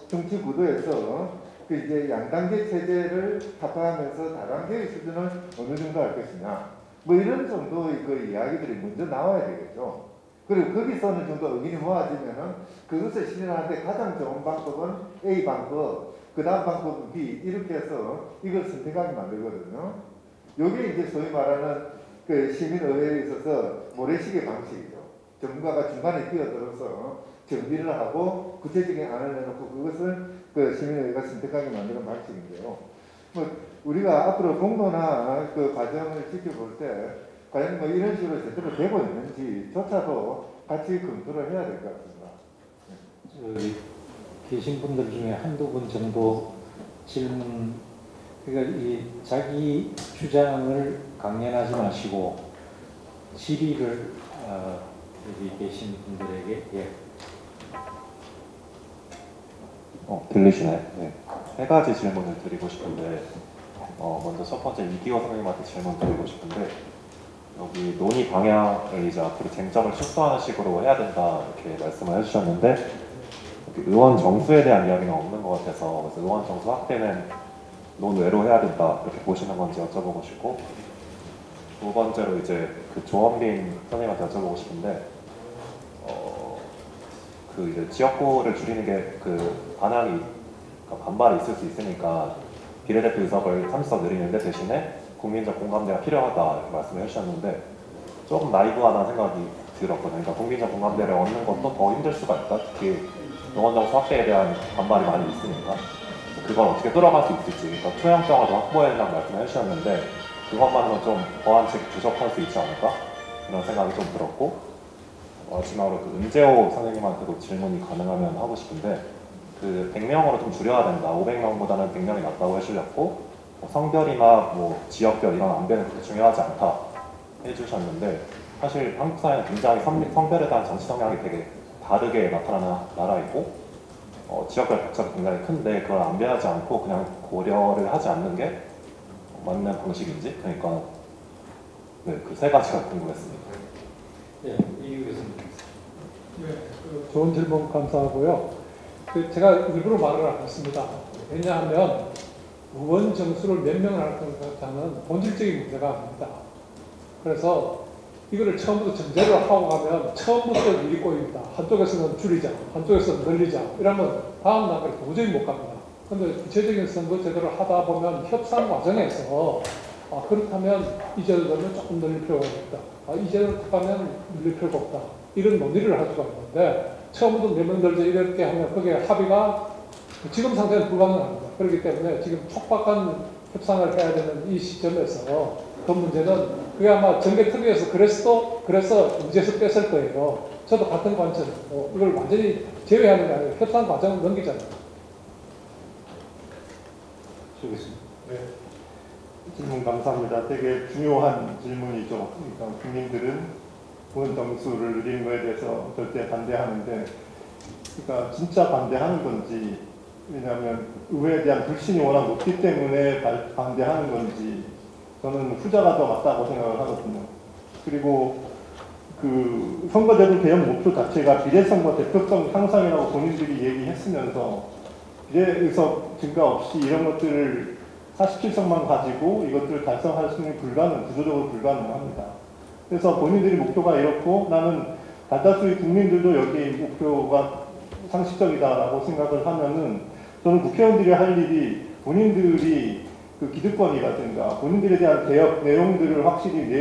정치 구도에서 이제 양단계 체제를 타파하면서 다단계의 수준을 어느 정도 할 것이냐, 이런 정도의 이야기들이 먼저 나와야 되겠죠. 그리고 거기서 어느 정도 의견이 모아지면은 그것을 실현하는데 가장 좋은 방법은 A 방법, 그 다음 방법은 B, 이렇게 해서 이걸 선택하게 만들거든요. 이게 이제 소위 말하는 시민의회에 있어서 모래시계 방식이죠. 전문가가 중간에 끼어들어서 정비를 하고 구체적인 안을 내놓고 그것을 시민의회가 선택하게 만드는 방식인데요. 우리가 앞으로 공론화 과정을 지켜볼 때 과연 이런 식으로 제대로 되고 있는지조차도 같이 검토를 해야 될 것 같습니다. 여기 계신 분들 중에 한두 분 정도 질문, 그러니까 이 자기 주장을 강연하지 마시고 질의를 여기 계신 분들에게. 들리시나요? 네. 3가지 질문을 드리고 싶은데, 먼저 첫 번째 이기호 선생님한테 질문 드리고 싶은데, 여기 논의 방향을 이제 앞으로 쟁점을 축소하는 식으로 해야 된다 이렇게 말씀을 해주셨는데, 의원 정수에 대한 이야기는 없는 것 같아서 그래서 의원 정수 확대는 논외로 해야 된다 이렇게 보시는 건지 여쭤보고 싶고, 두 번째로 이제 그 조원빈 선생님한테 여쭤보고 싶은데 그 이제 지역구를 줄이는 게 그 반항이 그러니까 반발이 있을 수 있으니까 비례대표 의석을 30석 늘리는데 대신에 국민적 공감대가 필요하다 이렇게 말씀을 해주셨는데 조금 나이브하다는 생각이 들었거든요. 그러니까 국민적 공감대를 얻는 것도 더 힘들 수가 있다. 특히 의원 정수 확대에 대한 반발이 많이 있으니까 그걸 어떻게 끌어갈 수 있을지, 그러니까 투명성을 좀 확보해야 된다고 말씀을 해주셨는데 그것만으로 좀 보완책 부족할 수 있지 않을까? 이런 생각이 좀 들었고, 마지막으로 그 은재호 선생님한테도 질문이 가능하면 하고 싶은데 그 100명으로 좀 줄여야 된다. 500명보다는 100명이 낫다고 해주셨고 성별이나 뭐 지역별 이런 안배는 그렇게 중요하지 않다 해주셨는데 사실 한국 사회는 굉장히 성별에 대한 정치 성향이 되게 다르게 나타나는 나라이고 지역별 격차도 굉장히 큰데 그걸 안배하지 않고 그냥 고려를 하지 않는 게 맞는 방식인지, 그러니까 네, 그 세 가지가 궁금했습니다. 예, 이 교수님. 네, 좋은 질문 감사하고요. 제가 일부러 말을 안 했습니다. 왜냐하면 의원 정수를 몇 명을 할 것인가는 본질적인 문제가 아닙니다. 그래서 이거를 처음부터 전제를 하고 가면 처음부터 일이 꼬입니다. 한쪽에서는 줄이자, 한쪽에서는 늘리자 이러면 다음 단계를 도저히 못 갑니다. 그런데 구체적인 선거 제도를 하다 보면 협상 과정에서 그렇다면 이 제도는 조금 늘릴 필요가 있다. 이 제도를 택하면 늘릴 필요가 없다. 이런 논의를 할 수가 있는데 처음부터 몇 명 들자 이렇게 하면 그게 합의가 지금 상태는 불가능합니다. 그렇기 때문에 지금 촉박한 협상을 해야 되는 이 시점에서 그 문제는 그게 아마 정계특위에서 그래서 문제에서 뺐을 거예요. 저도 같은 관점이고 이걸 완전히 제외하는 게 아니라 협상 과정을 넘기잖아요. 네. 질문 감사합니다. 되게 중요한 질문이죠. 그러니까 국민들은 의원 정수를 늘리는 것에 대해서 절대 반대하는데, 그러니까 진짜 반대하는 건지, 왜냐하면 의회에 대한 불신이 워낙 높기 때문에 반대하는 건지, 저는 후자가 더 맞다고 생각을 하거든요. 그리고 그 선거제도 개혁 목표 자체가 비례성과 대표성 향상이라고 본인들이 얘기했으면서 비례의석 증가 없이 이런 것들을 47석만 가지고 이것들을 달성할 수 있는 구조적으로 불가능합니다. 그래서 본인들이 목표가 이렇고 나는 다수의 국민들도 여기 목표가 상식적이다라고 생각을 하면은 저는 국회의원들이 할 일이 본인들이 그 기득권이라든가 본인들에 대한 개혁 내용들을 확실히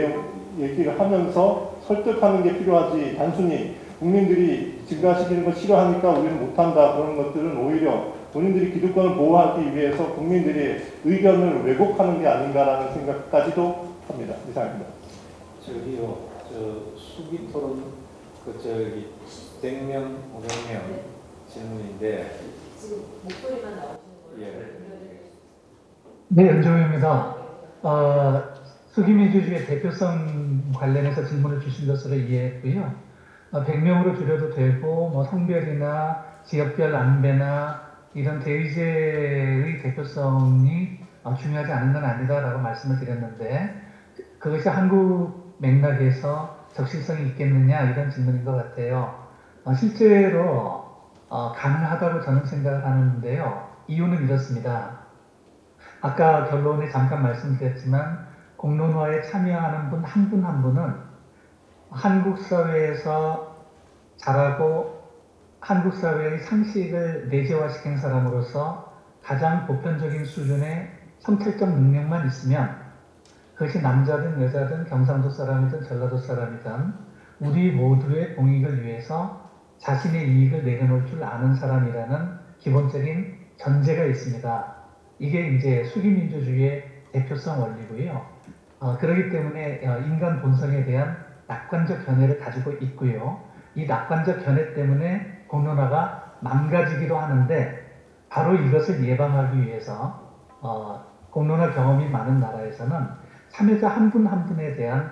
얘기를 하면서 설득하는 게 필요하지, 단순히 국민들이 증가시키는 걸 싫어하니까 우리는 못한다 그런 것들은 오히려 본인들이 기득권을 보호하기 위해서 국민들의 의견을 왜곡하는 게 아닌가라는 생각까지도 합니다. 이상입니다. 저기요, 수기 토론 100명, 500명 질문인데 지금 목소리만 나오시는 거예요? 예. 네, 연정입니다. 수기민주주의 대표성 관련해서 질문을 주신 것으로 이해했고요. 100명으로 줄여도 되고, 뭐 성별이나 지역별 안배나 이런 대의제의 대표성이 중요하지 않은 건 아니다라고 말씀을 드렸는데, 그것이 한국 맥락에서 적실성이 있겠느냐 이런 질문인 것 같아요. 실제로 가능하다고 저는 생각을 하는데요. 이유는 이렇습니다. 아까 결론에 잠깐 말씀드렸지만 공론화에 참여하는 분 한 분 한 분은 한국 사회에서 자라고 한국 사회의 상식을 내재화시킨 사람으로서 가장 보편적인 수준의 선택적 능력만 있으면 그것이 남자든 여자든 경상도 사람이든 전라도 사람이든 우리 모두의 공익을 위해서 자신의 이익을 내려놓을 줄 아는 사람이라는 기본적인 전제가 있습니다. 이게 이제 수기민주주의의 대표성 원리고요. 그렇기 때문에 인간 본성에 대한 낙관적 견해를 가지고 있고요. 이 낙관적 견해 때문에 공론화가 망가지기도 하는데 바로 이것을 예방하기 위해서 공론화 경험이 많은 나라에서는 참여자 한 분 한 분에 대한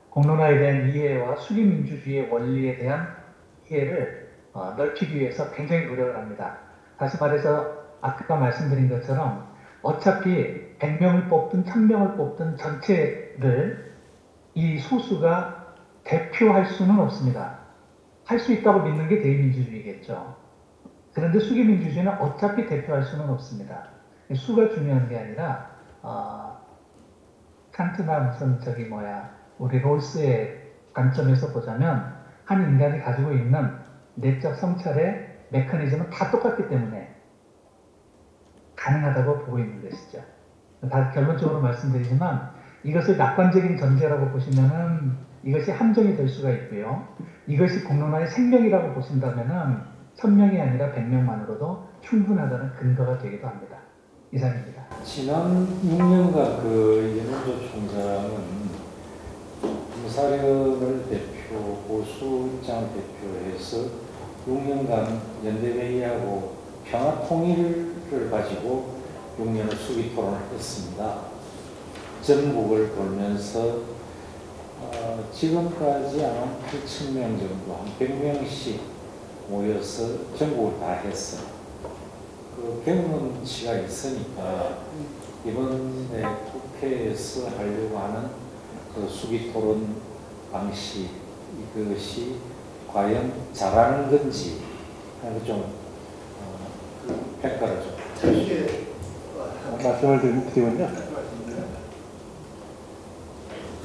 공론화에 대한 이해와 수기민주주의의 원리에 대한 이해를 넓히기 위해서 굉장히 노력을 합니다. 다시 말해서 아까 말씀드린 것처럼 어차피 100명을 뽑든 1000명을 뽑든 전체를 이 소수가 대표할 수는 없습니다. 할 수 있다고 믿는 게 대의민주주의겠죠. 그런데 수기민주주의는 어차피 대표할 수는 없습니다. 수가 중요한 게 아니라 칸트나 무슨 우리 롤스의 관점에서 보자면 한 인간이 가지고 있는 내적 성찰의 메커니즘은 다 똑같기 때문에 가능하다고 보고 있는 것이죠. 다 결론적으로 말씀드리지만 이것을 낙관적인 전제라고 보시면은 이것이 함정이 될 수가 있고요. 이것이 공론화의 생명이라고 보신다면은 1000명이 아니라 100명만으로도 충분하다는 근거가 되기도 합니다. 이상입니다. 지난 6년간 그 윤원조 총장은 무사련을 대표, 보수 입장을 대표해서 6년간 연대회의하고 평화 통일을 가지고 6년을 수기 토론을 했습니다. 전국을 돌면서 지금까지 한 8,000명 정도, 한 100명씩 모여서 전국을 다 했어요. 그 경험치가 있으니까 이번에 국회에서 하려고 하는 그 수기 토론 방식, 이것이 과연 잘하는 건지 하는 좀 평가를 좀 말씀을 드리면요.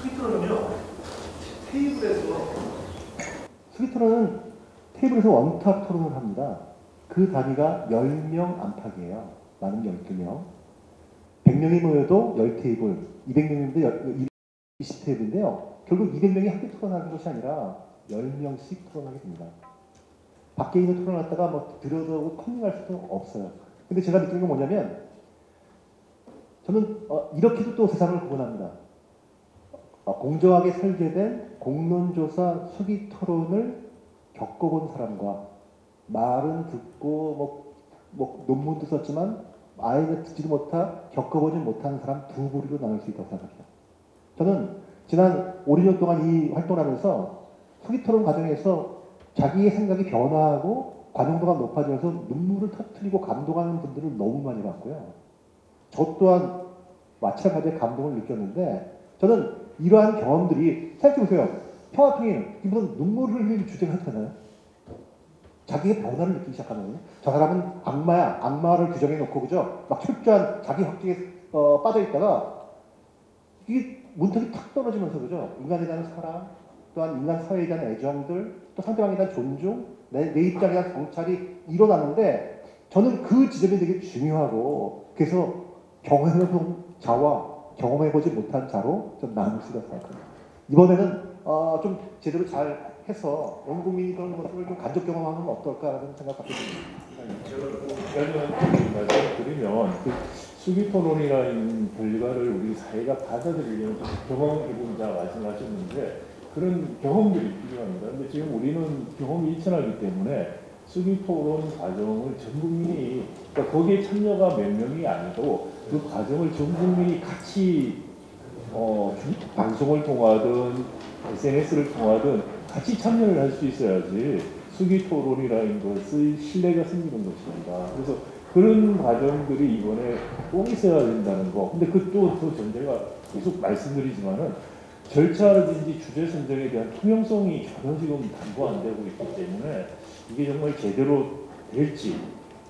수기토론은요, 수기토론은 테이블에서 원탁 토론을 합니다. 그 단위가 10명 안팎이에요. 많은 12명. 100명이 모여도 10테이블, 200명인데 20테이블인데요. 결국 200명이 함께 토론하는 것이 아니라 10명씩 토론하게 됩니다. 밖에 있는 토론하다가 뭐 들여다보고 커밍할 수도 없어요. 근데 제가 느끼는 건 뭐냐면 저는 이렇게도 또 세상을 구분합니다. 공정하게 설계된 공론조사 수기 토론을 겪어본 사람과 말은 듣고 뭐 논문도 썼지만 아예 듣지도 겪어보지 못한 사람 두 부류로 나눌 수 있다고 생각합니다. 저는 지난 5, 6년 동안 이 활동을 하면서 수기 토론 과정에서 자기의 생각이 변화하고 관용도가 높아져서 눈물을 터뜨리고 감동하는 분들을 너무 많이 봤고요. 저 또한 마찬가지의 감동을 느꼈는데 저는 이러한 경험들이 생각해보세요. 평화통일, 무슨 눈물을 흘리는 주제가 하잖아요. 자기의 변화를 느끼기 시작하면 저 사람은 악마야, 악마를 규정해놓고 그죠? 막 철저한 자기 확증에 빠져있다가 이게 문턱이 탁 떨어지면서 그죠? 인간에 대한 사랑, 또한 인간 사회에 대한 애정들, 또 상대방에 대한 존중, 내 입장에 대한 성찰이 일어나는데 저는 그 지점이 되게 중요하고 그래서 경험해본 자와 경험해보지 못한 자로 좀 나눌 수가 생각합니다. 이번에는 좀 제대로 잘 해서 온 국민이 그런 것들을 좀 간접 경험하면 어떨까라는 생각 갖게 됩니다. 말씀드리면 그 수기 토론이라는 결과를 우리 사회가 받아들이려면 경험해본 자 말씀하셨는데 그런 경험들이 필요합니다. 근데 지금 우리는 경험이 일천하기 때문에 수기 토론 과정을 전 국민이 그러니까 거기에 참여가 몇 명이 아니고 그 과정을 전 국민이 같이 방송을 통하든 SNS를 통하든 같이 참여를 할 수 있어야지 수기 토론이라는 것의 신뢰가 생기는 것입니다. 그래서 그런 과정들이 이번에 꼭 있어야 된다는 거. 근데 그 전제가 계속 말씀드리지만은 절차라든지 주제 선정에 대한 투명성이 전혀 지금 담보 안 되고 있기 때문에 이게 정말 제대로 될지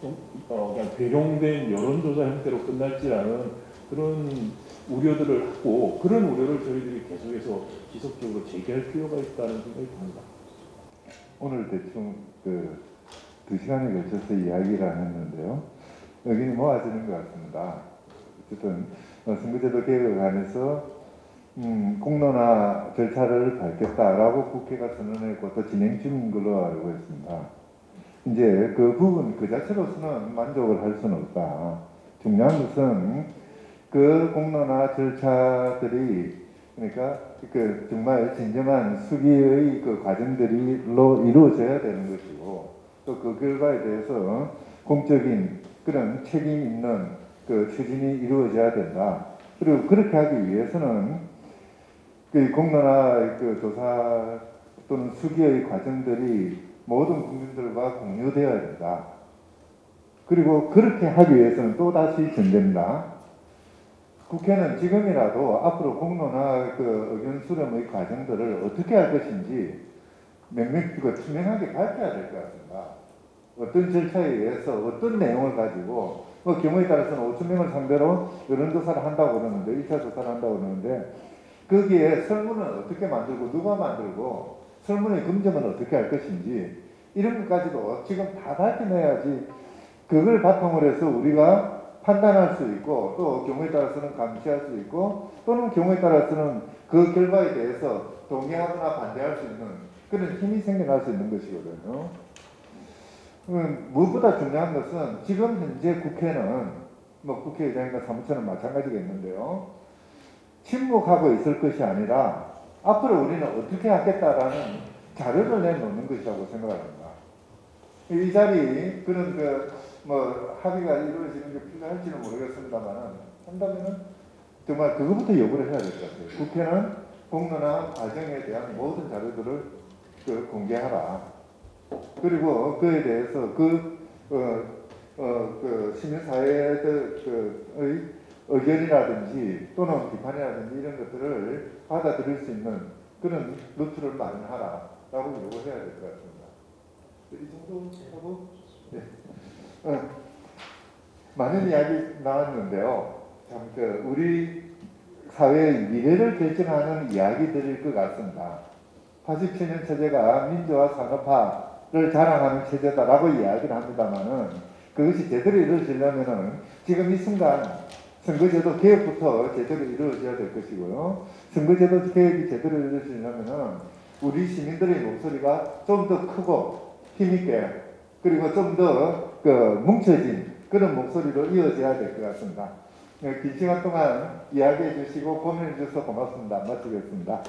그냥 배경된 여론조사 형태로 끝날지라는 그런 우려들을 하고 그런 우려를 저희들이 계속해서 지속적으로 제기할 필요가 있다는 생각이 듭니다. 오늘 대충 2시간에 걸쳐서 이야기를 안 했는데요. 여기는 모아지는 것 같습니다. 어쨌든 선거제도 개혁을 하면서 공론화 절차를 밟겠다라고 국회가 선언했고 또 진행 중인 걸로 알고 있습니다. 이제 그 부분 그 자체로서는 만족을 할 수는 없다. 중요한 것은 그 공론화 절차들이 그러니까 그 정말 진정한 수기의 그 과정들로 이루어져야 되는 것이고 또 그 결과에 대해서 공적인 그런 책임 있는 그 추진이 이루어져야 된다. 그리고 그렇게 하기 위해서는 그 공론화 그 조사 또는 수기의 과정들이 모든 국민들과 공유되어야 된다. 그리고 그렇게 하기 위해서는 또다시 전제입니다. 국회는 지금이라도 앞으로 공론화 그 의견 수렴의 과정들을 어떻게 할 것인지 명명히고 투명하게 밝혀야 될 것 같습니다. 어떤 절차에 의해서 어떤 내용을 가지고 경우에 따라서는 5,000명을 상대로 여론조사를 한다고 그러는데 1차 조사를 한다고 그러는데 거기에 설문은 어떻게 만들고 누가 만들고 설문의 검증은 어떻게 할 것인지 이런 것까지도 지금 다 밝혀내야지 그걸 바탕으로 해서 우리가 판단할 수 있고 또 경우에 따라서는 감시할 수 있고 또는 경우에 따라서는 그 결과에 대해서 동의하거나 반대할 수 있는 그런 힘이 생겨날 수 있는 것이거든요. 무엇보다 중요한 것은 지금 현재 국회는 국회의장이나 사무처는 마찬가지겠는데요. 침묵하고 있을 것이 아니라 앞으로 우리는 어떻게 하겠다라는 자료를 내놓는 것이라고 생각합니다. 이 자리 그런 합의가 이루어지는 게 필요할지는 모르겠습니다만 한다면은 정말 그것부터 요구를 해야 될 것 같아요. 국회는 공론화 과정에 대한 모든 자료들을 공개하라. 그리고 그에 대해서 시민사회의 의견이라든지 또는 비판이라든지 이런 것들을 받아들일 수 있는 그런 루트를 마련하라라고 요구해야 될 것 같습니다. 이 정도 하고 많은 이야기 나왔는데요. 참 우리 사회의 미래를 결정하는 이야기들일 것 같습니다. 87년 체제가 민주화 산업화를 자랑하는 체제다라고 이야기를 합니다만은 그것이 제대로 이루어지려면은 지금 이 순간 선거제도 개혁부터 제대로 이루어져야 될 것이고요. 선거제도 개혁이 제대로 이루어지려면은 우리 시민들의 목소리가 좀 더 크고 힘있게 그리고 좀 더 뭉쳐진 그런 목소리로 이어져야 될 것 같습니다. 긴 시간 동안 이야기해 주시고 고민해 주셔서 고맙습니다. 마치겠습니다.